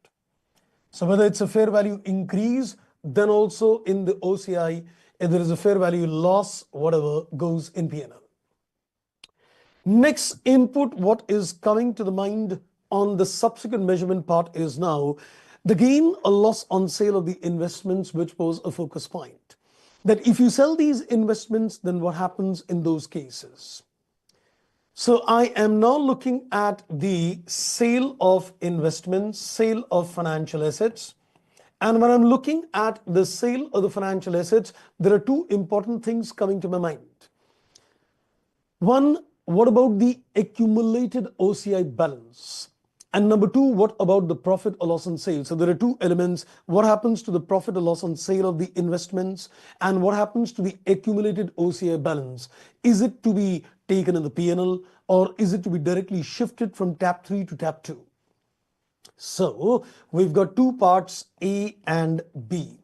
So whether it's a fair value increase, then also in the OCI, if there is a fair value loss, whatever goes in P&L. Next input, what is coming to the mind on the subsequent measurement part is now the gain or loss on sale of the investments, which was a focus point. That if you sell these investments, then what happens in those cases? So I am now looking at the sale of investments, sale of financial assets. And when I'm looking at the sale of the financial assets, there are two important things coming to my mind. One, what about the accumulated OCI balance? And number two, what about the profit or loss on sale? So there are two elements. What happens to the profit or loss on sale of the investments, and what happens to the accumulated OCI balance? Is it to be taken in the P&L, or is it to be directly shifted from tab 3 to tab 2? So we've got two parts, A and B.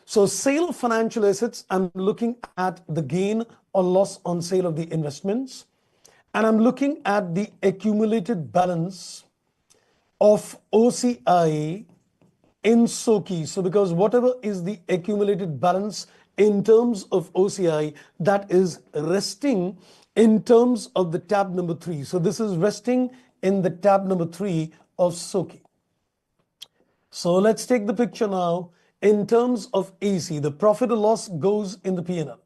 So sale of financial assets, I'm looking at the gain or loss on sale of the investments, and I'm looking at the accumulated balance of OCI in SOKI. So because whatever is the accumulated balance in terms of OCI, that is resting in terms of the tab number 3. So this is resting in the tab number 3 of SOKI. So let's take the picture now. In terms of AC, the profit or loss goes in the P&L.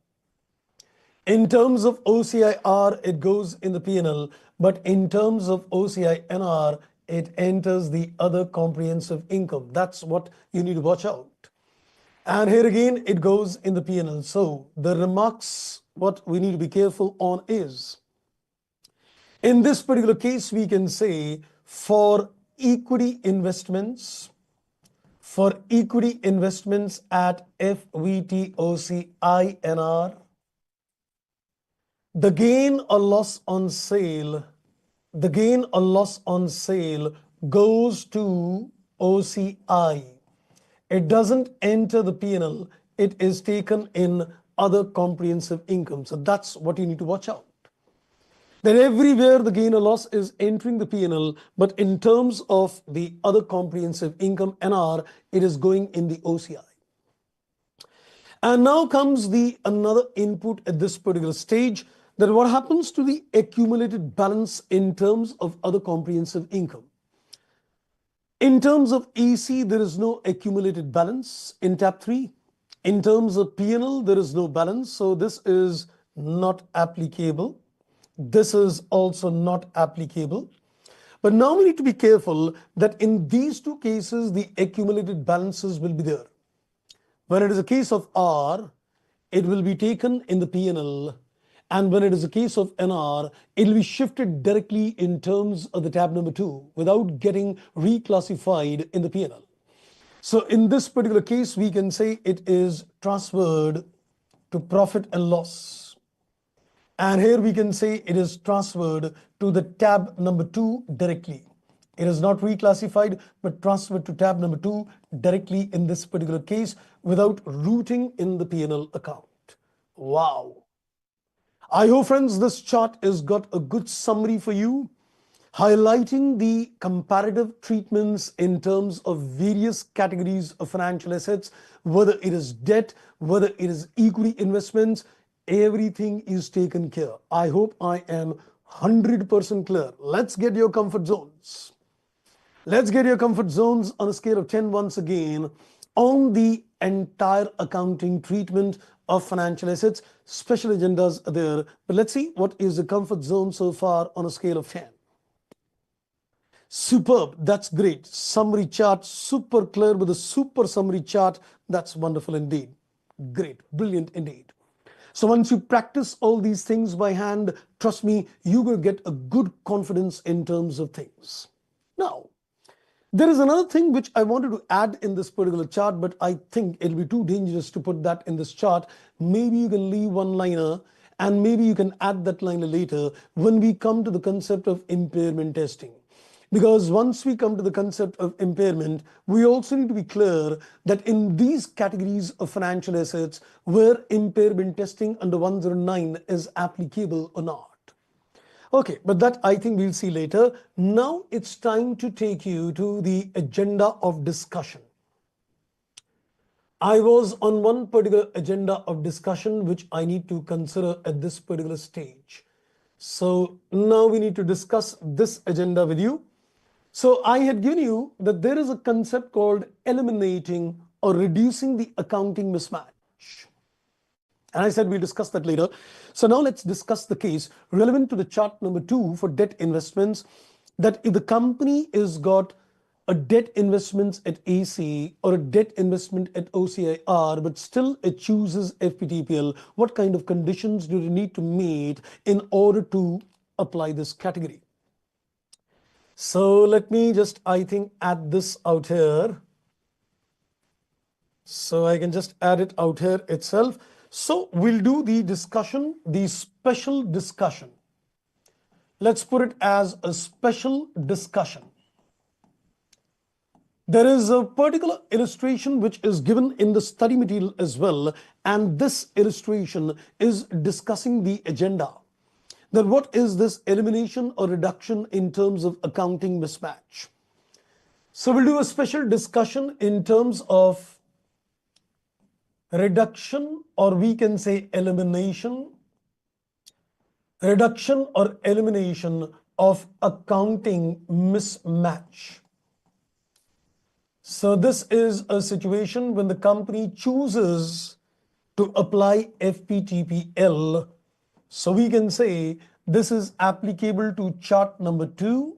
In terms of OCIR, it goes in the P&L, but in terms of OCI-NR, it enters the other comprehensive income. That's what you need to watch out. And here again, it goes in the P&L. So the remarks, what we need to be careful on is, in this particular case, we can say for equity investments at FVTOCINR, the gain or loss on sale goes to OCI. It doesn't enter the P&L. It is taken in other comprehensive income. So that's what you need to watch out. That everywhere the gain or loss is entering the P&L, but in terms of the other comprehensive income, NR, it is going in the OCI. And now comes the another input at this particular stage, that what happens to the accumulated balance in terms of other comprehensive income. In terms of AC, there is no accumulated balance in tab 3. In terms of P&L, there is no balance. So this is not applicable. This is also not applicable. But now we need to be careful that in these two cases, the accumulated balances will be there. When it is a case of R, it will be taken in the P&L. And when it is a case of NR, it will be shifted directly in terms of the tab number 2 without getting reclassified in the P&L. So in this particular case, we can say it is transferred to profit and loss. And here we can say it is transferred to the tab number 2 directly. It is not reclassified, but transferred to tab number 2 directly in this particular case without routing in the P&L account. Wow. I hope, friends, this chart has got a good summary for you, highlighting the comparative treatments in terms of various categories of financial assets, whether it is debt, whether it is equity investments, everything is taken care. I hope I am 100% clear. Let's get your comfort zones. Let's get your comfort zones on a scale of 10 once again on the entire accounting treatment of financial assets. Special agendas are there, but let's see what is the comfort zone so far on a scale of 10. Superb, that's great. Summary chart, super clear with a super summary chart. That's wonderful indeed. Great, brilliant indeed. So once you practice all these things by hand, trust me, you will get a good confidence in terms of things. Now, there is another thing which I wanted to add in this particular chart, but I think it'll be too dangerous to put that in this chart. Maybe you can leave one liner and maybe you can add that liner later when we come to the concept of impairment testing. Because once we come to the concept of impairment, we also need to be clear that in these categories of financial assets, where impairment testing under 109 is applicable or not. Okay, but that I think we'll see later. Now it's time to take you to the agenda of discussion. I was on one particular agenda of discussion which I need to consider at this particular stage. So now we need to discuss this agenda with you. So I had given you that there is a concept called eliminating or reducing the accounting mismatch. And I said we'll discuss that later. So now let's discuss the case relevant to the chart number 2 for debt investments, that if the company has got a debt investments at AC or a debt investment at OCIR, but still it chooses FVTPL, what kind of conditions do you need to meet in order to apply this category. So let me just, I think, add this out here. So I can just add it out here itself. So we'll do the discussion, the special discussion. Let's put it as a special discussion. There is a particular illustration which is given in the study material as well, and this illustration is discussing the agenda. Then what is this elimination or reduction in terms of accounting mismatch? So we'll do a special discussion in terms of reduction, or we can say elimination, reduction or elimination of accounting mismatch. So this is a situation when the company chooses to apply FVTPL. So we can say this is applicable to chart number 2.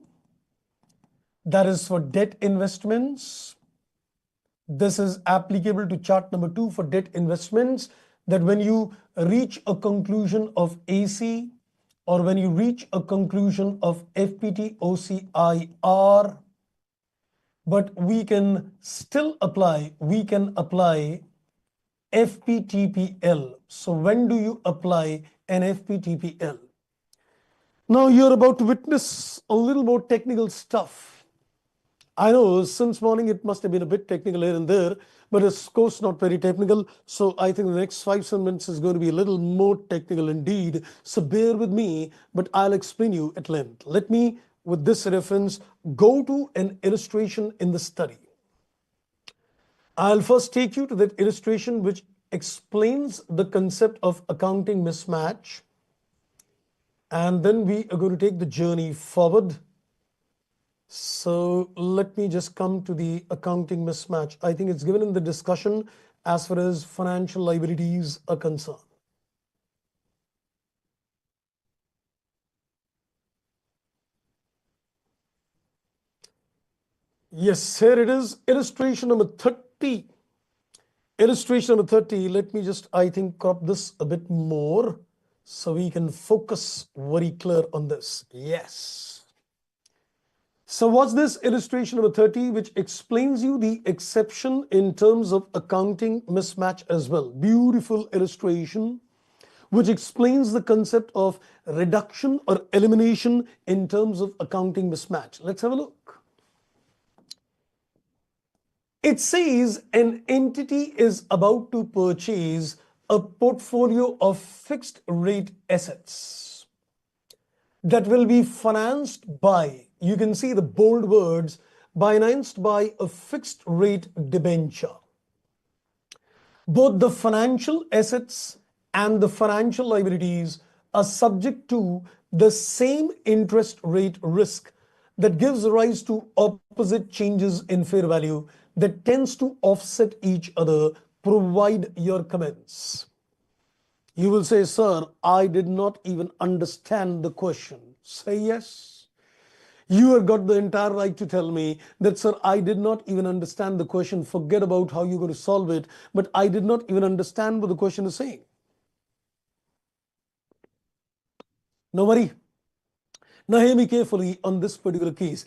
That is for debt investments. This is applicable to chart number 2 for debt investments, that when you reach a conclusion of AC or when you reach a conclusion of FPT OCIR, but we can still apply, FVTPL. So when do you apply an FVTPL? Now you're about to witness a little more technical stuff. I know since morning it must have been a bit technical here and there, but it's of course not very technical. So I think the next 5-7 minutes is going to be a little more technical indeed. So bear with me, but I'll explain you at length. Let me, with this reference, go to an illustration in the study. I'll first take you to that illustration which explains the concept of accounting mismatch. And then we are going to take the journey forward. So let me just come to the accounting mismatch. I think it's given in the discussion as far as financial liabilities are concerned. Yes, here it is, illustration number 30. Illustration number 30, let me just, I think, crop this a bit more so we can focus very clear on this. Yes. So what's this illustration number 30, which explains you the exception in terms of accounting mismatch as well. Beautiful illustration, which explains the concept of reduction or elimination in terms of accounting mismatch. Let's have a look. It says an entity is about to purchase a portfolio of fixed rate assets that will be financed by, you can see the bold words, financed by a fixed rate debenture. Both the financial assets and the financial liabilities are subject to the same interest rate risk that gives rise to opposite changes in fair value that tends to offset each other. Provide your comments. You will say, sir, I did not even understand the question. Say yes. You have got the entire right to tell me that, sir, I did not even understand the question. Forget about how you're going to solve it, but I did not even understand what the question is saying. No worry. Now hear me carefully on this particular case.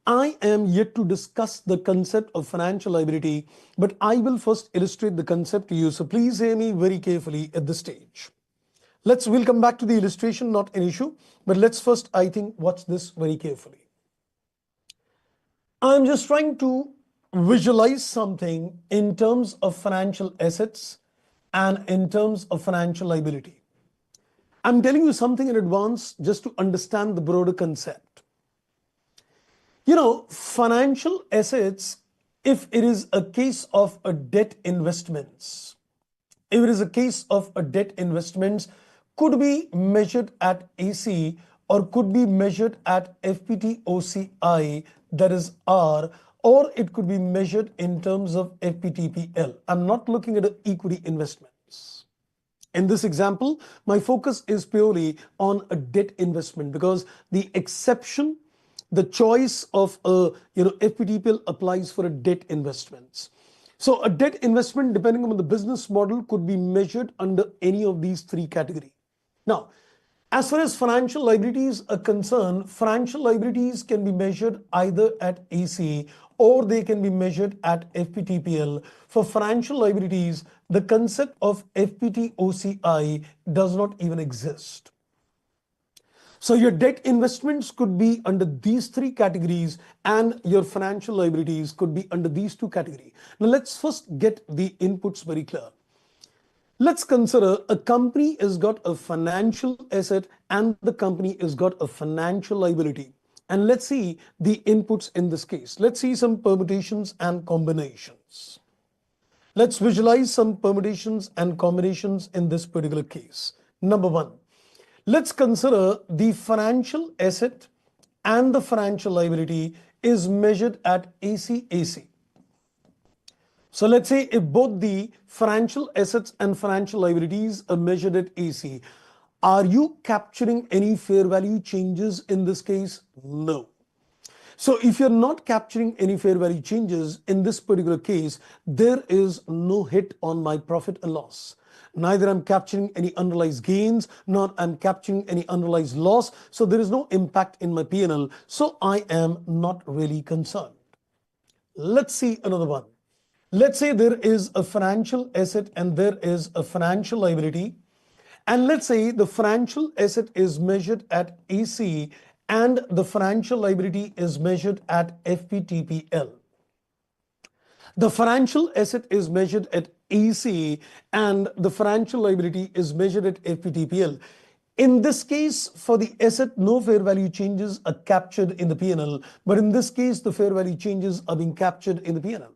I am yet to discuss the concept of financial liability, but I will first illustrate the concept to you. So please hear me very carefully at this stage. We'll come back to the illustration, not an issue, but let's first, I think, watch this very carefully. I'm just trying to visualize something in terms of financial assets and in terms of financial liability. I'm telling you something in advance just to understand the broader concept. You know, financial assets, if it is a case of a debt investments, could be measured at AC or could be measured at FPT OCI, that is R, or it could be measured in terms of FVTPL. I'm not looking at equity investments. In this example, my focus is purely on a debt investment because the exception, the choice of FVTPL applies for a debt investments. So a debt investment, depending on the business model, could be measured under any of these three categories. Now, As far as financial liabilities are concerned, financial liabilities can be measured either at AC or they can be measured at FVTPL. For financial liabilities, the concept of FVTOCI does not even exist. So your debt investments could be under these three categories and your financial liabilities could be under these two categories. Now let's first get the inputs very clear. Let's consider a company has got a financial asset and the company has got a financial liability. And let's see the inputs in this case. Let's see some permutations and combinations. Let's visualize some permutations and combinations in this particular case. Number one, let's consider the financial asset and the financial liability is measured at AC. So let's say if both the financial assets and financial liabilities are measured at AC, are you capturing any fair value changes in this case? No. So if you're not capturing any fair value changes in this particular case, there is no hit on my profit and loss. Neither I'm capturing any unrealized gains, nor I'm capturing any unrealized loss. So there is no impact in my P&L. So I am not really concerned. Let's see another one. Let's say there is a financial asset and there is a financial liability. And let's say the financial asset is measured at AC and the financial liability is measured at FVTPL. The financial asset is measured at AC and the financial liability is measured at FVTPL. In this case, for the asset, no fair value changes are captured in the P&L. But in this case, the fair value changes are being captured in the P&L.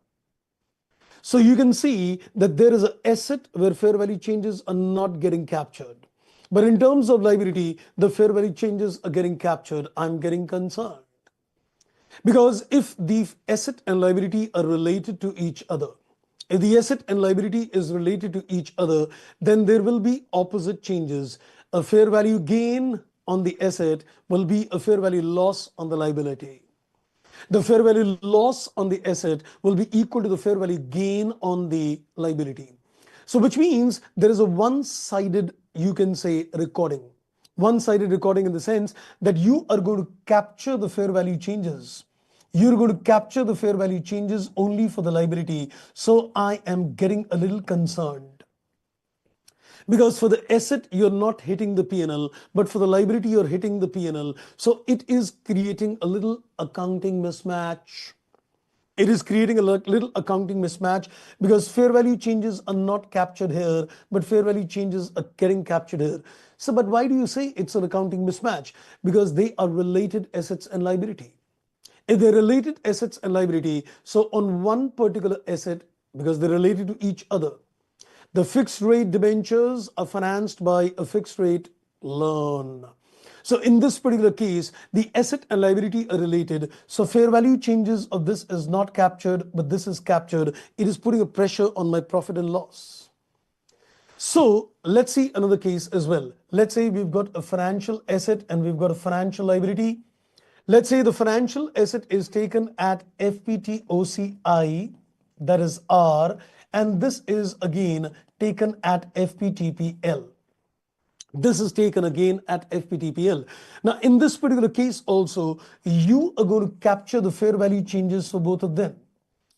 So you can see that there is an asset where fair value changes are not getting captured. But in terms of liability, the fair value changes are getting captured. I'm getting concerned. Because if the asset and liability are related to each other, if the asset and liability is related to each other, then there will be opposite changes. A fair value gain on the asset will be a fair value loss on the liability. The fair value loss on the asset will be equal to the fair value gain on the liability. So which means there is a one-sided, you can say, recording. One-sided recording in the sense that you are going to capture the fair value changes. You're going to capture the fair value changes only for the liability. So I am getting a little concerned. Because for the asset, you're not hitting the P&L, but for the liability, you're hitting the P&L. So it is creating a little accounting mismatch. It is creating a little accounting mismatch because fair value changes are not captured here, but fair value changes are getting captured here. So, but why do you say it's an accounting mismatch? Because they are related assets and liability. If they're related assets and liability, so on one particular asset, because they're related to each other, the fixed rate debentures are financed by a fixed rate loan. So in this particular case, the asset and liability are related. So fair value changes of this is not captured, but this is captured. It is putting a pressure on my profit and loss. So let's see another case as well. Let's say we've got a financial asset and we've got a financial liability. Let's say the financial asset is taken at FVTOCI, that is R, and this is again taken at FVTPL. This is taken again at FVTPL. Now, in this particular case also, you are going to capture the fair value changes for both of them.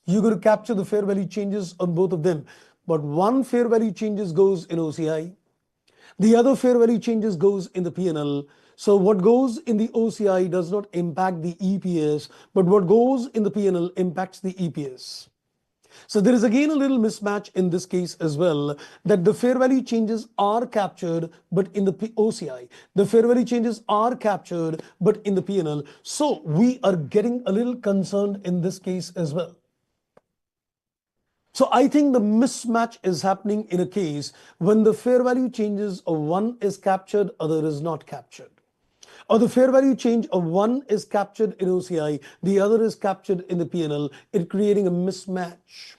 You're going to capture the fair value changes on both of them. But one fair value changes goes in OCI. The other fair value changes goes in the P&L. So what goes in the OCI does not impact the EPS, but what goes in the P&L impacts the EPS. So there is again a little mismatch in this case as well, that the fair value changes are captured, but in the OCI. The fair value changes are captured, but in the P&L. So we are getting a little concerned in this case as well. So I think the mismatch is happening in a case when the fair value changes of one is captured, other is not captured. Or the fair value change of one is captured in OCI, the other is captured in the P&L, it creating a mismatch.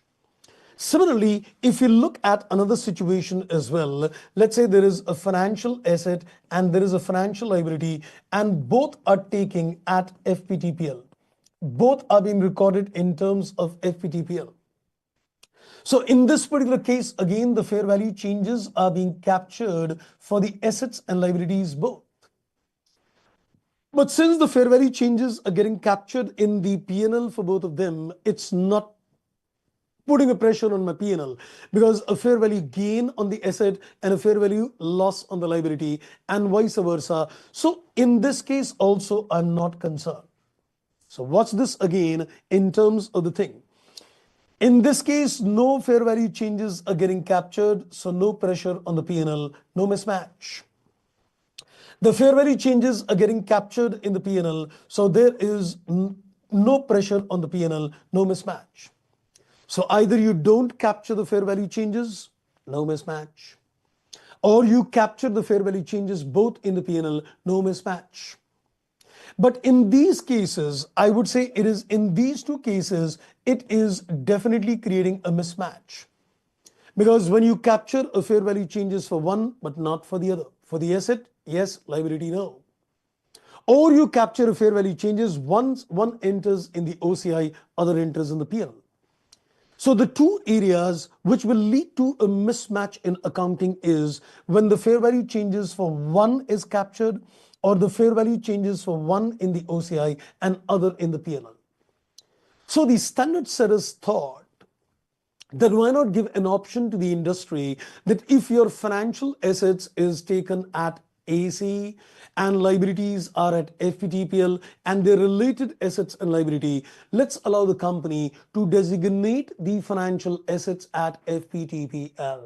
Similarly, if you look at another situation as well, let's say there is a financial asset and there is a financial liability and both are taking at FVTPL. Both are being recorded in terms of FVTPL. So in this particular case, again, the fair value changes are being captured for the assets and liabilities both. But since the fair value changes are getting captured in the P&L for both of them, it's not putting a pressure on my P&L, because a fair value gain on the asset and a fair value loss on the liability and vice versa. So in this case also, I'm not concerned. So watch this again in terms of the thing. In this case, no fair value changes are getting captured, so no pressure on the P&L, no mismatch. The fair value changes are getting captured in the P&L, so there is no pressure on the P&L, no mismatch. So either you don't capture the fair value changes, no mismatch, or you capture the fair value changes both in the P&L, no mismatch. But in these cases, I would say it is in these two cases, it is definitely creating a mismatch. Because when you capture a fair value changes for one, but not for the other. For the asset, yes, liability, no. Or you capture a fair value changes, once one enters in the OCI, other enters in the P&L. So the two areas which will lead to a mismatch in accounting is when the fair value changes for one is captured, or the fair value changes for one in the OCI and other in the P&L. So the standard setters thought that why not give an option to the industry that if your financial assets is taken at AC and liabilities are at FVTPL and their related assets and liability, let's allow the company to designate the financial assets at FVTPL.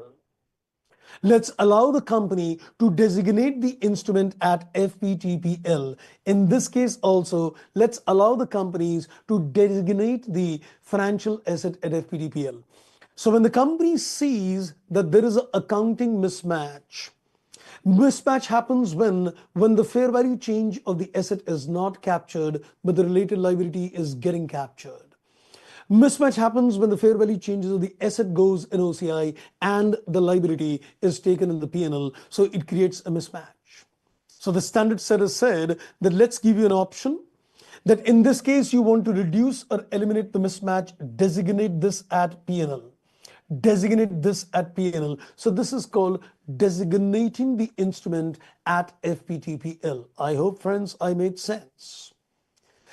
Let's allow the company to designate the instrument at FVTPL. In this case also, let's allow the companies to designate the financial asset at FVTPL. So when the company sees that there is an accounting mismatch, mismatch happens when the fair value change of the asset is not captured, but the related liability is getting captured. Mismatch happens when the fair value changes of the asset goes in OCI and the liability is taken in the P&L. So it creates a mismatch. So the standard setter said that let's give you an option that in this case you want to reduce or eliminate the mismatch, designate this at P&L. Designate this at P&L. So this is called designating the instrument at FVTPL. I hope, friends, I made sense.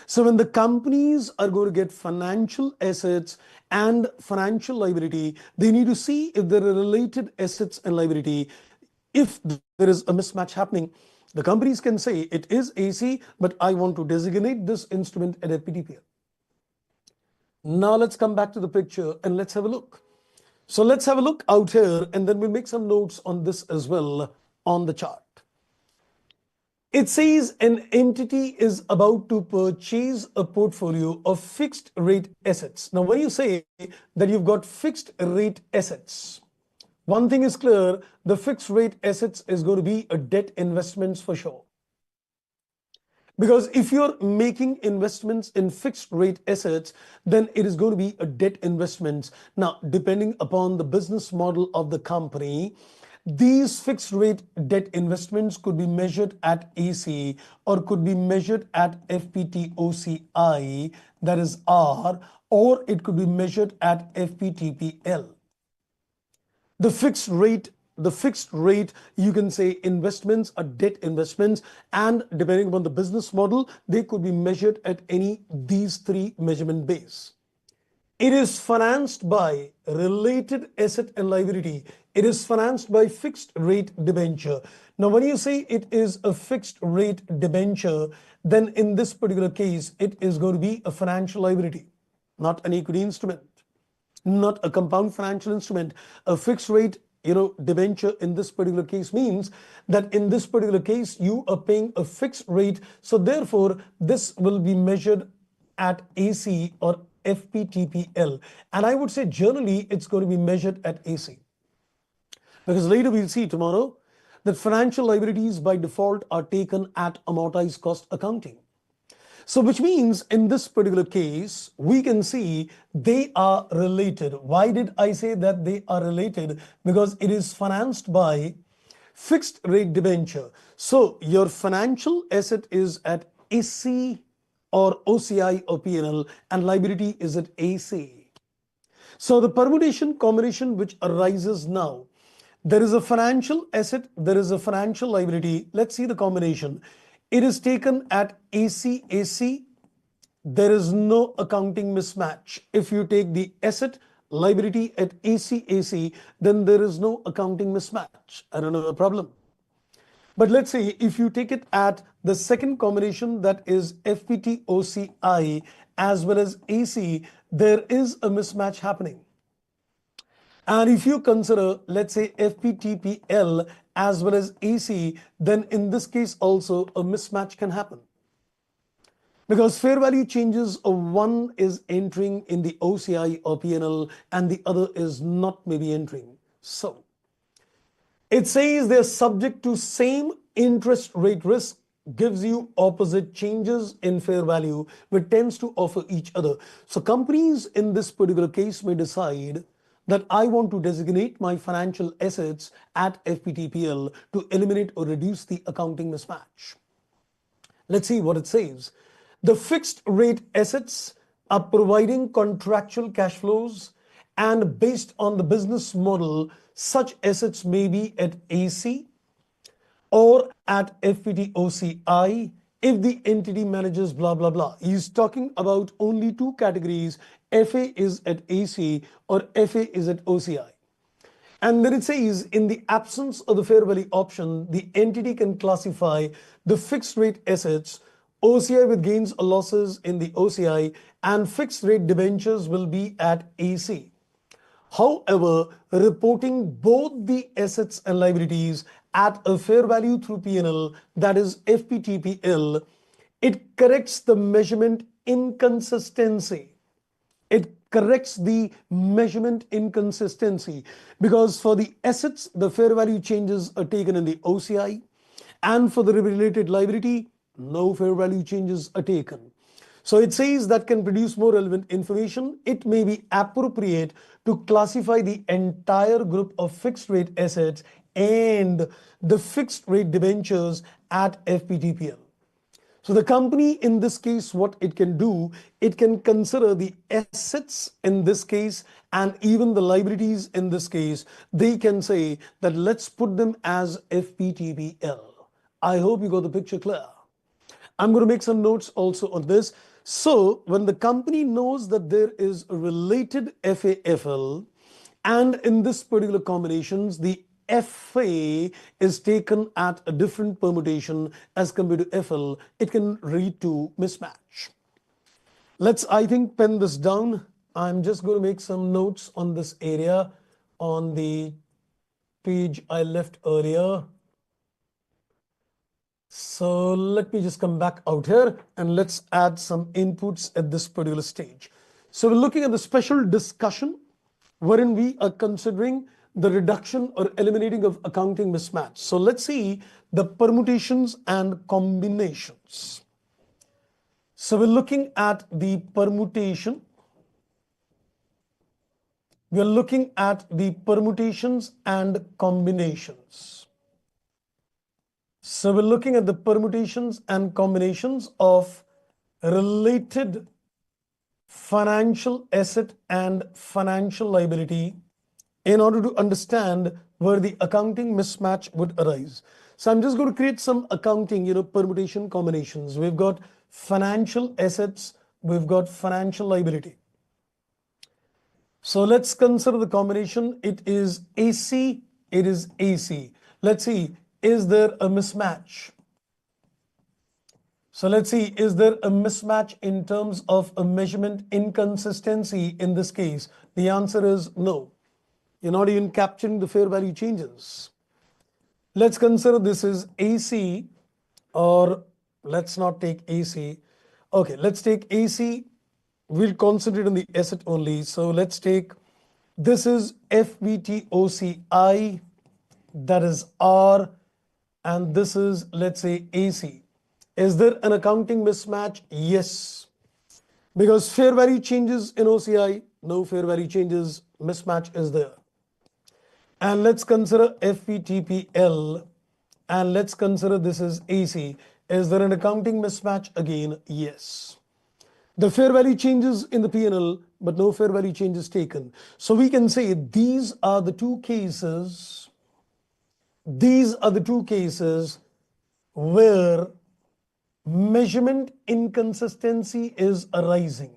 So when the companies are going to get financial assets and financial liability, they need to see if there are related assets and liability. If there is a mismatch happening, the companies can say it is AC, but I want to designate this instrument at FVTPL. Now let's come back to the picture and let's have a look. So let's have a look out here and then we'll make some notes on this as well on the chart. It says an entity is about to purchase a portfolio of fixed rate assets. Now, when you say that you've got fixed rate assets, one thing is clear, the fixed rate assets is going to be a debt investments for sure. Because if you're making investments in fixed rate assets, then it is going to be a debt investments. Now, depending upon the business model of the company, these fixed rate debt investments could be measured at AC or could be measured at FVTOCI, that is R, or it could be measured at FVTPL. The fixed rate, you can say investments are debt investments, and depending upon the business model, they could be measured at any these three measurement base. It is financed by related asset and liability. It is financed by fixed rate debenture. Now, when you say it is a fixed rate debenture, then in this particular case, it is going to be a financial liability, not an equity instrument, not a compound financial instrument. A fixed rate debenture in this particular case means that in this particular case you are paying a fixed rate, so therefore this will be measured at AC or FVTPL, and I would say generally it's going to be measured at AC, because later we'll see tomorrow that financial liabilities by default are taken at amortized cost accounting. So which means in this particular case, we can see they are related. Why did I say that they are related? Because it is financed by fixed rate debenture. So your financial asset is at AC or OCI or P&L and liability is at AC. So the permutation combination which arises now, there is a financial asset, there is a financial liability. Let's see the combination. it is taken at ACAC, there is no accounting mismatch. If you take the asset liability at ACAC, then there is no accounting mismatch. I don't have a problem. But let's say if you take it at the second combination, that is FVTOCI as well as AC, there is a mismatch happening. And if you consider, let's say, FVTPL as well as AC, then in this case also a mismatch can happen. Because fair value changes of one is entering in the OCI or PNL and the other is not maybe entering. So it says they're subject to same interest rate risk, gives you opposite changes in fair value, which tends to offer each other. So companies in this particular case may decide that I want to designate my financial assets at FVTPL to eliminate or reduce the accounting mismatch. Let's see what it says. The fixed rate assets are providing contractual cash flows, and based on the business model, such assets may be at AC or at FVTOCI if the entity manages blah blah blah. He's talking about only two categories. FA is at AC or FA is at OCI. And then it says, in the absence of the fair value option, the entity can classify the fixed rate assets, OCI with gains or losses in the OCI, and fixed rate debentures will be at AC. However, reporting both the assets and liabilities at a fair value through P&L, that is FVTPL, it corrects the measurement inconsistency. It corrects the measurement inconsistency, because for the assets, the fair value changes are taken in the OCI, and for the related liability, no fair value changes are taken. So it says that can produce more relevant information. It may be appropriate to classify the entire group of fixed rate assets and the fixed rate debentures at FVTPL. So the company in this case, what it can do, it can consider the assets in this case and even the liabilities in this case. They can say that let's put them as FVTPL. I hope you got the picture clear. I'm going to make some notes also on this. So when the company knows that there is a related FAFL, and in this particular combinations, the FA is taken at a different permutation as compared to FL, it can lead to mismatch. Let's, I think, pen this down. I'm just going to make some notes on this area on the page I left earlier. So let me just come back out here and let's add some inputs at this particular stage. So we're looking at the special discussion wherein we are considering the reduction or eliminating of accounting mismatch. So let's see the permutations and combinations. So we're looking at the permutation. We're looking at the permutations and combinations. So we're looking at the permutations and combinations of related financial asset and financial liability in order to understand where the accounting mismatch would arise. So I'm just going to create some accounting, permutation combinations. We've got financial assets, we've got financial liability. So let's consider the combination. It is AC, it is AC. Let's see, is there a mismatch? So let's see, is there a mismatch in terms of a measurement inconsistency in this case? The answer is no. You're not even capturing the fair value changes. Let's consider this is AC, or let's not take AC. Okay, let's take AC. We'll concentrate on the asset only. So let's take, this is FVTOCI, that is R, and this is, let's say, AC. Is there an accounting mismatch? Yes. Because fair value changes in OCI, no fair value changes, mismatch is there. And let's consider FVTPL, and let's consider this is AC. Is there an accounting mismatch? Again, yes. The fair value changes in the P&L, but no fair value changes taken. So we can say these are the two cases. These are the two cases where measurement inconsistency is arising.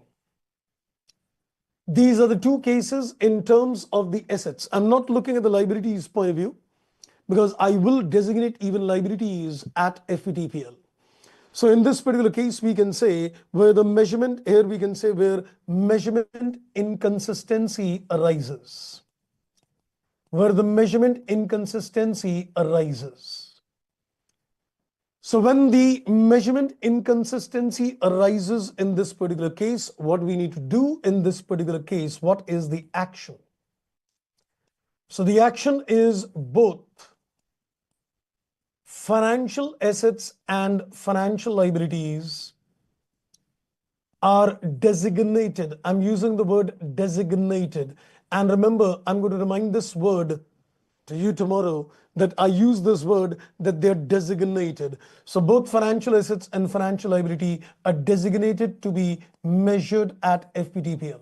These are the two cases in terms of the assets. I'm not looking at the liabilities point of view because I will designate even liabilities at FVTPL. So in this particular case, we can say where the measurement, here we can say where measurement inconsistency arises. Where the measurement inconsistency arises. So when the measurement inconsistency arises in this particular case, what we need to do in this particular case, what is the action? So the action is both financial assets and financial liabilities are designated. I'm using the word designated. And remember, I'm going to remind this word to you tomorrow that I use this word that they're designated. So both financial assets and financial liability are designated to be measured at FVTPL.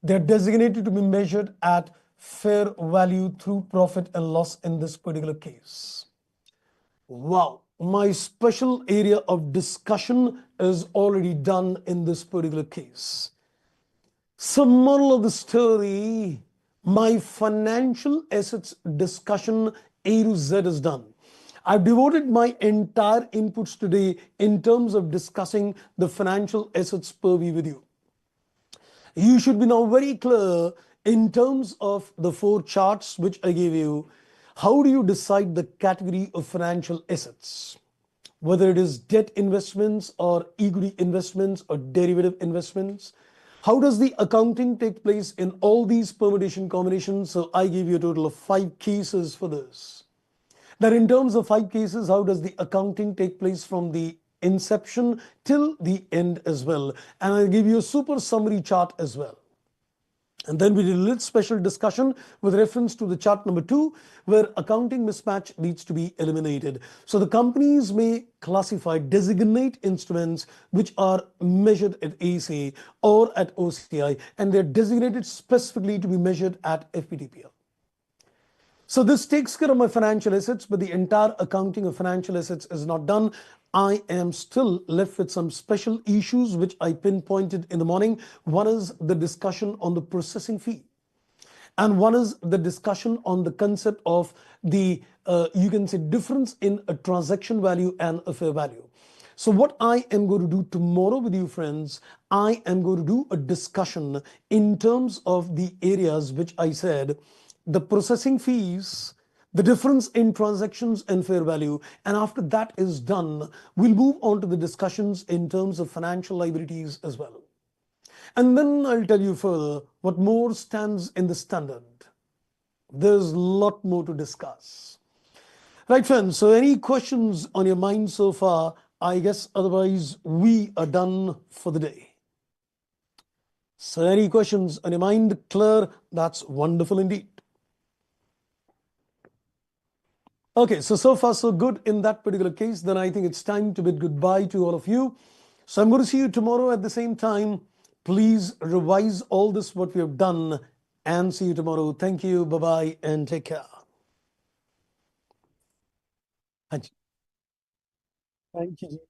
They're designated to be measured at fair value through profit and loss in this particular case. Wow, my special area of discussion is already done in this particular case. So moral of the story, my financial assets discussion A to Z is done. I've devoted my entire inputs today in terms of discussing the financial assets purview with you. You should be now very clear in terms of the 4 charts which I gave you. How do you decide the category of financial assets? Whether it is debt investments or equity investments or derivative investments. How does the accounting take place in all these permutation combinations? So I gave you a total of 5 cases for this. That in terms of 5 cases, how does the accounting take place from the inception till the end as well? And I'll give you a super summary chart as well. And then we did a little special discussion with reference to the chart number 2, where accounting mismatch needs to be eliminated. So the companies may classify, designate instruments which are measured at ICAI or at OCI, and they're designated specifically to be measured at FVTPL. So this takes care of my financial assets, but the entire accounting of financial assets is not done. I am still left with some special issues which I pinpointed in the morning. One is the discussion on the processing fee. And one is the discussion on the concept of the, you can say, difference in a transaction value and a fair value. So what I am going to do tomorrow with you, friends, I am going to do a discussion in terms of the areas which I said, the processing fees, the difference in transactions and fair value. And after that is done, we'll move on to the discussions in terms of financial liabilities as well. And then I'll tell you further what more stands in the standard. There's a lot more to discuss. Right, friends, so any questions on your mind so far? I guess otherwise we are done for the day. So any questions on your mind? Clear? That's wonderful indeed. Okay, so far so good in that particular case. Then I think it's time to bid goodbye to all of you. So I'm going to see you tomorrow at the same time. Please revise all this what we have done and see you tomorrow. Thank you. Bye-bye and take care. Thank you.